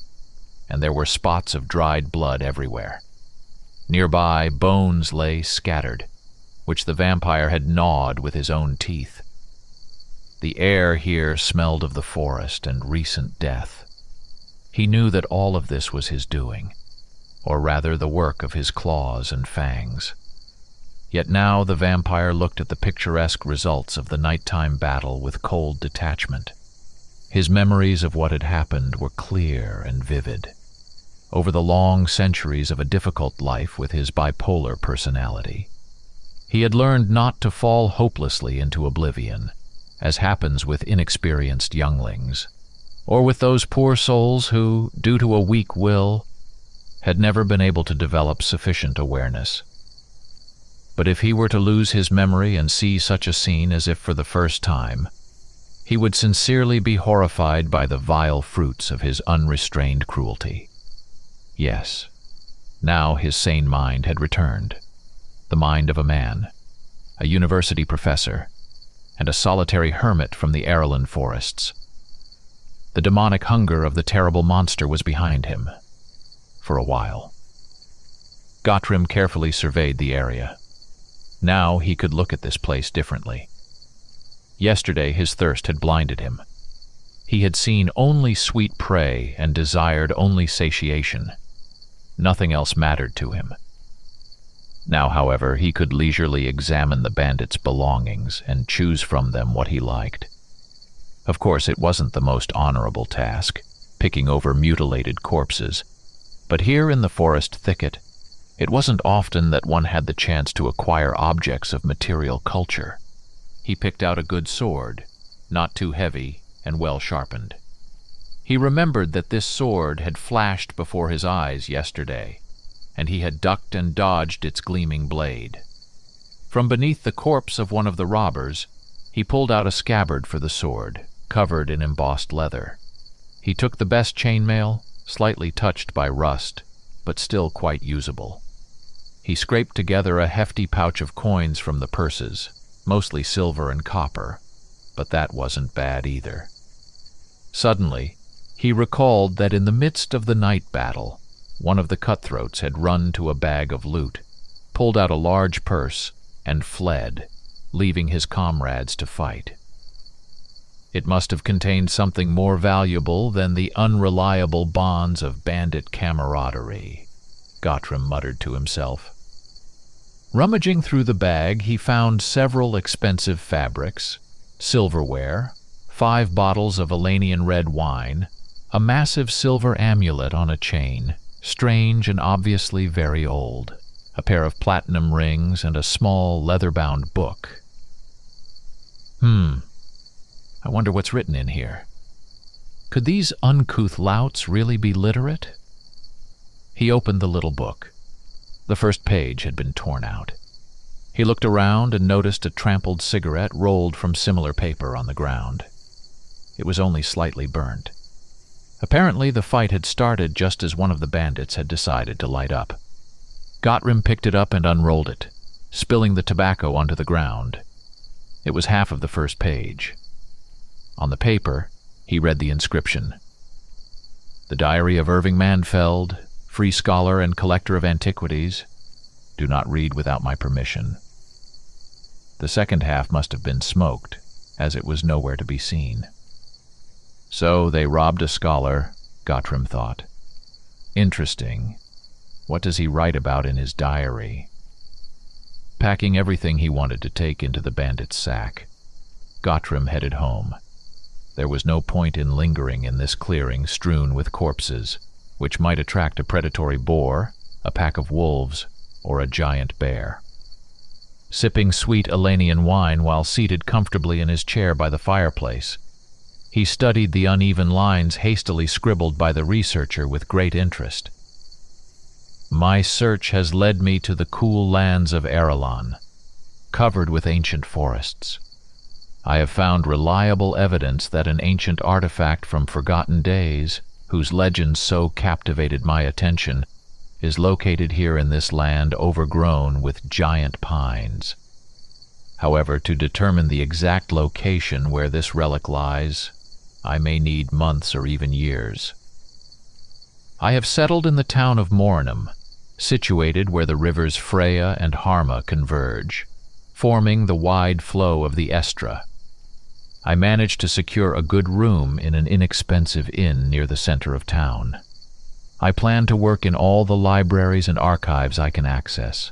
S2: and there were spots of dried blood everywhere. Nearby, bones lay scattered, which the vampire had gnawed with his own teeth. The air here smelled of the forest and recent death. He knew that all of this was his doing, or rather the work of his claws and fangs. Yet now the vampire looked at the picturesque results of the nighttime battle with cold detachment. His memories of what had happened were clear and vivid. Over the long centuries of a difficult life with his bipolar personality, he had learned not to fall hopelessly into oblivion, as happens with inexperienced younglings, or with those poor souls who, due to a weak will, had never been able to develop sufficient awareness. But if he were to lose his memory and see such a scene as if for the first time, he would sincerely be horrified by the vile fruits of his unrestrained cruelty. Yes, now his sane mind had returned, the mind of a man, a university professor, and a solitary hermit from the Arellan forests. The demonic hunger of the terrible monster was behind him, for a while. Gottrim carefully surveyed the area. Now he could look at this place differently. Yesterday his thirst had blinded him. He had seen only sweet prey and desired only satiation. Nothing else mattered to him. Now, however, he could leisurely examine the bandit's belongings and choose from them what he liked. Of course, it wasn't the most honorable task, picking over mutilated corpses, but here in the forest thicket, it wasn't often that one had the chance to acquire objects of material culture. He picked out a good sword, not too heavy and well sharpened. He remembered that this sword had flashed before his eyes yesterday, and he had ducked and dodged its gleaming blade. From beneath the corpse of one of the robbers, he pulled out a scabbard for the sword, covered in embossed leather. He took the best chainmail, slightly touched by rust, but still quite usable. He scraped together a hefty pouch of coins from the purses, mostly silver and copper, but that wasn't bad either. Suddenly, he recalled that in the midst of the night battle, one of the cutthroats had run to a bag of loot, pulled out a large purse, and fled, leaving his comrades to fight. It must have contained something more valuable than the unreliable bonds of bandit camaraderie, Gottrim muttered to himself. Rummaging through the bag, he found several expensive fabrics, silverware, 5 bottles of Elenian red wine, a massive silver amulet on a chain, strange and obviously very old, a pair of platinum rings, and a small leather-bound book. I wonder what's written in here. Could these uncouth louts really be literate? He opened the little book. The first page had been torn out. He looked around and noticed a trampled cigarette rolled from similar paper on the ground. It was only slightly burnt. Apparently, the fight had started just as one of the bandits had decided to light up. Gottrim picked it up and unrolled it, spilling the tobacco onto the ground. It was half of the first page. On the paper, he read the inscription: "The Diary of Irving Manfeld, free scholar and collector of antiquities. Do not read without my permission." The second half must have been smoked, as it was nowhere to be seen. So they robbed a scholar, Gottrim thought. Interesting. What does he write about in his diary? Packing everything he wanted to take into the bandit's sack, Gottrim headed home. There was no point in lingering in this clearing strewn with corpses, which might attract a predatory boar, a pack of wolves, or a giant bear. Sipping sweet Elenian wine while seated comfortably in his chair by the fireplace, he studied the uneven lines hastily scribbled by the researcher with great interest. "My search has led me to the cool lands of Arelon, covered with ancient forests. I have found reliable evidence that an ancient artifact from forgotten days, whose legends so captivated my attention, is located here in this land overgrown with giant pines. However, to determine the exact location where this relic lies, I may need months or even years. I have settled in the town of Mornham, situated where the rivers Freya and Harma converge, forming the wide flow of the Estra. I managed to secure a good room in an inexpensive inn near the center of town. I plan to work in all the libraries and archives I can access.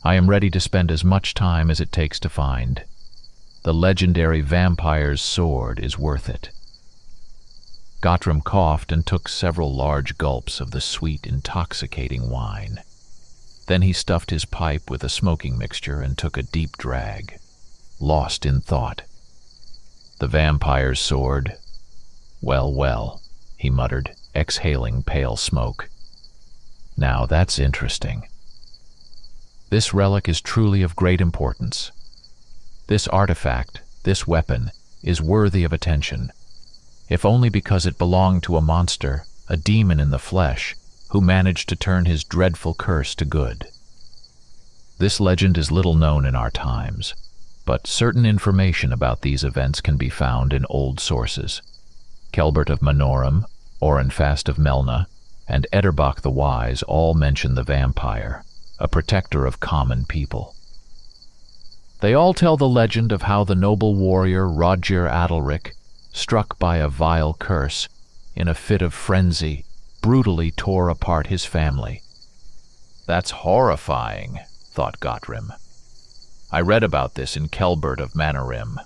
S2: I am ready to spend as much time as it takes to find. The legendary vampire's sword is worth it." Gottrim coughed and took several large gulps of the sweet, intoxicating wine. Then he stuffed his pipe with a smoking mixture and took a deep drag, lost in thought. The vampire's sword. Well, well, he muttered, exhaling pale smoke. Now that's interesting. This relic is truly of great importance. This artifact, this weapon, is worthy of attention, if only because it belonged to a monster, a demon in the flesh, who managed to turn his dreadful curse to good. This legend is little known in our times, but certain information about these events can be found in old sources. Kelbert of Manorum, Orenfast of Melna, and Etterbach the Wise all mention the vampire, a protector of common people. They all tell the legend of how the noble warrior Roger Adalric, struck by a vile curse, in a fit of frenzy, brutally tore apart his family. That's horrifying, thought Gottrim. I read about this in Kelbert of Manorim.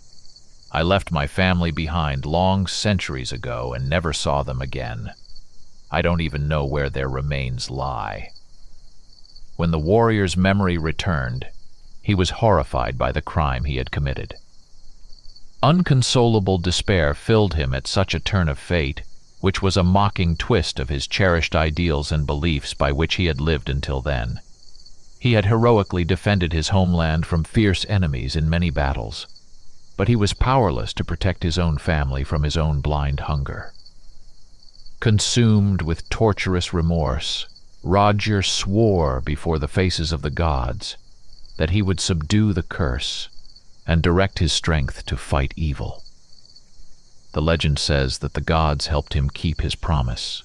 S2: I left my family behind long centuries ago and never saw them again. I don't even know where their remains lie. When the warrior's memory returned, he was horrified by the crime he had committed. Unconsolable despair filled him at such a turn of fate, which was a mocking twist of his cherished ideals and beliefs by which he had lived until then. He had heroically defended his homeland from fierce enemies in many battles, but he was powerless to protect his own family from his own blind hunger. Consumed with torturous remorse, Roger swore before the faces of the gods that he would subdue the curse and direct his strength to fight evil. The legend says that the gods helped him keep his promise.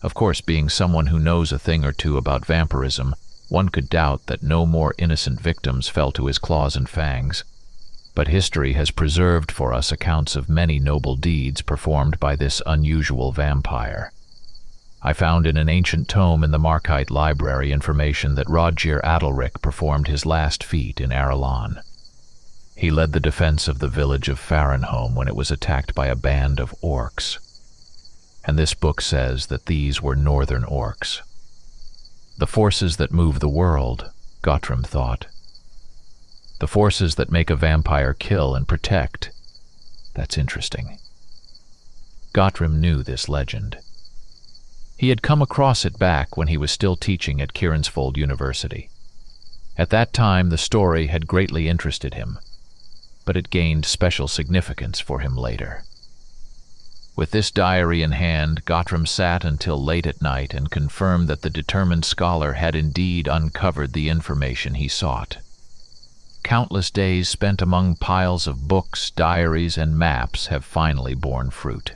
S2: Of course, being someone who knows a thing or two about vampirism, one could doubt that no more innocent victims fell to his claws and fangs. But history has preserved for us accounts of many noble deeds performed by this unusual vampire. I found in an ancient tome in the Markite Library information that Roger Adalric performed his last feat in Arelon. He led the defense of the village of Farenholm when it was attacked by a band of orcs. And this book says that these were northern orcs. The forces that move the world, Gottrim thought. The forces that make a vampire kill and protect. That's interesting. Gottrim knew this legend. He had come across it back when he was still teaching at Kiransfold University. At that time, the story had greatly interested him, but it gained special significance for him later. With this diary in hand, Gottram sat until late at night and confirmed that the determined scholar had indeed uncovered the information he sought. Countless days spent among piles of books, diaries, and maps have finally borne fruit.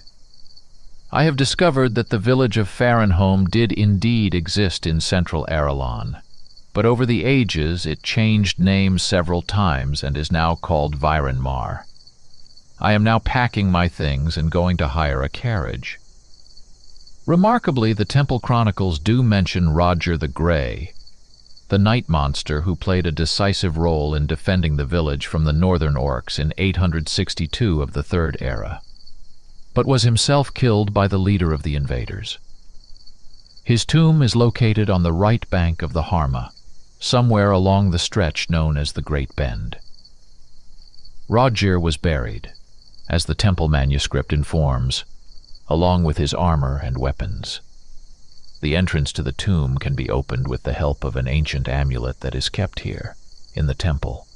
S2: I have discovered that the village of Farenholm did indeed exist in central Arelon, but over the ages it changed names several times and is now called Virenmar. I am now packing my things and going to hire a carriage. Remarkably, the Temple Chronicles do mention Roger the Grey, the night monster who played a decisive role in defending the village from the northern orcs in 862 of the Third Era, but was himself killed by the leader of the invaders. His tomb is located on the right bank of the Harma, somewhere along the stretch known as the Great Bend. Roger was buried, as the temple manuscript informs, along with his armor and weapons. The entrance to the tomb can be opened with the help of an ancient amulet that is kept here, in the temple.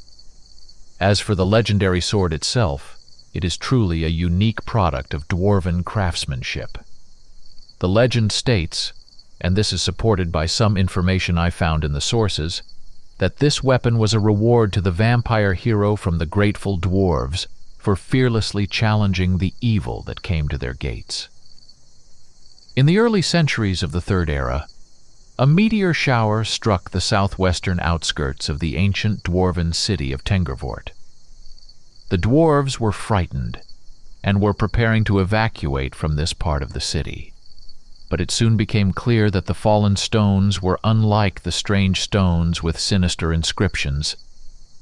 S2: As for the legendary sword itself, it is truly a unique product of dwarven craftsmanship. The legend states, and this is supported by some information I found in the sources, that this weapon was a reward to the vampire hero from the grateful dwarves for fearlessly challenging the evil that came to their gates. In the early centuries of the Third Era, a meteor shower struck the southwestern outskirts of the ancient dwarven city of Tengervort. The dwarves were frightened and were preparing to evacuate from this part of the city. But it soon became clear that the fallen stones were unlike the strange stones with sinister inscriptions.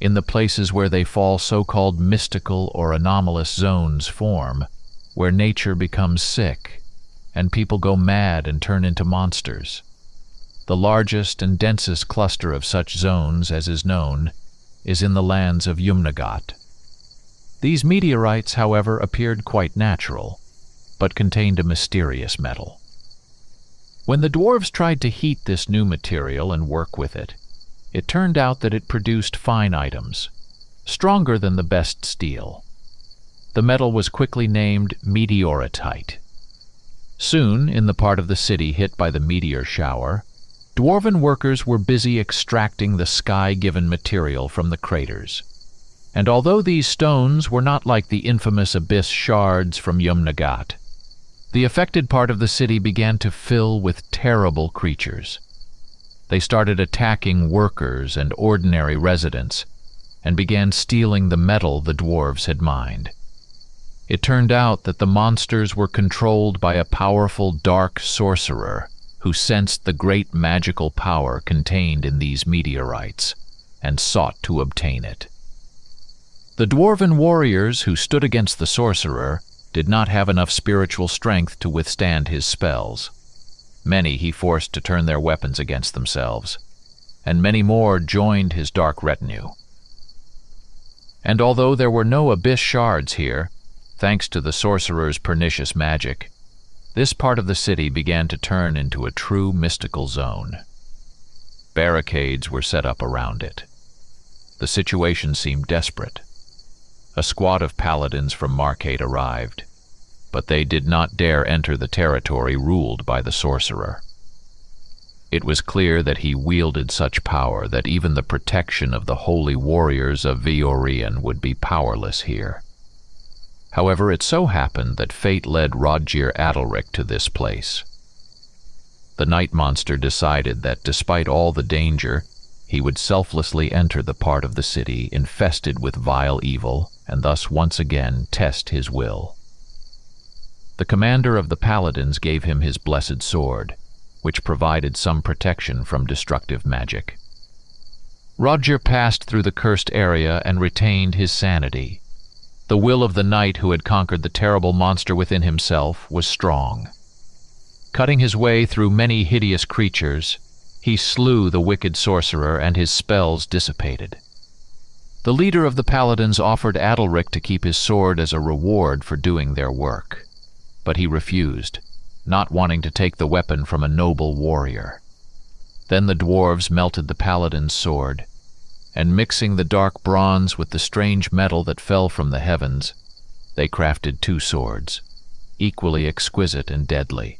S2: In the places where they fall, so-called mystical or anomalous zones form, where nature becomes sick and people go mad and turn into monsters. The largest and densest cluster of such zones, as is known, is in the lands of Yumnagat. These meteorites, however, appeared quite natural, but contained a mysterious metal. When the dwarves tried to heat this new material and work with it, it turned out that it produced fine items, stronger than the best steel. The metal was quickly named meteoritite. Soon, in the part of the city hit by the meteor shower, dwarven workers were busy extracting the sky-given material from the craters. And although these stones were not like the infamous abyss shards from Yumnagat, the affected part of the city began to fill with terrible creatures. They started attacking workers and ordinary residents, and began stealing the metal the dwarves had mined. It turned out that the monsters were controlled by a powerful dark sorcerer who sensed the great magical power contained in these meteorites, and sought to obtain it. The dwarven warriors who stood against the sorcerer did not have enough spiritual strength to withstand his spells. Many he forced to turn their weapons against themselves, and many more joined his dark retinue. And although there were no abyss shards here, thanks to the sorcerer's pernicious magic, this part of the city began to turn into a true mystical zone. Barricades were set up around it. The situation seemed desperate. A squad of paladins from Marcade arrived, but they did not dare enter the territory ruled by the sorcerer. It was clear that he wielded such power that even the protection of the holy warriors of Viorian would be powerless here. However, it so happened that fate led Roger Adalric to this place. The night monster decided that despite all the danger, he would selflessly enter the part of the city infested with vile evil and thus once again test his will. The commander of the paladins gave him his blessed sword, which provided some protection from destructive magic. Roger passed through the cursed area and retained his sanity. The will of the knight who had conquered the terrible monster within himself was strong. Cutting his way through many hideous creatures, he slew the wicked sorcerer and his spells dissipated. The leader of the paladins offered Adalric to keep his sword as a reward for doing their work, but he refused, not wanting to take the weapon from a noble warrior. Then the dwarves melted the paladin's sword, and mixing the dark bronze with the strange metal that fell from the heavens, they crafted 2 swords, equally exquisite and deadly.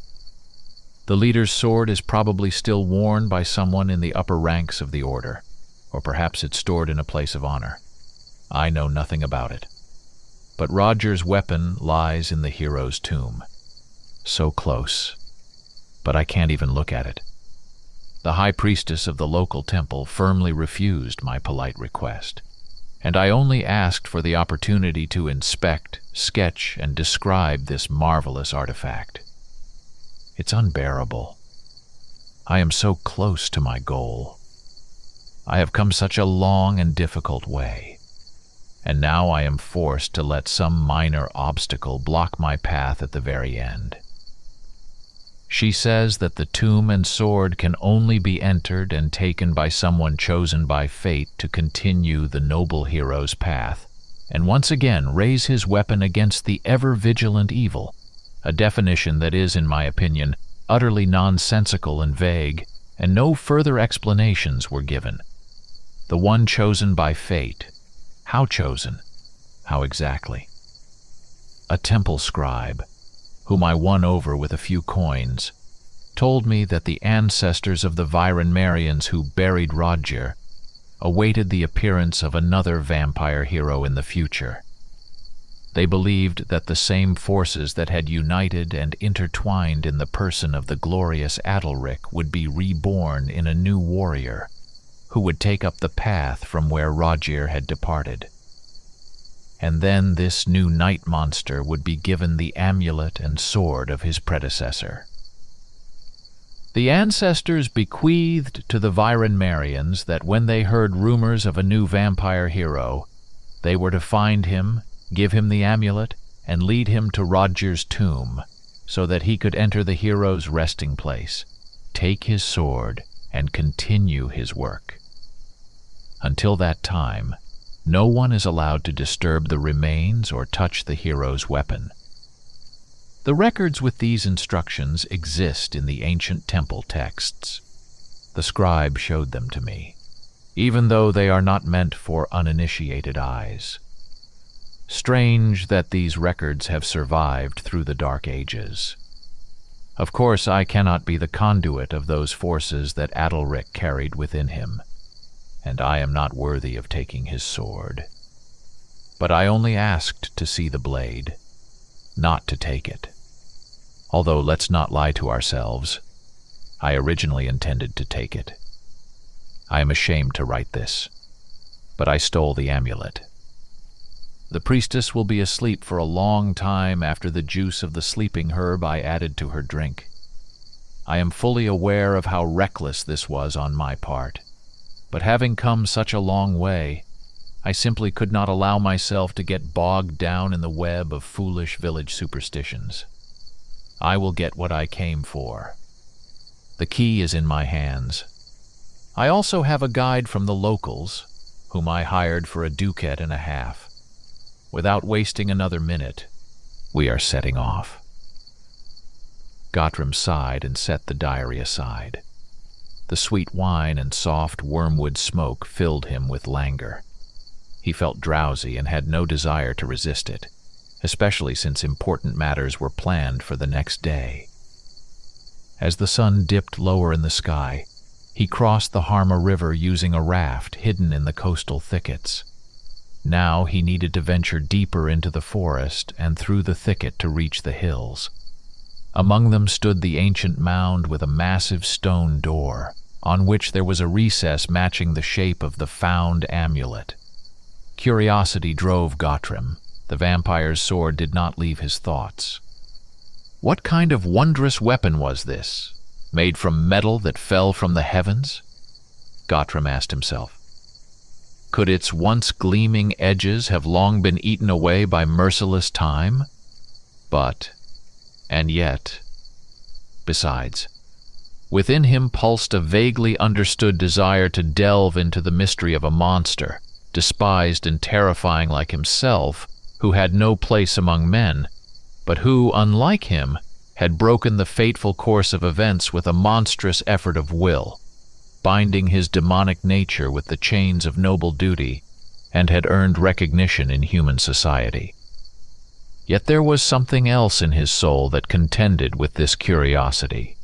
S2: The leader's sword is probably still worn by someone in the upper ranks of the order, or perhaps it's stored in a place of honor. I know nothing about it. But Roger's weapon lies in the hero's tomb. So close, but I can't even look at it. The high priestess of the local temple firmly refused my polite request, and I only asked for the opportunity to inspect, sketch, and describe this marvelous artifact. It's unbearable. I am so close to my goal. I have come such a long and difficult way, and now I am forced to let some minor obstacle block my path at the very end. She says that the tomb and sword can only be entered and taken by someone chosen by fate to continue the noble hero's path, and once again raise his weapon against the ever-vigilant evil, a definition that is, in my opinion, utterly nonsensical and vague, and no further explanations were given. The one chosen by fate. How chosen? How exactly? A temple scribe, whom I won over with a few coins, told me that the ancestors of the Virenmarians who buried Roger awaited the appearance of another vampire hero in the future. They believed that the same forces that had united and intertwined in the person of the glorious Adalric would be reborn in a new warrior, who would take up the path from where Roger had departed. And then this new night monster would be given the amulet and sword of his predecessor. The ancestors bequeathed to the Virenmarians that when they heard rumors of a new vampire hero, they were to find him, give him the amulet, and lead him to Roger's tomb, so that he could enter the hero's resting place, take his sword, and continue his work. Until that time, no one is allowed to disturb the remains or touch the hero's weapon. The records with these instructions exist in the ancient temple texts. The scribe showed them to me, even though they are not meant for uninitiated eyes. Strange that these records have survived through the Dark Ages. Of course, I cannot be the conduit of those forces that Adalric carried within him, and I am not worthy of taking his sword. But I only asked to see the blade, not to take it. Although, let's not lie to ourselves, I originally intended to take it. I am ashamed to write this, but I stole the amulet. The priestess will be asleep for a long time after the juice of the sleeping herb I added to her drink. I am fully aware of how reckless this was on my part, but having come such a long way, I simply could not allow myself to get bogged down in the web of foolish village superstitions. I will get what I came for. The key is in my hands. I also have a guide from the locals, whom I hired for a ducat and a half. Without wasting another minute, we are setting off. Gottram sighed and set the diary aside. The sweet wine and soft wormwood smoke filled him with languor. He felt drowsy and had no desire to resist it, especially since important matters were planned for the next day. As the sun dipped lower in the sky, he crossed the Harma River using a raft hidden in the coastal thickets. Now he needed to venture deeper into the forest and through the thicket to reach the hills. Among them stood the ancient mound with a massive stone door, on which there was a recess matching the shape of the found amulet. Curiosity drove Gottram. The vampire's sword did not leave his thoughts. What kind of wondrous weapon was this, made from metal that fell from the heavens? Gottram asked himself. Could its once gleaming edges have long been eaten away by merciless time? And yet, besides, within him pulsed a vaguely understood desire to delve into the mystery of a monster, despised and terrifying like himself, who had no place among men, but who, unlike him, had broken the fateful course of events with a monstrous effort of will. binding his demonic nature with the chains of noble duty, and had earned recognition in human society. Yet there was something else in his soul that contended with this curiosity.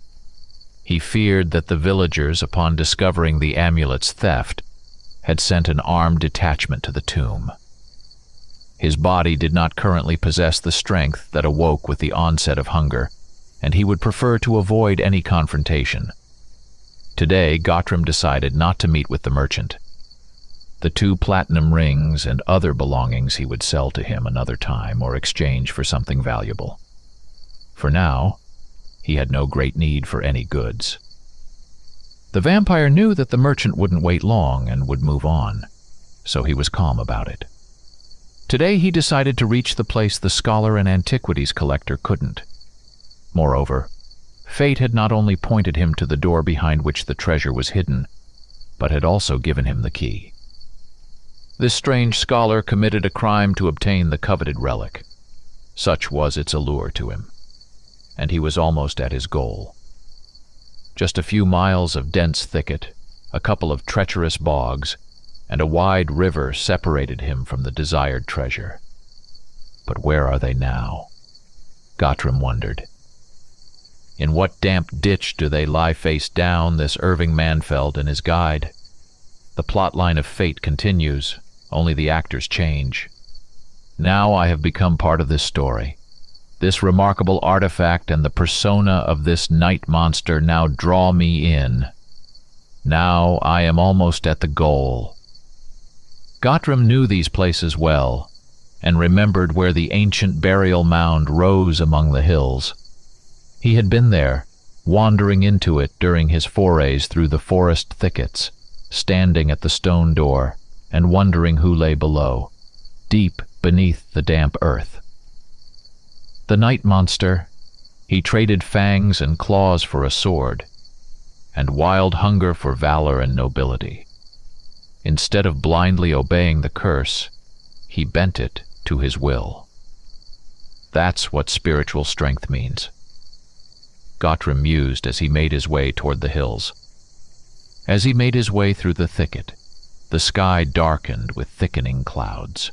S2: He feared that the villagers, upon discovering the amulet's theft, had sent an armed detachment to the tomb. His body did not currently possess the strength that awoke with the onset of hunger, and he would prefer to avoid any confrontation. Today, Gottram decided not to meet with the merchant. The 2 platinum rings and other belongings he would sell to him another time or exchange for something valuable. For now, he had no great need for any goods. The vampire knew that the merchant wouldn't wait long and would move on, so he was calm about it. Today he decided to reach the place the scholar and antiquities collector couldn't. Moreover, fate had not only pointed him to the door behind which the treasure was hidden, but had also given him the key. This strange scholar committed a crime to obtain the coveted relic. Such was its allure to him, and he was almost at his goal. Just a few miles of dense thicket, a couple of treacherous bogs, and a wide river separated him from the desired treasure. But where are they now? Gottram wondered. In what damp ditch do they lie face down, this Irving Manfeld and his guide? The plotline of fate continues, only the actors change. Now I have become part of this story. This remarkable artifact and the persona of this night monster now draw me in. Now I am almost at the goal. Gottram knew these places well, and remembered where the ancient burial mound rose among the hills. He had been there, wandering into it during his forays through the forest thickets, standing at the stone door, and wondering who lay below, deep beneath the damp earth. The night monster, he traded fangs and claws for a sword, and wild hunger for valor and nobility. Instead of blindly obeying the curse, he bent it to his will. That's what spiritual strength means. Gottram mused as he made his way toward the hills. As he made his way through the thicket, the sky darkened with thickening clouds.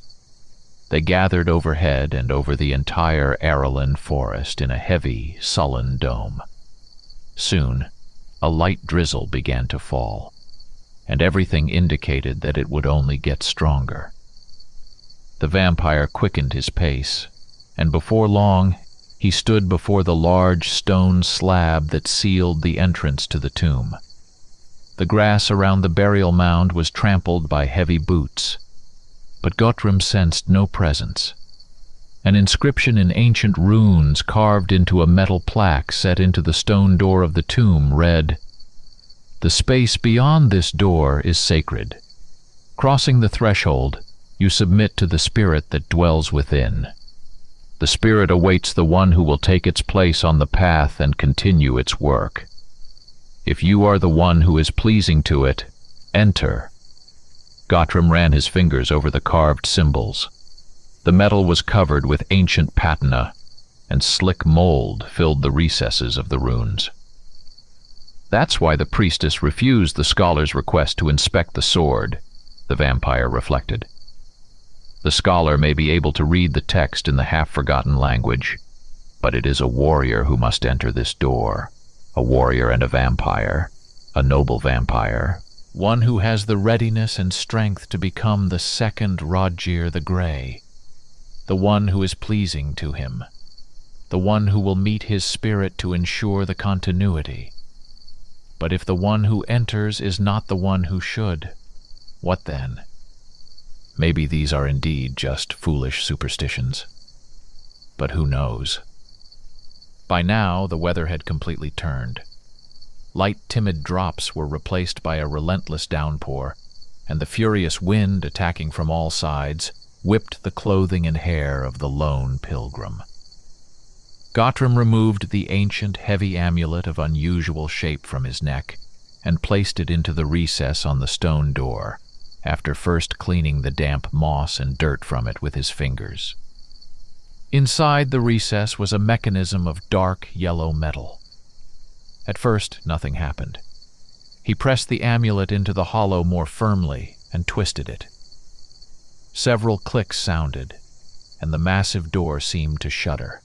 S2: They gathered overhead and over the entire Arelin forest in a heavy, sullen dome. Soon, a light drizzle began to fall, and everything indicated that it would only get stronger. The vampire quickened his pace, and before long he stood before the large stone slab that sealed the entrance to the tomb. The grass around the burial mound was trampled by heavy boots, but Gottram sensed no presence. An inscription in ancient runes carved into a metal plaque set into the stone door of the tomb read, "The space beyond this door is sacred. Crossing the threshold, you submit to the spirit that dwells within. The spirit awaits the one who will take its place on the path and continue its work. If you are the one who is pleasing to it, enter." Gottram ran his fingers over the carved symbols. The metal was covered with ancient patina, and slick mold filled the recesses of the runes. That's why the priestess refused the scholar's request to inspect the sword, the vampire reflected. The scholar may be able to read the text in the half-forgotten language, but it is a warrior who must enter this door, a warrior and a vampire, a noble vampire, one who has the readiness and strength to become the second Rogier the Grey, the one who is pleasing to him, the one who will meet his spirit to ensure the continuity. But if the one who enters is not the one who should, what then? Maybe these are indeed just foolish superstitions. But who knows? By now, the weather had completely turned. Light, timid drops were replaced by a relentless downpour, and the furious wind, attacking from all sides, whipped the clothing and hair of the lone pilgrim. Gottram removed the ancient, heavy amulet of unusual shape from his neck and placed it into the recess on the stone door, after first cleaning the damp moss and dirt from it with his fingers. Inside the recess was a mechanism of dark yellow metal. At first, nothing happened. He pressed the amulet into the hollow more firmly and twisted it. Several clicks sounded, and the massive door seemed to shudder.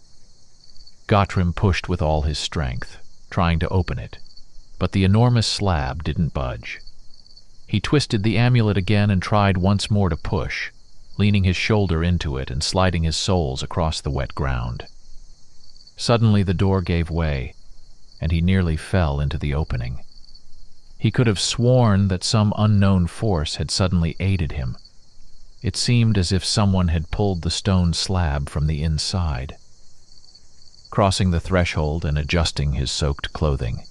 S2: Gottrim pushed with all his strength, trying to open it, but the enormous slab didn't budge. He twisted the amulet again and tried once more to push, leaning his shoulder into it and sliding his soles across the wet ground. Suddenly the door gave way, and he nearly fell into the opening. He could have sworn that some unknown force had suddenly aided him. It seemed as if someone had pulled the stone slab from the inside. Crossing the threshold and adjusting his soaked clothing,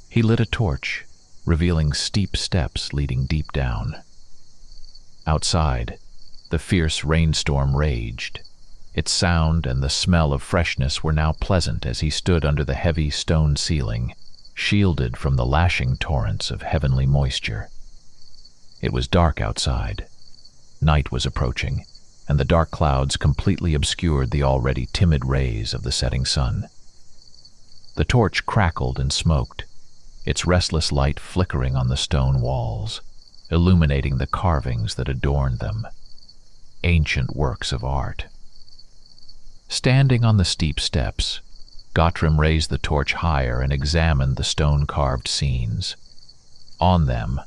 S2: he lit a torch, revealing steep steps leading deep down. Outside, the fierce rainstorm raged. Its sound and the smell of freshness were now pleasant as he stood under the heavy stone ceiling, shielded from the lashing torrents of heavenly moisture. It was dark outside. Night was approaching, and the dark clouds completely obscured the already timid rays of the setting sun. The torch crackled and smoked, its restless light flickering on the stone walls, illuminating the carvings that adorned them, ancient works of art. Standing on the steep steps, Gottrim raised the torch higher and examined the stone-carved scenes. On them,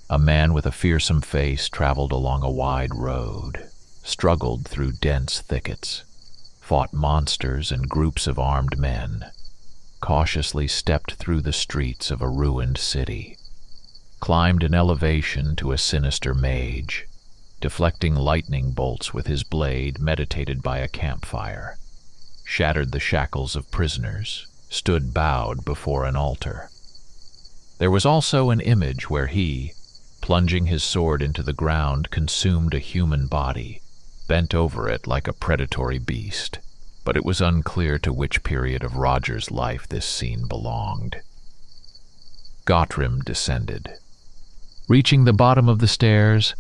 S2: a man with a fearsome face traveled along a wide road, struggled through dense thickets, fought monsters and groups of armed men, cautiously stepped through the streets of a ruined city, climbed an elevation to a sinister mage, deflecting lightning bolts with his blade meditated by a campfire, shattered the shackles of prisoners, stood bowed before an altar. There was also an image where he, plunging his sword into the ground, consumed a human body, bent over it like a predatory beast, but it was unclear to which period of Roger's life this scene belonged. Gottrim descended. Reaching the bottom of the stairs,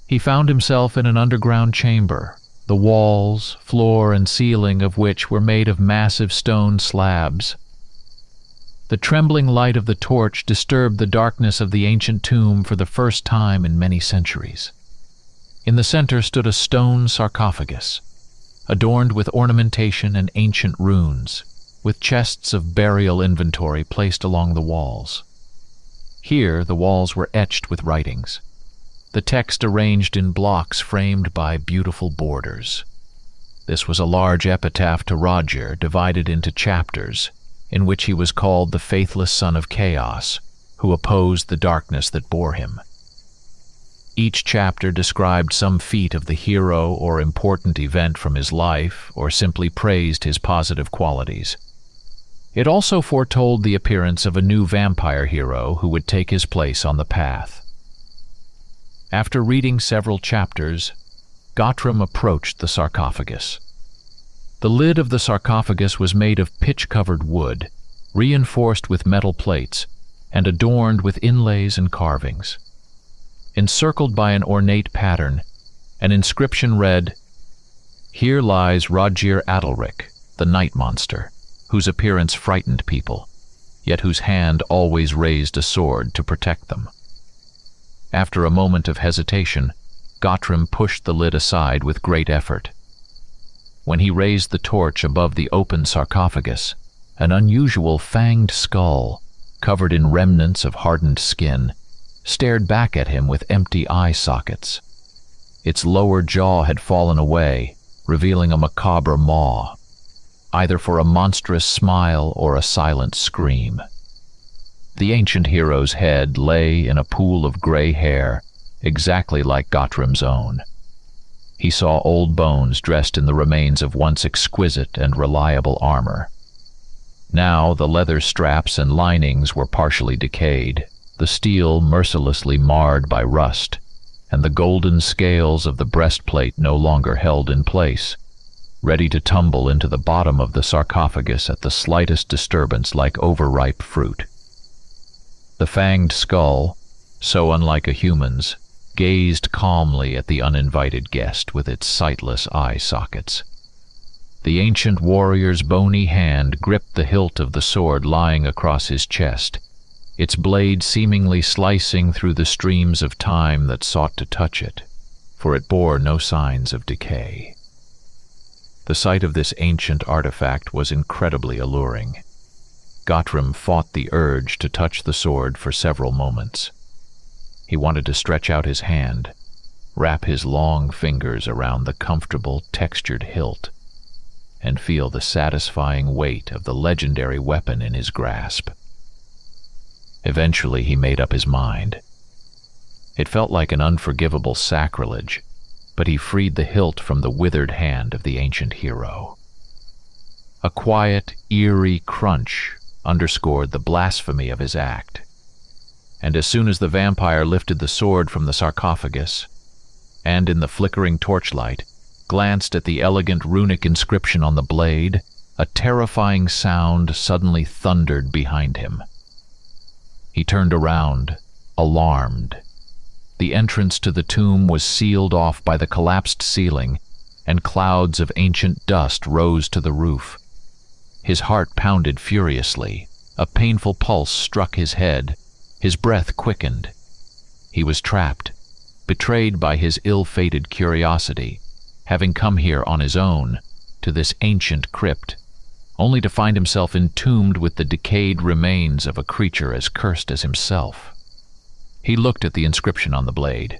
S2: he found himself in an underground chamber, the walls, floor, and ceiling of which were made of massive stone slabs. The trembling light of the torch disturbed the darkness of the ancient tomb for the first time in many centuries. In the center stood a stone sarcophagus, adorned with ornamentation and ancient runes, with chests of burial inventory placed along the walls. Here the walls were etched with writings, the text arranged in blocks framed by beautiful borders. This was a large epitaph to Roger, divided into chapters, in which he was called the faithless son of chaos, who opposed the darkness that bore him. Each chapter described some feat of the hero or important event from his life, or simply praised his positive qualities. It also foretold the appearance of a new vampire hero who would take his place on the path. After reading several chapters, Gottrim approached the sarcophagus. The lid of the sarcophagus was made of pitch-covered wood, reinforced with metal plates, and adorned with inlays and carvings. Encircled by an ornate pattern, an inscription read, "Here lies Roger Adalric, the night monster, whose appearance frightened people, yet whose hand always raised a sword to protect them." After a moment of hesitation, Gottrim pushed the lid aside with great effort. When he raised the torch above the open sarcophagus, an unusual fanged skull, covered in remnants of hardened skin, stared back at him with empty eye sockets. Its lower jaw had fallen away, revealing a macabre maw, either for a monstrous smile or a silent scream. The ancient hero's head lay in a pool of gray hair, exactly like Gottrim's own. He saw old bones dressed in the remains of once exquisite and reliable armor. Now the leather straps and linings were partially decayed, the steel mercilessly marred by rust, and the golden scales of the breastplate no longer held in place, ready to tumble into the bottom of the sarcophagus at the slightest disturbance like overripe fruit. The fanged skull, so unlike a human's, gazed calmly at the uninvited guest with its sightless eye sockets. The ancient warrior's bony hand gripped the hilt of the sword lying across his chest, its blade seemingly slicing through the streams of time that sought to touch it, for it bore no signs of decay. The sight of this ancient artifact was incredibly alluring. Gottram fought the urge to touch the sword for several moments. He wanted to stretch out his hand, wrap his long fingers around the comfortable, textured hilt, and feel the satisfying weight of the legendary weapon in his grasp. Eventually, he made up his mind. It felt like an unforgivable sacrilege, but he freed the hilt from the withered hand of the ancient hero. A quiet, eerie crunch underscored the blasphemy of his act, and as soon as the vampire lifted the sword from the sarcophagus, and in the flickering torchlight, glanced at the elegant runic inscription on the blade, a terrifying sound suddenly thundered behind him. He turned around, alarmed. The entrance to the tomb was sealed off by the collapsed ceiling, and clouds of ancient dust rose to the roof. His heart pounded furiously. A painful pulse struck his head. His breath quickened. He was trapped, betrayed by his ill-fated curiosity, having come here on his own, to this ancient crypt, only to find himself entombed with the decayed remains of a creature as cursed as himself. He looked at the inscription on the blade.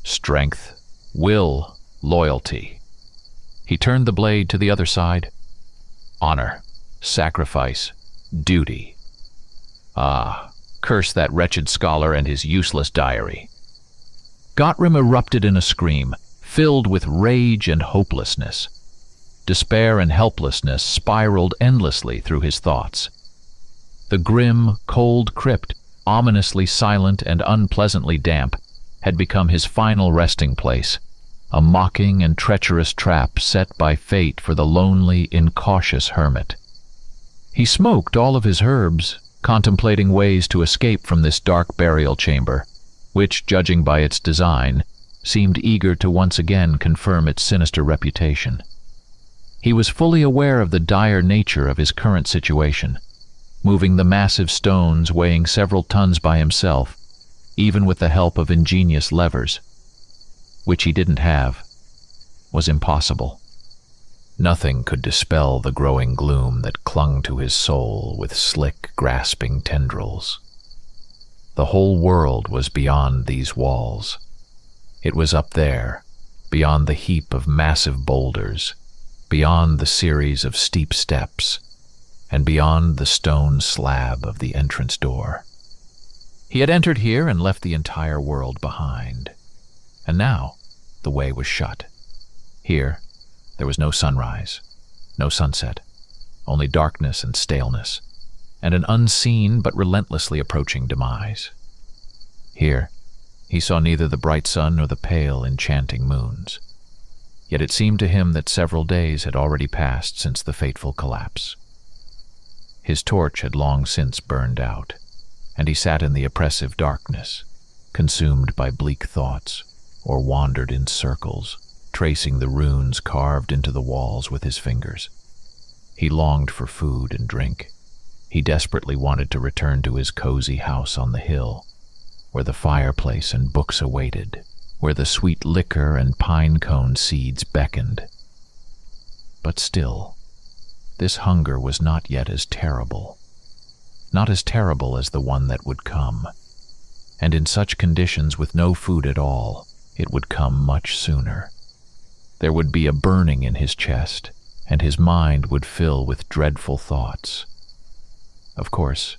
S2: Strength, will, loyalty. He turned the blade to the other side. Honor, sacrifice, duty. Ah, curse that wretched scholar and his useless diary. Gottram erupted in a scream, filled with rage and hopelessness. Despair and helplessness spiraled endlessly through his thoughts. The grim, cold crypt, ominously silent and unpleasantly damp, had become his final resting place, a mocking and treacherous trap set by fate for the lonely, incautious hermit. He smoked all of his herbs, contemplating ways to escape from this dark burial chamber, which, judging by its design, seemed eager to once again confirm its sinister reputation. He was fully aware of the dire nature of his current situation, moving the massive stones weighing several tons by himself, even with the help of ingenious levers, which he didn't have, was impossible. Nothing could dispel the growing gloom that clung to his soul with slick, grasping tendrils. The whole world was beyond these walls. It was up there, beyond the heap of massive boulders, beyond the series of steep steps, and beyond the stone slab of the entrance door. He had entered here and left the entire world behind, and now the way was shut. Here, there was no sunrise, no sunset, only darkness and staleness, and an unseen but relentlessly approaching demise. Here, he saw neither the bright sun nor the pale, enchanting moons. Yet it seemed to him that several days had already passed since the fateful collapse. His torch had long since burned out, and he sat in the oppressive darkness, consumed by bleak thoughts, or wandered in circles, tracing the runes carved into the walls with his fingers. He longed for food and drink. He desperately wanted to return to his cozy house on the hill, where the fireplace and books awaited, where the sweet liquor and pine cone seeds beckoned. But still, this hunger was not yet as terrible. Not as terrible as the one that would come. And in such conditions, with no food at all, it would come much sooner. There would be a burning in his chest, and his mind would fill with dreadful thoughts. Of course,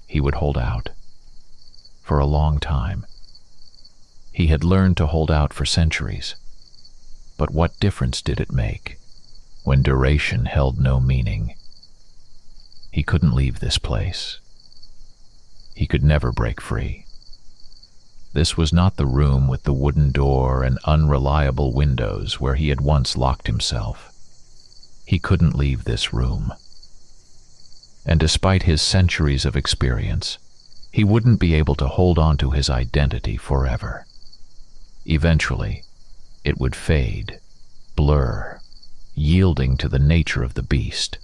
S2: he would hold out. For a long time. He had learned to hold out for centuries. But what difference did it make when duration held no meaning? He couldn't leave this place. He could never break free. This was not the room with the wooden door and unreliable windows where he had once locked himself. He couldn't leave this room. And despite his centuries of experience, he wouldn't be able to hold on to his identity forever. Eventually, it would fade, blur, yielding to the nature of the beast.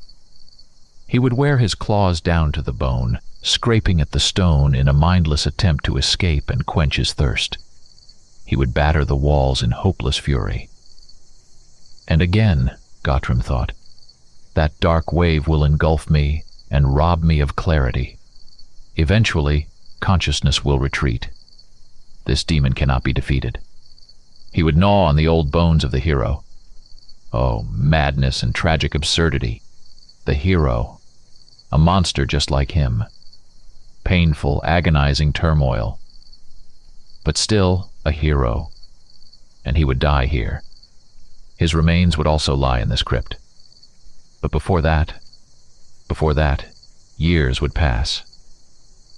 S2: He would wear his claws down to the bone, scraping at the stone in a mindless attempt to escape and quench his thirst. He would batter the walls in hopeless fury. And again, Gottram thought, that dark wave will engulf me and rob me of clarity. Eventually, consciousness will retreat. This demon cannot be defeated. He would gnaw on the old bones of the hero. Oh, madness and tragic absurdity. The hero, a monster just like him. Painful, agonizing turmoil. But still a hero. And he would die here. His remains would also lie in this crypt. But before that, years would pass.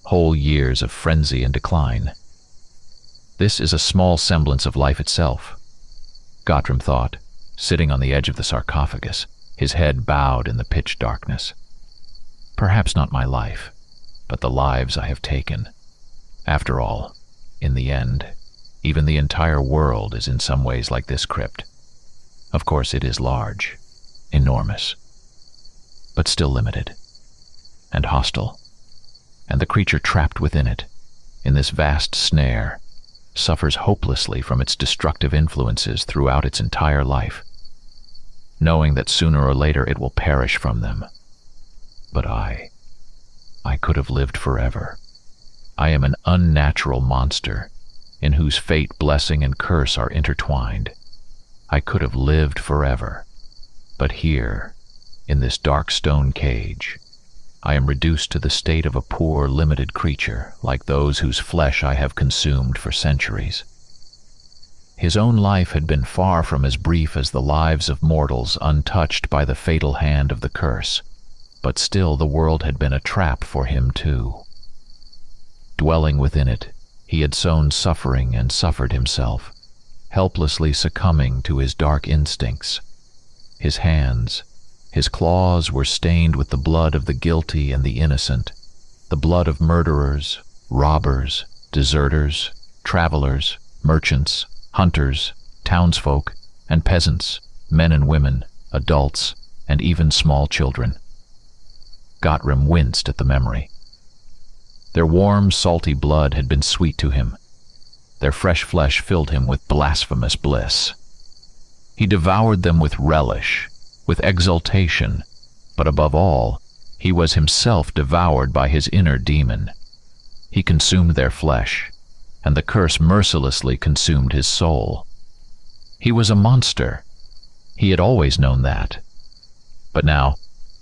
S2: Whole years of frenzy and decline. This is a small semblance of life itself, Gottram thought, sitting on the edge of the sarcophagus, his head bowed in the pitch darkness. Perhaps not my life, but the lives I have taken. After all, in the end, even the entire world is in some ways like this crypt. Of course, it is large, enormous, but still limited, and hostile. And the creature trapped within it, in this vast snare, suffers hopelessly from its destructive influences throughout its entire life, knowing that sooner or later it will perish from them. But I could have lived forever. I am an unnatural monster, in whose fate blessing and curse are intertwined. I could have lived forever. But here, in this dark stone cage, I am reduced to the state of a poor, limited creature, like those whose flesh I have consumed for centuries. His own life had been far from as brief as the lives of mortals untouched by the fatal hand of the curse, but still the world had been a trap for him too. Dwelling within it, he had sown suffering and suffered himself, helplessly succumbing to his dark instincts. His hands, his claws were stained with the blood of the guilty and the innocent, the blood of murderers, robbers, deserters, travelers, merchants, hunters, townsfolk, and peasants, men and women, adults, and even small children. Gottram winced at the memory. Their warm, salty blood had been sweet to him. Their fresh flesh filled him with blasphemous bliss. He devoured them with relish, with exultation, but above all, he was himself devoured by his inner demon. He consumed their flesh, and the curse mercilessly consumed his soul. He was a monster. He had always known that. But now,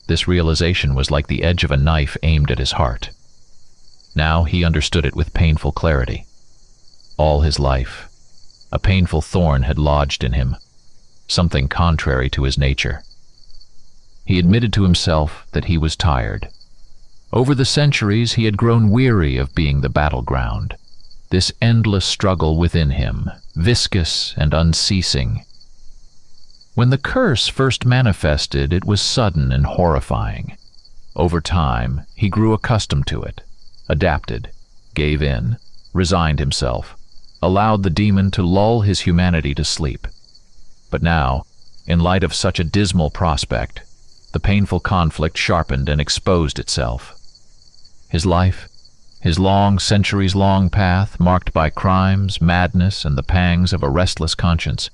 S2: this realization was like the edge of a knife aimed at his heart. Now he understood it with painful clarity. All his life, a painful thorn had lodged in him, something contrary to his nature. He admitted to himself that he was tired. Over the centuries he had grown weary of being the battleground, this endless struggle within him, viscous and unceasing. When the curse first manifested, it was sudden and horrifying. Over time, he grew accustomed to it, adapted, gave in, resigned himself, allowed the demon to lull his humanity to sleep. But now, in light of such a dismal prospect, the painful conflict sharpened and exposed itself. His life, his long, centuries-long path marked by crimes, madness, and the pangs of a restless conscience,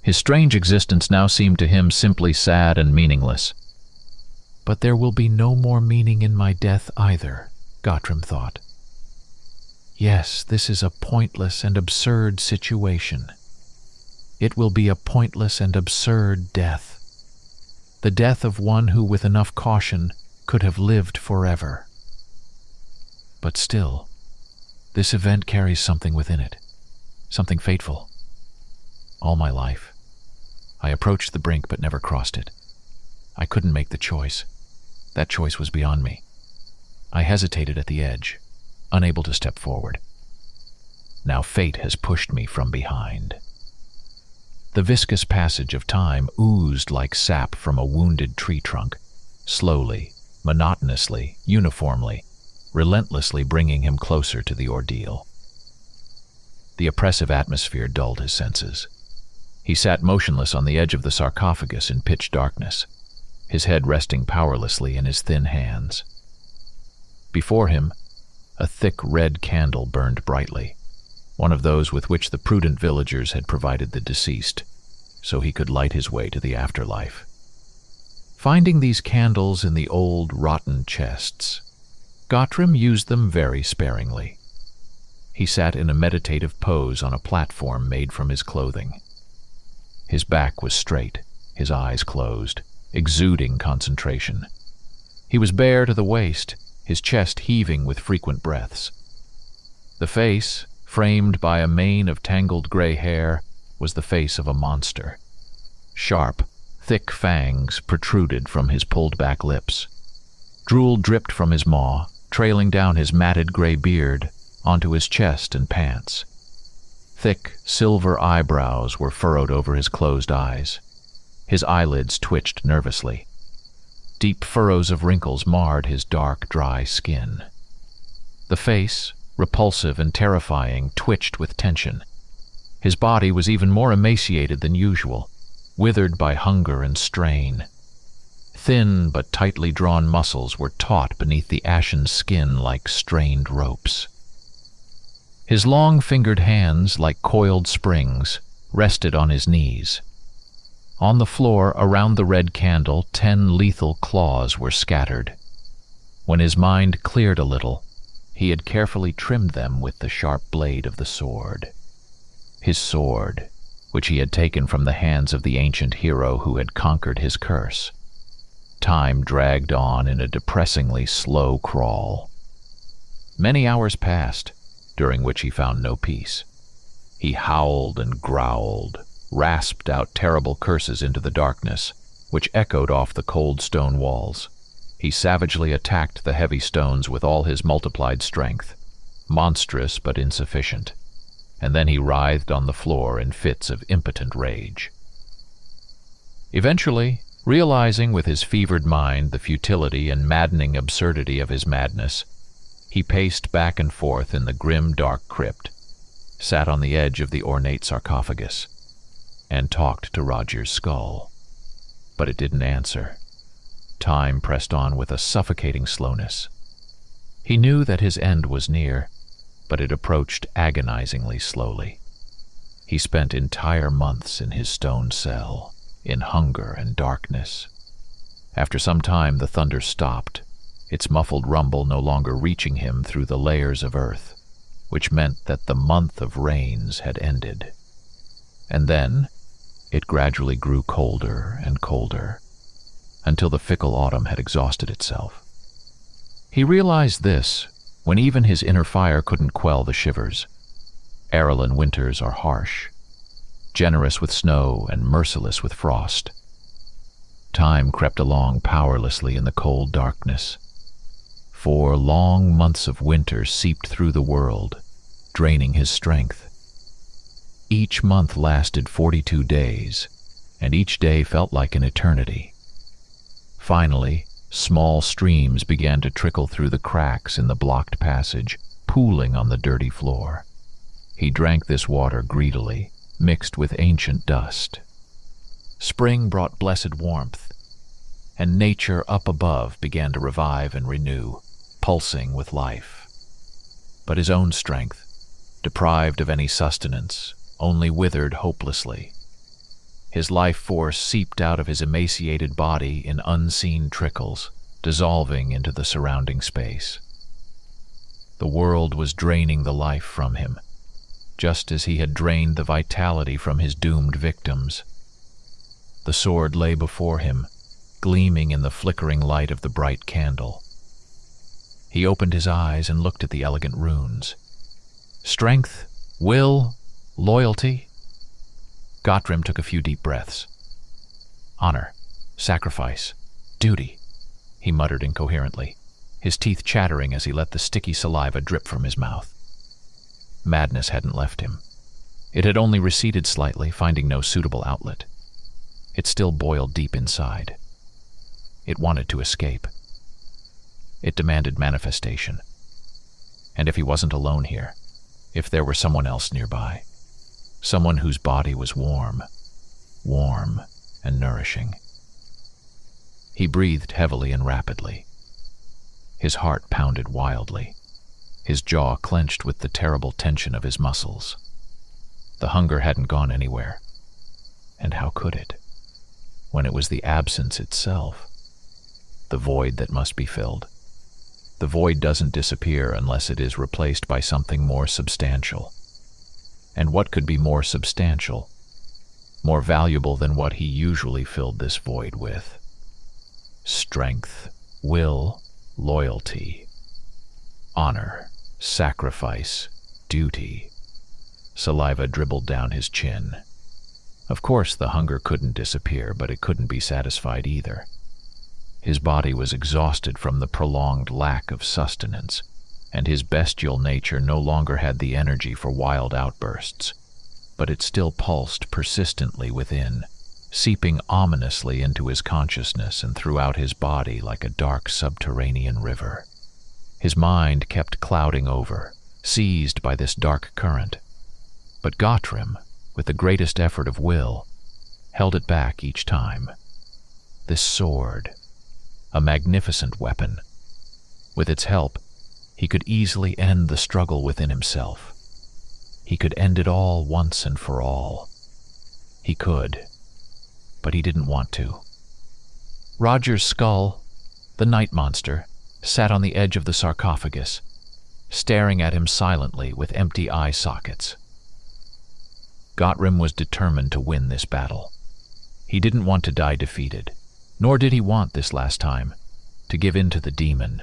S2: his strange existence now seemed to him simply sad and meaningless.
S1: But there will be no more meaning in my death either, Gottram thought. Yes, this is a pointless and absurd situation. It will be a pointless and absurd death. The death of one who, with enough caution, could have lived forever. But still, this event carries something within it, something fateful. All my life, I approached the brink but never crossed it. I couldn't make the choice. That choice was beyond me. I hesitated at the edge, unable to step forward. Now fate has pushed me from behind. The viscous passage of time oozed like sap from a wounded tree trunk, slowly, monotonously, uniformly, relentlessly bringing him closer to the ordeal. The oppressive atmosphere dulled his senses. He sat motionless on the edge of the sarcophagus in pitch darkness,
S2: his head resting powerlessly in his thin hands. Before him, a thick red candle burned brightly, one of those with which the prudent villagers had provided the deceased, so he could light his way to the afterlife. Finding these candles in the old, rotten chests, Gottrim used them very sparingly. He sat in a meditative pose on a platform made from his clothing. His back was straight, his eyes closed, exuding concentration. He was bare to the waist, his chest heaving with frequent breaths. The face, framed by a mane of tangled gray hair, was the face of a monster. Sharp, thick fangs protruded from his pulled-back lips. Drool dripped from his maw, trailing down his matted gray beard onto his chest and pants. Thick, silver eyebrows were furrowed over his closed eyes. His eyelids twitched nervously. Deep furrows of wrinkles marred his dark, dry skin. The face, repulsive and terrifying, twitched with tension. His body was even more emaciated than usual, withered by hunger and strain. Thin but tightly drawn muscles were taut beneath the ashen skin like strained ropes. His long-fingered hands, like coiled springs, rested on his knees. On the floor around the red candle, 10 lethal claws were scattered. When his mind cleared a little, he had carefully trimmed them with the sharp blade of the sword. His sword, which he had taken from the hands of the ancient hero who had conquered his curse. Time dragged on in a depressingly slow crawl. Many hours passed, during which he found no peace. He howled and growled, rasped out terrible curses into the darkness, which echoed off the cold stone walls. He savagely attacked the heavy stones with all his multiplied strength, monstrous but insufficient, and then he writhed on the floor in fits of impotent rage. Eventually, realizing with his fevered mind the futility and maddening absurdity of his madness, he paced back and forth in the grim, dark crypt, sat on the edge of the ornate sarcophagus, and talked to Roger's skull. But it didn't answer. Time pressed on with a suffocating slowness. He knew that his end was near, but it approached agonizingly slowly. He spent entire months in his stone cell, in hunger and darkness. After some time the thunder stopped, its muffled rumble no longer reaching him through the layers of earth, which meant that the month of rains had ended. And then it gradually grew colder and colder, until the fickle autumn had exhausted itself. He realized this when even his inner fire couldn't quell the shivers. Arellan winters are harsh, generous with snow and merciless with frost. Time crept along powerlessly in the cold darkness. 4 long months of winter seeped through the world, draining his strength. Each month lasted 42 days, and each day felt like an eternity. Finally, small streams began to trickle through the cracks in the blocked passage, pooling on the dirty floor. He drank this water greedily, mixed with ancient dust. Spring brought blessed warmth, and nature up above began to revive and renew, pulsing with life. But his own strength, deprived of any sustenance, only withered hopelessly. His life force seeped out of his emaciated body in unseen trickles, dissolving into the surrounding space. The world was draining the life from him, just as he had drained the vitality from his doomed victims. The sword lay before him, gleaming in the flickering light of the bright candle. He opened his eyes and looked at the elegant runes. Strength, will, loyalty. Gottrim took a few deep breaths. Honor, sacrifice, duty, he muttered incoherently, his teeth chattering as he let the sticky saliva drip from his mouth. Madness hadn't left him. It had only receded slightly, finding no suitable outlet. It still boiled deep inside. It wanted to escape. It demanded manifestation. And if he wasn't alone here, if there were someone else nearby, someone whose body was warm and nourishing. He breathed heavily and rapidly. His heart pounded wildly. His jaw clenched with the terrible tension of his muscles. The hunger hadn't gone anywhere. And how could it, when it was the absence itself? The void that must be filled. The void doesn't disappear unless it is replaced by something more substantial. And what could be more substantial, more valuable than what he usually filled this void with? Strength, will, loyalty, honor, sacrifice, duty. Saliva dribbled down his chin. Of course, the hunger couldn't disappear, but it couldn't be satisfied either. His body was exhausted from the prolonged lack of sustenance, and his bestial nature no longer had the energy for wild outbursts, but it still pulsed persistently within, seeping ominously into his consciousness and throughout his body like a dark subterranean river. His mind kept clouding over, seized by this dark current, but Gottrim, with the greatest effort of will, held it back each time. This sword, a magnificent weapon. With its help, he could easily end the struggle within himself. He could end it all once and for all. He could, but he didn't want to. Roger's skull, the night monster, sat on the edge of the sarcophagus, staring at him silently with empty eye sockets. Gottrim was determined to win this battle. He didn't want to die defeated. Nor did he want this last time to give in to the demon,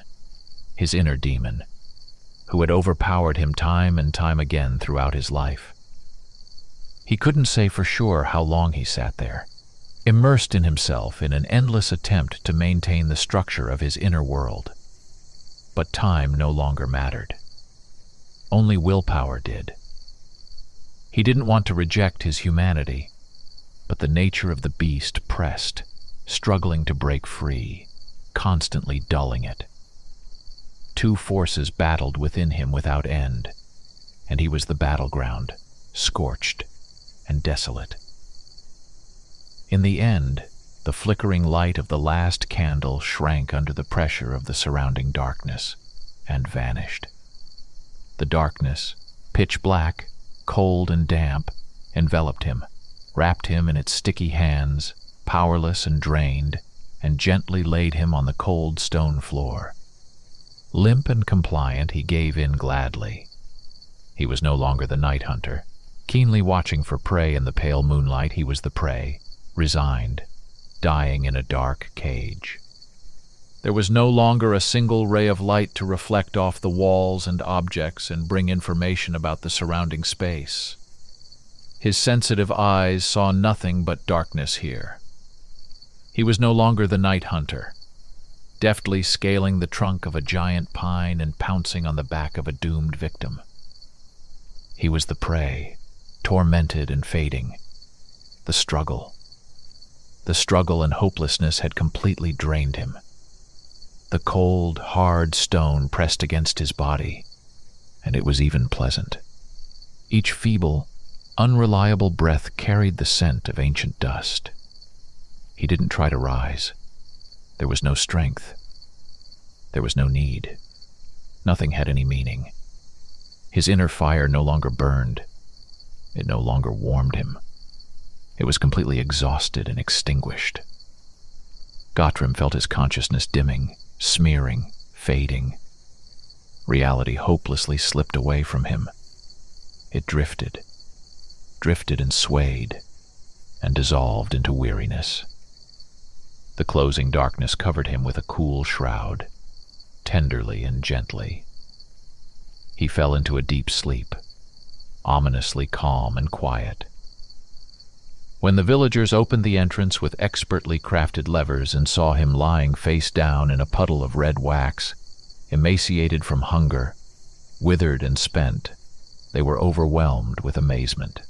S2: his inner demon, who had overpowered him time and time again throughout his life. He couldn't say for sure how long he sat there, immersed in himself in an endless attempt to maintain the structure of his inner world. But time no longer mattered. Only willpower did. He didn't want to reject his humanity, but the nature of the beast pressed, struggling to break free, constantly dulling it. Two forces battled within him without end, and he was the battleground, scorched and desolate. In the end, the flickering light of the last candle shrank under the pressure of the surrounding darkness and vanished. The darkness, pitch black, cold and damp, enveloped him, wrapped him in its sticky hands, powerless and drained, and gently laid him on the cold stone floor. Limp and compliant, he gave in gladly. He was no longer the night hunter. Keenly watching for prey in the pale moonlight, he was the prey, resigned, dying in a dark cage. There was no longer a single ray of light to reflect off the walls and objects and bring information about the surrounding space. His sensitive eyes saw nothing but darkness here. He was no longer the night hunter, deftly scaling the trunk of a giant pine and pouncing on the back of a doomed victim. He was the prey, tormented and fading. The struggle and hopelessness had completely drained him. The cold, hard stone pressed against his body, and it was even pleasant. Each feeble, unreliable breath carried the scent of ancient dust. He didn't try to rise. There was no strength. There was no need. Nothing had any meaning. His inner fire no longer burned. It no longer warmed him. It was completely exhausted and extinguished. Gottrim felt his consciousness dimming, smearing, fading. Reality hopelessly slipped away from him. It drifted and swayed, and dissolved into weariness. The closing darkness covered him with a cool shroud, tenderly and gently. He fell into a deep sleep, ominously calm and quiet. When the villagers opened the entrance with expertly crafted levers and saw him lying face down in a puddle of red wax, emaciated from hunger, withered and spent, they were overwhelmed with amazement.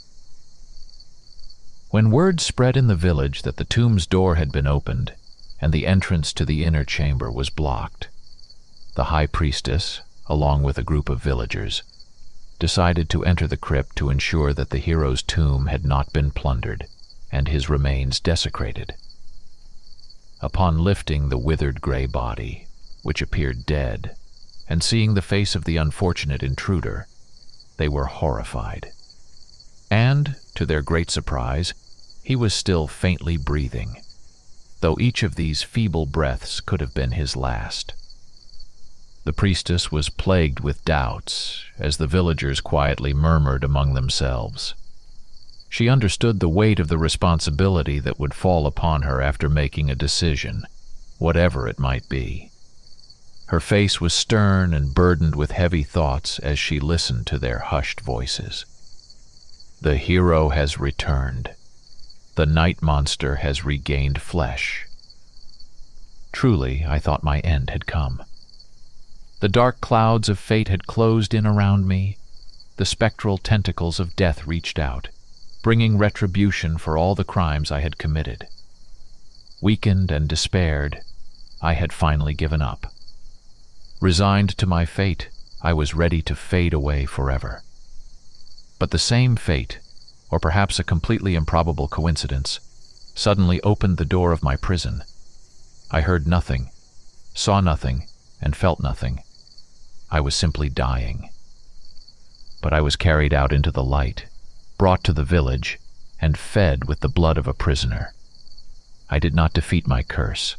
S2: When word spread in the village that the tomb's door had been opened and the entrance to the inner chamber was blocked, the high priestess, along with a group of villagers, decided to enter the crypt to ensure that the hero's tomb had not been plundered and his remains desecrated. Upon lifting the withered gray body, which appeared dead, and seeing the face of the unfortunate intruder, they were horrified. And, to their great surprise, he was still faintly breathing, though each of these feeble breaths could have been his last. The priestess was plagued with doubts, as the villagers quietly murmured among themselves. She understood the weight of the responsibility that would fall upon her after making a decision, whatever it might be. Her face was stern and burdened with heavy thoughts as she listened to their hushed voices. The hero has returned. The night monster has regained flesh. Truly, I thought my end had come. The dark clouds of fate had closed in around me. The spectral tentacles of death reached out, bringing retribution for all the crimes I had committed. Weakened and despaired, I had finally given up. Resigned to my fate, I was ready to fade away forever. But the same fate, or perhaps a completely improbable coincidence, suddenly opened the door of my prison. I heard nothing, saw nothing, and felt nothing. I was simply dying. But I was carried out into the light, brought to the village, and fed with the blood of a prisoner. I did not defeat my curse.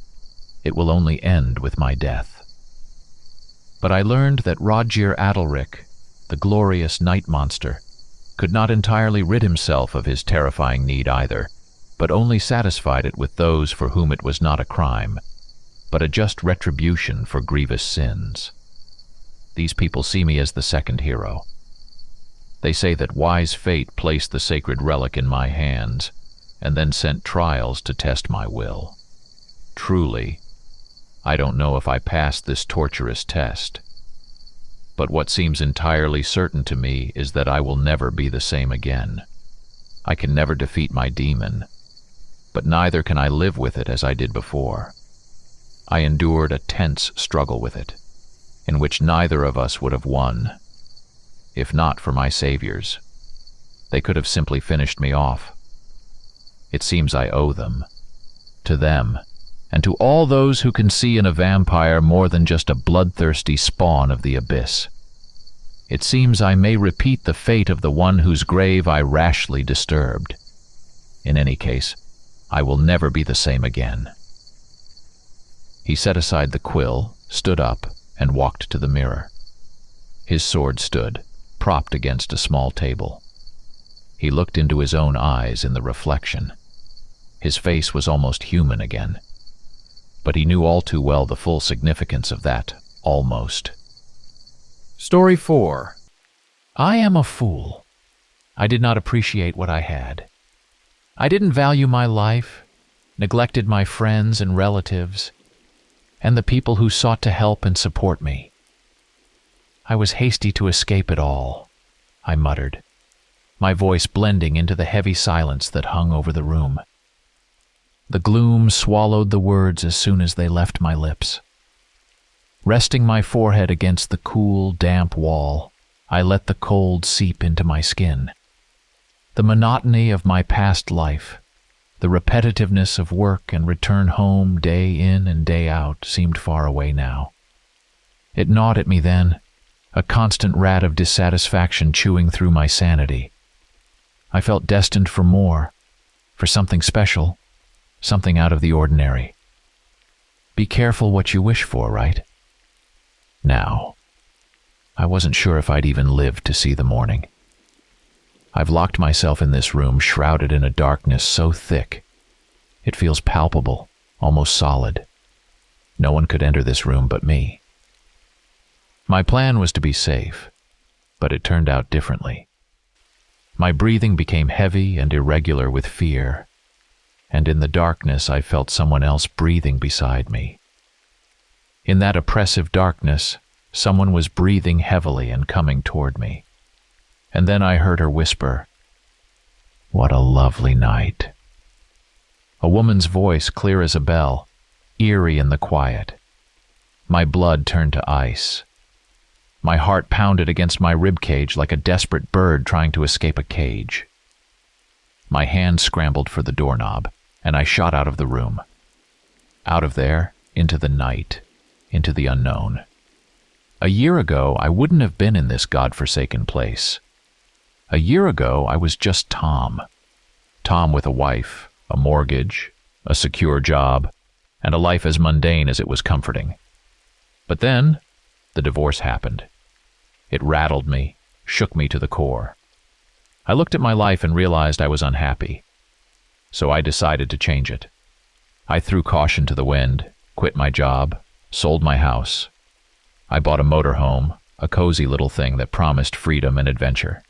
S2: It will only end with my death. But I learned that Roger Adalric, the glorious night monster, could not entirely rid himself of his terrifying need either, but only satisfied it with those for whom it was not a crime, but a just retribution for grievous sins. These people see me as the second hero. They say that wise fate placed the sacred relic in my hands, and then sent trials to test my will. Truly, I don't know if I passed this torturous test. But what seems entirely certain to me is that I will never be the same again. I can never defeat my demon, but neither can I live with it as I did before. I endured a tense struggle with it, in which neither of us would have won, if not for my saviors. They could have simply finished me off. It seems I owe them, to them, and to all those who can see in a vampire more than just a bloodthirsty spawn of the abyss. It seems I may repeat the fate of the one whose grave I rashly disturbed. In any case, I will never be the same again. He set aside the quill, stood up, and walked to the mirror. His sword stood, propped against a small table. He looked into his own eyes in the reflection. His face was almost human again. But he knew all too well the full significance of that almost.
S1: Story 4.
S2: I am a fool. I did not appreciate what I had. I didn't value my life, neglected my friends and relatives, and the people who sought to help and support me. I was hasty to escape it all, I muttered, my voice blending into the heavy silence that hung over the room. The gloom swallowed the words as soon as they left my lips. Resting my forehead against the cool, damp wall, I let the cold seep into my skin. The monotony of my past life, the repetitiveness of work and return home day in and day out seemed far away now. It gnawed at me then, a constant rat of dissatisfaction chewing through my sanity. I felt destined for more, for something special, something out of the ordinary. Be careful what you wish for, right? Now, I wasn't sure if I'd even live to see the morning. I've locked myself in this room shrouded in a darkness so thick. It feels palpable, almost solid. No one could enter this room but me. My plan was to be safe, but it turned out differently. My breathing became heavy and irregular with fear, and in the darkness I felt someone else breathing beside me. In that oppressive darkness, someone was breathing heavily and coming toward me. And then I heard her whisper, "What a lovely night." A woman's voice, clear as a bell, eerie in the quiet. My blood turned to ice. My heart pounded against my ribcage like a desperate bird trying to escape a cage. My hand scrambled for the doorknob, and I shot out of the room. out of there, into the night, into the unknown. A year ago, I wouldn't have been in this godforsaken place. A year ago, I was just Tom. Tom with a wife, a mortgage, a secure job, and a life as mundane as it was comforting. But then, the divorce happened. It rattled me, shook me to the core. I looked at my life and realized I was unhappy. So I decided to change it. I threw caution to the wind, quit my job, sold my house. I bought a motorhome, a cozy little thing that promised freedom and adventure.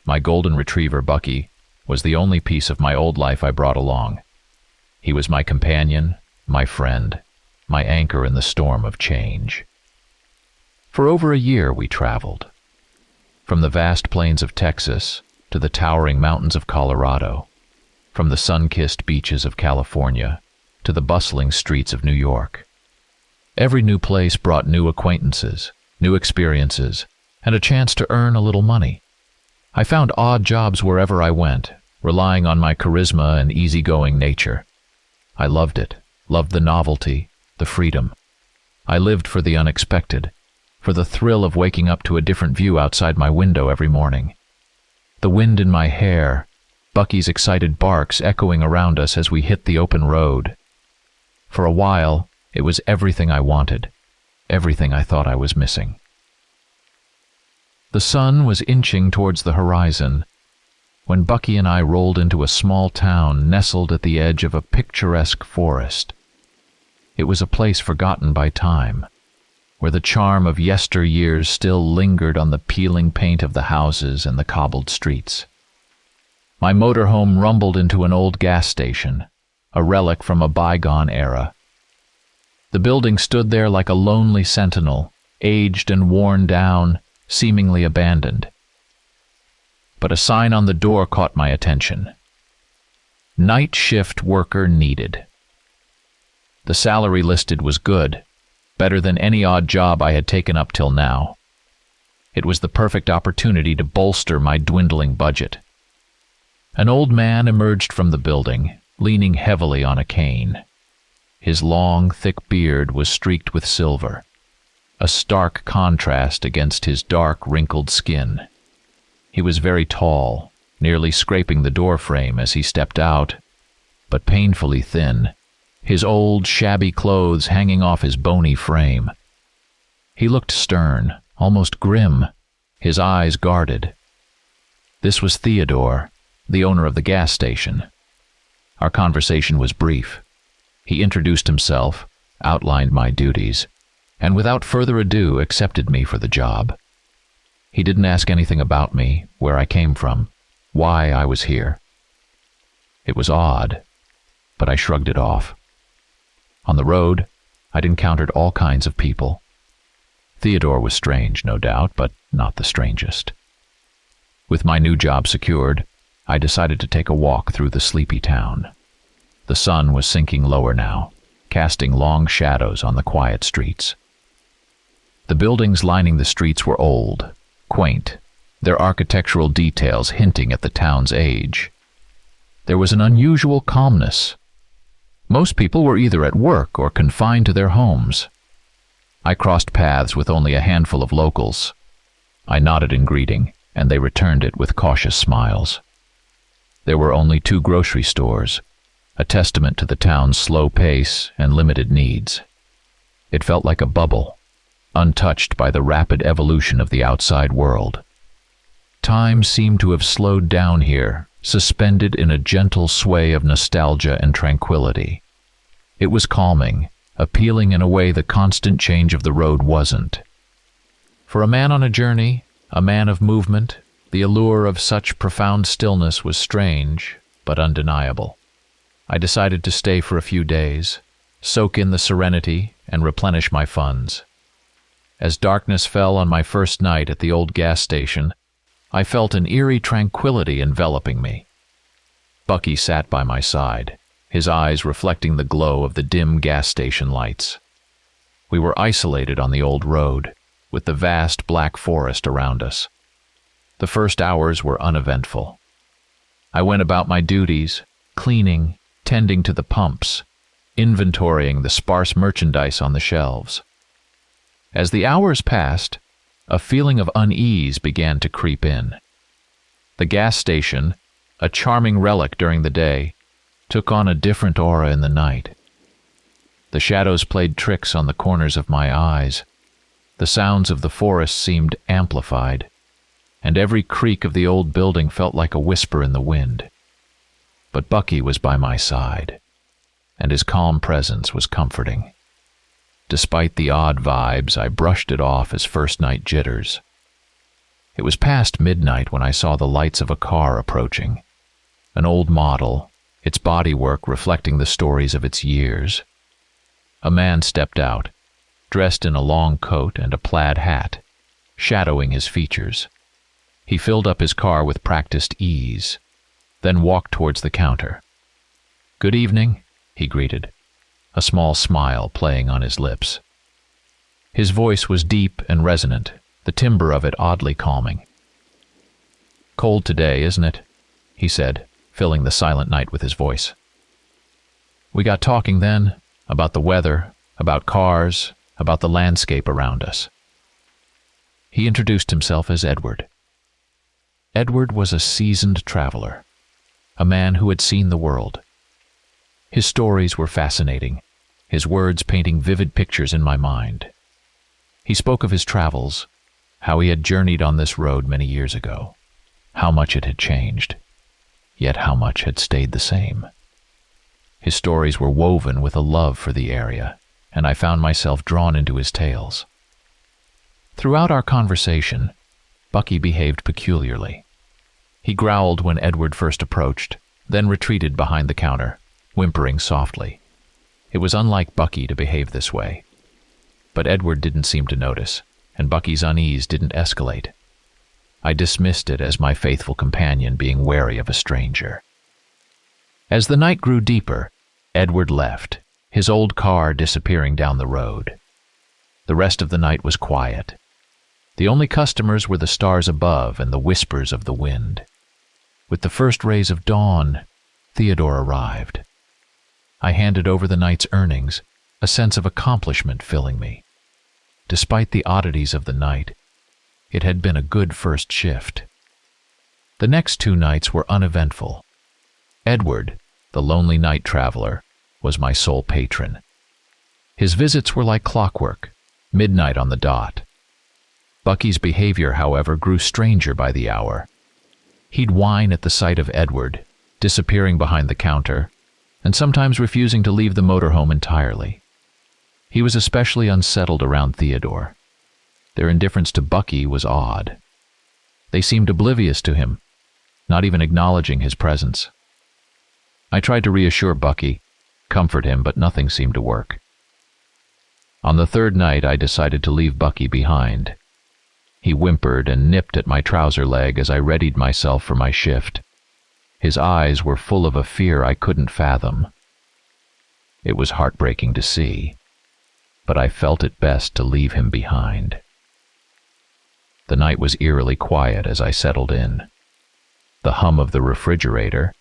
S2: My golden retriever, Bucky, was the only piece of my old life I brought along. He was my companion, my friend, my anchor in the storm of change. For over a year we traveled. From the vast plains of Texas to the towering mountains of Colorado, from the sun-kissed beaches of California to the bustling streets of New York. Every new place brought new acquaintances, new experiences, and a chance to earn a little money. I found odd jobs wherever I went, relying on my charisma and easygoing nature. I loved it, loved the novelty, the freedom. I lived for the unexpected, for the thrill of waking up to a different view outside my window every morning. The wind in my hair, Bucky's excited barks echoing around us as we hit the open road. For a while, it was everything I wanted, everything I thought I was missing. The sun was inching towards the horizon when Bucky and I rolled into a small town nestled at the edge of a picturesque forest. It was a place forgotten by time, where the charm of yesteryears still lingered on the peeling paint of the houses and the cobbled streets. My motorhome rumbled into an old gas station, a relic from a bygone era. The building stood there like a lonely sentinel, aged and worn down, seemingly abandoned. But a sign on the door caught my attention. Night shift worker needed. The salary listed was good, better than any odd job I had taken up till now. It was the perfect opportunity to bolster my dwindling budget. An old man emerged from the building, leaning heavily on a cane. His long, thick beard was streaked with silver, a stark contrast against his dark, wrinkled skin. He was very tall, nearly scraping the door frame as he stepped out, but painfully thin, his old, shabby clothes hanging off his bony frame. He looked stern, almost grim, his eyes guarded. This was Theodore, the owner of the gas station. Our conversation was brief. He introduced himself, outlined my duties, and without further ado accepted me for the job. He didn't ask anything about me, where I came from, why I was here. It was odd, but I shrugged it off. On the road, I'd encountered all kinds of people. Theodore was strange, no doubt, but not the strangest. With my new job secured, I decided to take a walk through the sleepy town. The sun was sinking lower now, casting long shadows on the quiet streets. The buildings lining the streets were old, quaint, their architectural details hinting at the town's age. There was an unusual calmness. Most people were either at work or confined to their homes. I crossed paths with only a handful of locals. I nodded in greeting, and they returned it with cautious smiles. There were only 2 grocery stores, a testament to the town's slow pace and limited needs. It felt like a bubble, untouched by the rapid evolution of the outside world. Time seemed to have slowed down here, suspended in a gentle sway of nostalgia and tranquility. It was calming, appealing in a way the constant change of the road wasn't. For a man on a journey, a man of movement, the allure of such profound stillness was strange, but undeniable. I decided to stay for a few days, soak in the serenity, and replenish my funds. As darkness fell on my first night at the old gas station, I felt an eerie tranquility enveloping me. Bucky sat by my side, his eyes reflecting the glow of the dim gas station lights. We were isolated on the old road, with the vast black forest around us. The first hours were uneventful. I went about my duties, cleaning, tending to the pumps, inventorying the sparse merchandise on the shelves. As the hours passed, a feeling of unease began to creep in. The gas station, a charming relic during the day, took on a different aura in the night. The shadows played tricks on the corners of my eyes. The sounds of the forest seemed amplified, and every creak of the old building felt like a whisper in the wind. But Bucky was by my side, and his calm presence was comforting. Despite the odd vibes, I brushed it off as first-night jitters. It was past midnight when I saw the lights of a car approaching. An old model, its bodywork reflecting the stories of its years. A man stepped out, dressed in a long coat and a plaid hat, shadowing his features. He filled up his car with practiced ease, then walked towards the counter. "Good evening," he greeted, a small smile playing on his lips. His voice was deep and resonant, the timbre of it oddly calming. "Cold today, isn't it?" he said, filling the silent night with his voice. We got talking then, about the weather, about cars, about the landscape around us. He introduced himself as Edward. Edward was a seasoned traveler, a man who had seen the world. His stories were fascinating, his words painting vivid pictures in my mind. He spoke of his travels, how he had journeyed on this road many years ago, how much it had changed, yet how much had stayed the same. His stories were woven with a love for the area, and I found myself drawn into his tales. Throughout our conversation, Bucky behaved peculiarly. He growled when Edward first approached, then retreated behind the counter, whimpering softly. It was unlike Bucky to behave this way. But Edward didn't seem to notice, and Bucky's unease didn't escalate. I dismissed it as my faithful companion being wary of a stranger. As the night grew deeper, Edward left, his old car disappearing down the road. The rest of the night was quiet. The only customers were the stars above and the whispers of the wind. With the first rays of dawn, Theodore arrived. I handed over the night's earnings, a sense of accomplishment filling me. Despite the oddities of the night, it had been a good first shift. The next 2 nights were uneventful. Edward, the lonely night traveler, was my sole patron. His visits were like clockwork, midnight on the dot. Bucky's behavior, however, grew stranger by the hour. He'd whine at the sight of Edward, disappearing behind the counter, and sometimes refusing to leave the motorhome entirely. He was especially unsettled around Theodore. Their indifference to Bucky was odd. They seemed oblivious to him, not even acknowledging his presence. I tried to reassure Bucky, comfort him, but nothing seemed to work. On the 3rd night, I decided to leave Bucky behind. He whimpered and nipped at my trouser leg as I readied myself for my shift. His eyes were full of a fear I couldn't fathom. It was heartbreaking to see, but I felt it best to leave him behind. The night was eerily quiet as I settled in. The hum of the refrigerator,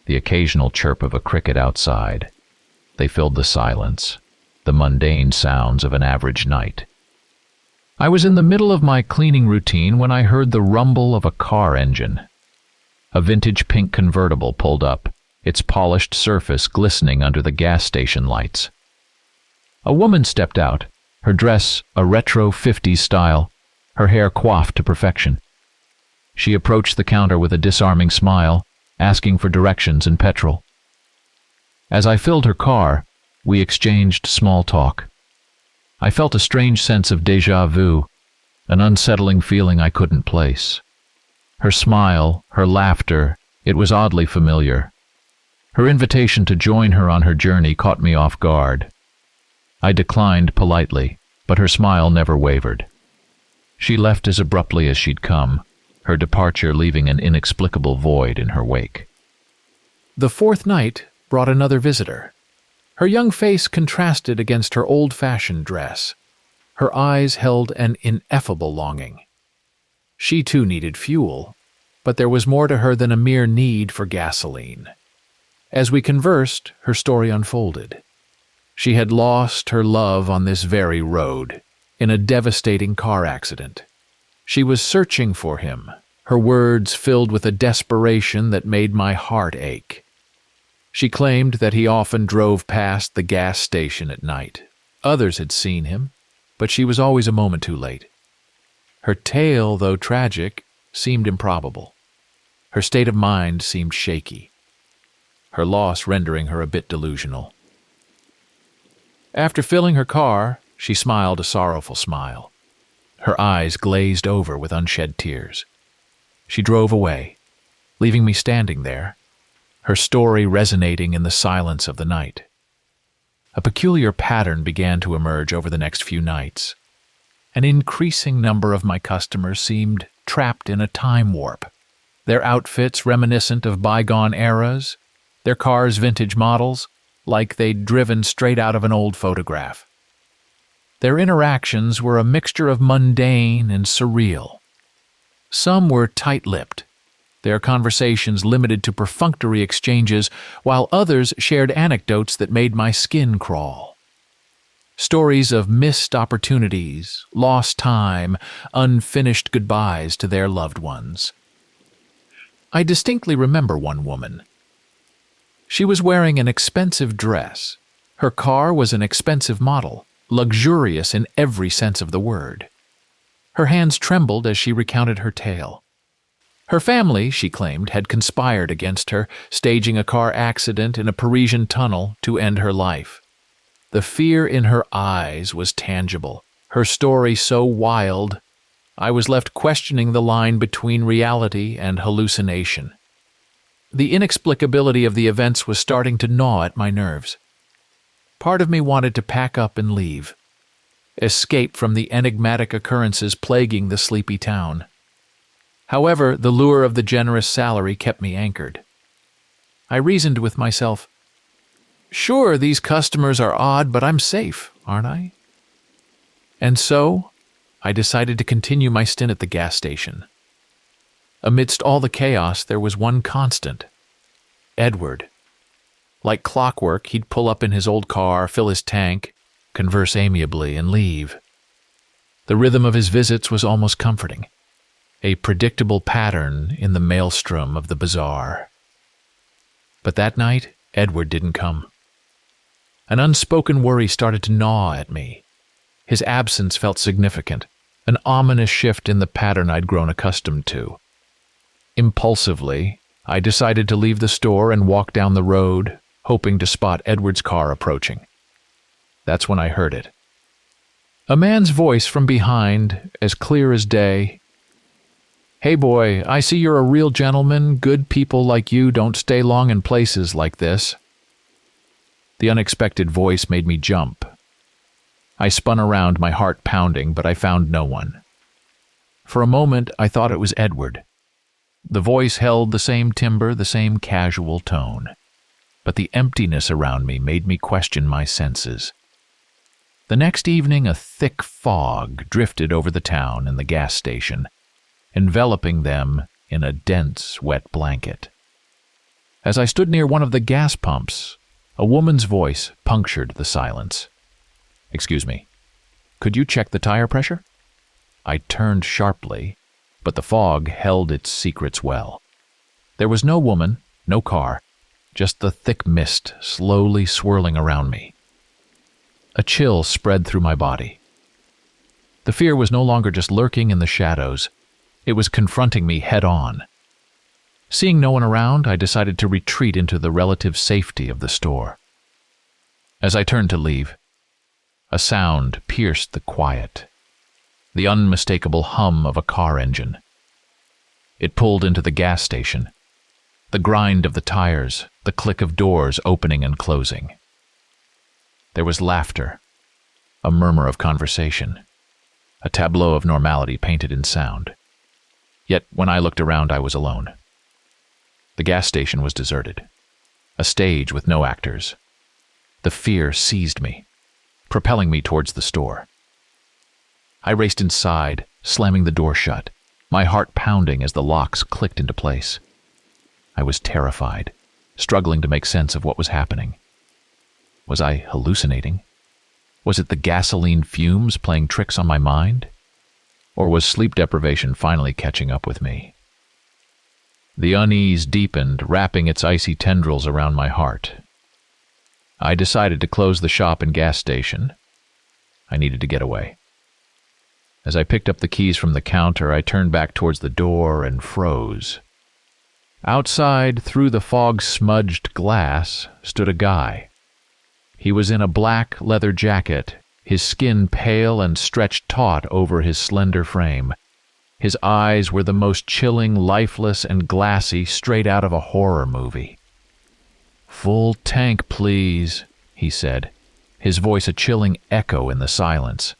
S2: the occasional chirp of a cricket outside, they filled the silence, the mundane sounds of an average night. I was in the middle of my cleaning routine when I heard the rumble of a car engine. A vintage pink convertible pulled up, its polished surface glistening under the gas station lights. A woman stepped out, her dress a retro 50s style, her hair coiffed to perfection. She approached the counter with a disarming smile, asking for directions and petrol. As I filled her car, we exchanged small talk. I felt a strange sense of déjà vu, an unsettling feeling I couldn't place. Her smile, her laughter, it was oddly familiar. Her invitation to join her on her journey caught me off guard. I declined politely, but her smile never wavered. She left as abruptly as she'd come, her departure leaving an inexplicable void in her wake.
S1: The 4th night brought another visitor. Her young face contrasted against her old-fashioned dress. Her eyes held an ineffable longing. She too needed fuel, but there was more to her than a mere need for gasoline. As we conversed, her story unfolded. She had lost her love on this very road, in a devastating car accident. She was searching for him, her words filled with a desperation that made my heart ache. She claimed that he often drove past the gas station at night. Others had seen him, but she was always a moment too late. Her tale, though tragic, seemed improbable. Her state of mind seemed shaky, her loss rendering her a bit delusional. After filling her car, she smiled a sorrowful smile. Her eyes glazed over with unshed tears. She drove away, leaving me standing there, her story resonating in the silence of the night. A peculiar pattern began to emerge over the next few nights. An increasing number of my customers seemed trapped in a time warp, their outfits reminiscent of bygone eras, their cars vintage models, like they'd driven straight out of an old photograph. Their interactions were a mixture of mundane and surreal. Some were tight-lipped, their conversations limited to perfunctory exchanges, while others shared anecdotes that made my skin crawl. Stories of missed opportunities, lost time, unfinished goodbyes to their loved ones. I distinctly remember one woman. She was wearing an expensive dress. Her car was an expensive model, luxurious in every sense of the word. Her hands trembled as she recounted her tale. Her family, she claimed, had conspired against her, staging a car accident in a Parisian tunnel to end her life. The fear in her eyes was tangible, her story so wild, I was left questioning the line between reality and hallucination. The inexplicability of the events was starting to gnaw at my nerves. Part of me wanted to pack up and leave, escape from the enigmatic occurrences plaguing the sleepy town. However, the lure of the generous salary kept me anchored. I reasoned with myself, sure, these customers are odd, but I'm safe, aren't I? And so, I decided to continue my stint at the gas station. Amidst all the chaos, there was one constant. Edward. Like clockwork, he'd pull up in his old car, fill his tank, converse amiably, and leave. The rhythm of his visits was almost comforting, a predictable pattern in the maelstrom of the bazaar. But that night, Edward didn't come. An unspoken worry started to gnaw at me. His absence felt significant, an ominous shift in the pattern I'd grown accustomed to. Impulsively, I decided to leave the store and walk down the road, hoping to spot Edward's car approaching. That's when I heard it. A man's voice from behind, as clear as day. "Hey boy, I see you're a real gentleman. Good people like you don't stay long in places like this." The unexpected voice made me jump. I spun around, my heart pounding, but I found no one. For a moment, I thought it was Edward. The voice held the same timbre, the same casual tone. But the emptiness around me made me question my senses. The next evening, a thick fog drifted over the town and the gas station, enveloping them in a dense, wet blanket. As I stood near one of the gas pumps, a woman's voice punctured the silence. "Excuse me, could you check the tire pressure?" I turned sharply, but the fog held its secrets well. There was no woman, no car, just the thick mist slowly swirling around me. A chill spread through my body. The fear was no longer just lurking in the shadows. It was confronting me head-on. Seeing no one around, I decided to retreat into the relative safety of the store. As I turned to leave, a sound pierced the quiet, the unmistakable hum of a car engine. It pulled into the gas station, the grind of the tires, the click of doors opening and closing. There was laughter, a murmur of conversation, a tableau of normality painted in sound. Yet when I looked around, I was alone. The gas station was deserted, a stage with no actors. The fear seized me, propelling me towards the store. I raced inside, slamming the door shut, my heart pounding as the locks clicked into place. I was terrified, struggling to make sense of what was happening.
S2: Was I hallucinating? Was it the gasoline fumes playing tricks on my mind? Or was sleep deprivation finally catching up with me? The unease deepened, wrapping its icy tendrils around my heart. I decided to close the shop and gas station. I needed to get away. As I picked up the keys from the counter, I turned back towards the door and froze. Outside, through the fog-smudged glass, stood a guy. He was in a black leather jacket, his skin pale and stretched taut over his slender frame. His eyes were the most chilling, lifeless, and glassy, straight out of a horror movie. "Full tank, please," he said, his voice a chilling echo in the silence.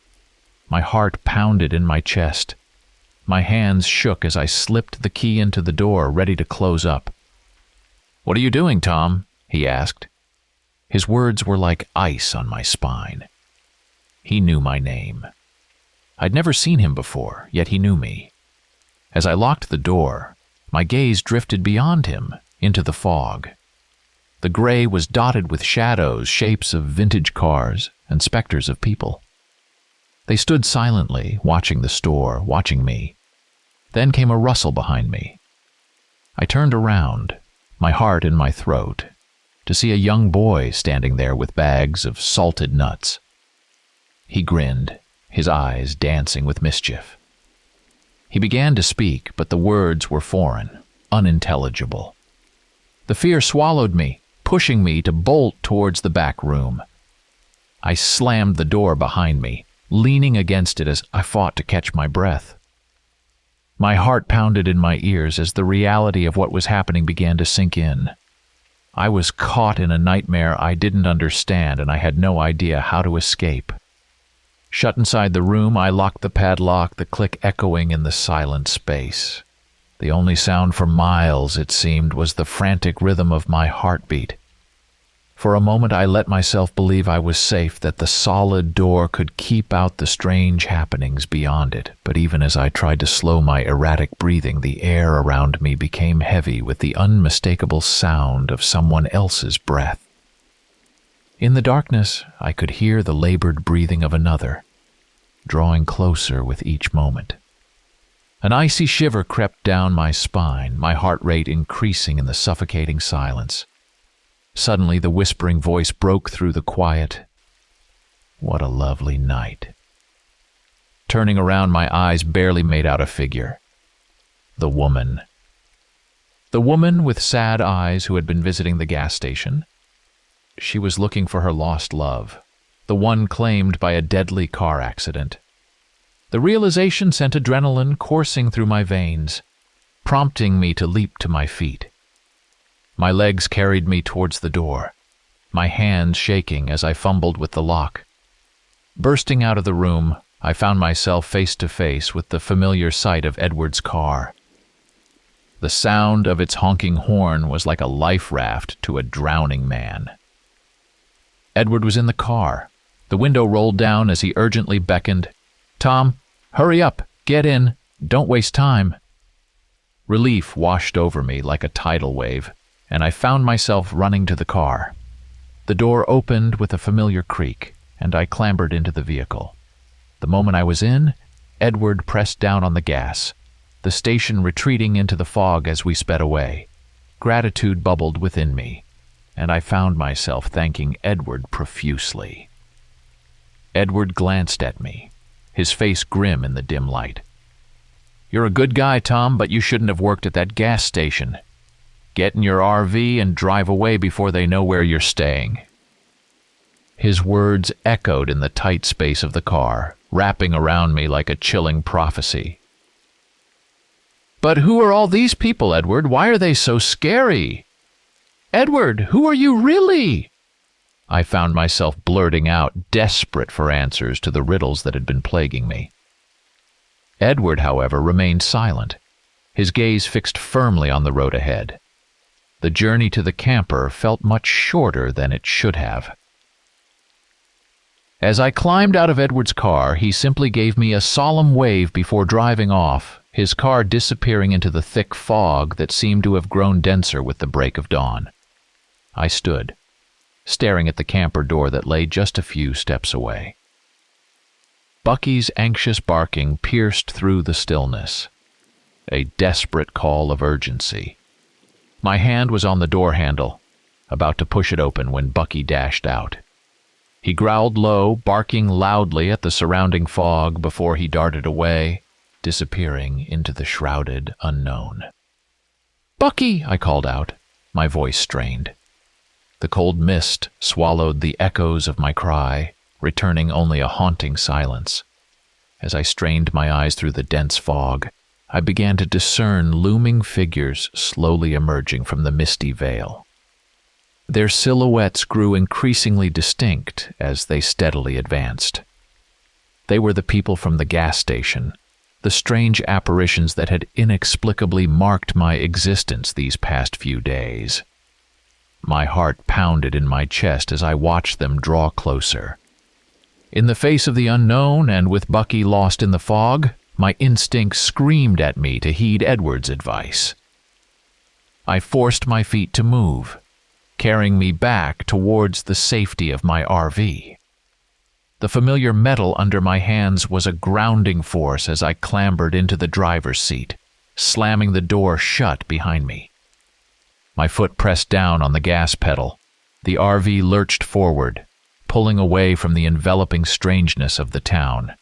S2: My heart pounded in my chest. My hands shook as I slipped the key into the door, ready to close up. "What are you doing, Tom?" he asked. His words were like ice on my spine. He knew my name. I'd never seen him before, yet he knew me. As I locked the door, my gaze drifted beyond him, into the fog. The gray was dotted with shadows, shapes of vintage cars, and specters of people. They stood silently, watching the store, watching me. Then came a rustle behind me. I turned around, my heart in my throat, to see a young boy standing there with bags of salted nuts. He grinned, his eyes dancing with mischief. He began to speak, but the words were foreign, unintelligible. The fear swallowed me, pushing me to bolt towards the back room. I slammed the door behind me, leaning against it as I fought to catch my breath. My heart pounded in my ears as the reality of what was happening began to sink in. I was caught in a nightmare I didn't understand, and I had no idea how to escape. Shut inside the room, I locked the padlock, the click echoing in the silent space. The only sound for miles, it seemed, was the frantic rhythm of my heartbeat. For a moment I let myself believe I was safe, that the solid door could keep out the strange happenings beyond it, but even as I tried to slow my erratic breathing, the air around me became heavy with the unmistakable sound of someone else's breath. In the darkness, I could hear the labored breathing of another, drawing closer with each moment. An icy shiver crept down my spine, my heart rate increasing in the suffocating silence. Suddenly, the whispering voice broke through the quiet. "What a lovely night." Turning around, my eyes barely made out a figure. The woman. The woman with sad eyes who had been visiting the gas station. She was looking for her lost love, the one claimed by a deadly car accident. The realization sent adrenaline coursing through my veins, prompting me to leap to my feet. My legs carried me towards the door, my hands shaking as I fumbled with the lock. Bursting out of the room, I found myself face to face with the familiar sight of Edward's car. The sound of its honking horn was like a life raft to a drowning man. Edward was in the car. The window rolled down as he urgently beckoned. "Tom, hurry up, get in, don't waste time." Relief washed over me like a tidal wave, and I found myself running to the car. The door opened with a familiar creak, and I clambered into the vehicle. The moment I was in, Edward pressed down on the gas, the station retreating into the fog as we sped away. Gratitude bubbled within me, and I found myself thanking Edward profusely. Edward glanced at me, his face grim in the dim light. "You're a good guy, Tom, but you shouldn't have worked at that gas station. Get in your RV and drive away before they know where you're staying." His words echoed in the tight space of the car, wrapping around me like a chilling prophecy. "But who are all these people, Edward? Why are they so scary? Edward, who are you really?" I found myself blurting out, desperate for answers to the riddles that had been plaguing me. Edward, however, remained silent, his gaze fixed firmly on the road ahead. The journey to the camper felt much shorter than it should have. As I climbed out of Edward's car, he simply gave me a solemn wave before driving off, his car disappearing into the thick fog that seemed to have grown denser with the break of dawn. I stood, staring at the camper door that lay just a few steps away. Bucky's anxious barking pierced through the stillness, a desperate call of urgency. My hand was on the door handle, about to push it open when Bucky dashed out. He growled low, barking loudly at the surrounding fog before he darted away, disappearing into the shrouded unknown. "Bucky!" I called out, my voice strained. The cold mist swallowed the echoes of my cry, returning only a haunting silence. As I strained my eyes through the dense fog, I began to discern looming figures slowly emerging from the misty veil. Their silhouettes grew increasingly distinct as they steadily advanced. They were the people from the gas station, the strange apparitions that had inexplicably marked my existence these past few days. My heart pounded in my chest as I watched them draw closer. In the face of the unknown and with Bucky lost in the fog, my instinct screamed at me to heed Edward's advice. I forced my feet to move, carrying me back towards the safety of my RV. The familiar metal under my hands was a grounding force as I clambered into the driver's seat, slamming the door shut behind me. My foot pressed down on the gas pedal. The RV lurched forward, pulling away from the enveloping strangeness of the town.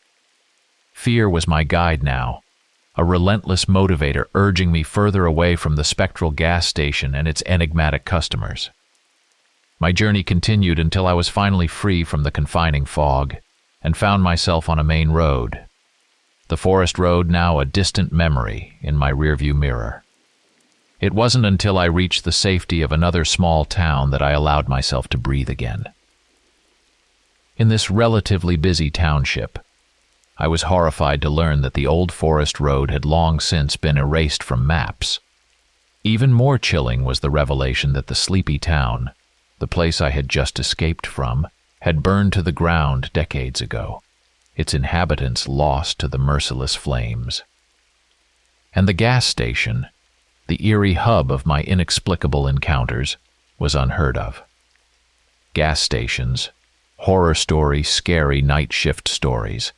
S2: Fear was my guide now, a relentless motivator urging me further away from the spectral gas station and its enigmatic customers. My journey continued until I was finally free from the confining fog and found myself on a main road, the forest road now a distant memory in my rearview mirror. It wasn't until I reached the safety of another small town that I allowed myself to breathe again. In this relatively busy township, I was horrified to learn that the old forest road had long since been erased from maps. Even more chilling was the revelation that the sleepy town, the place I had just escaped from, had burned to the ground decades ago, its inhabitants lost to the merciless flames. And the gas station, the eerie hub of my inexplicable encounters, was unheard of. Gas stations, horror story, scary night shift stories,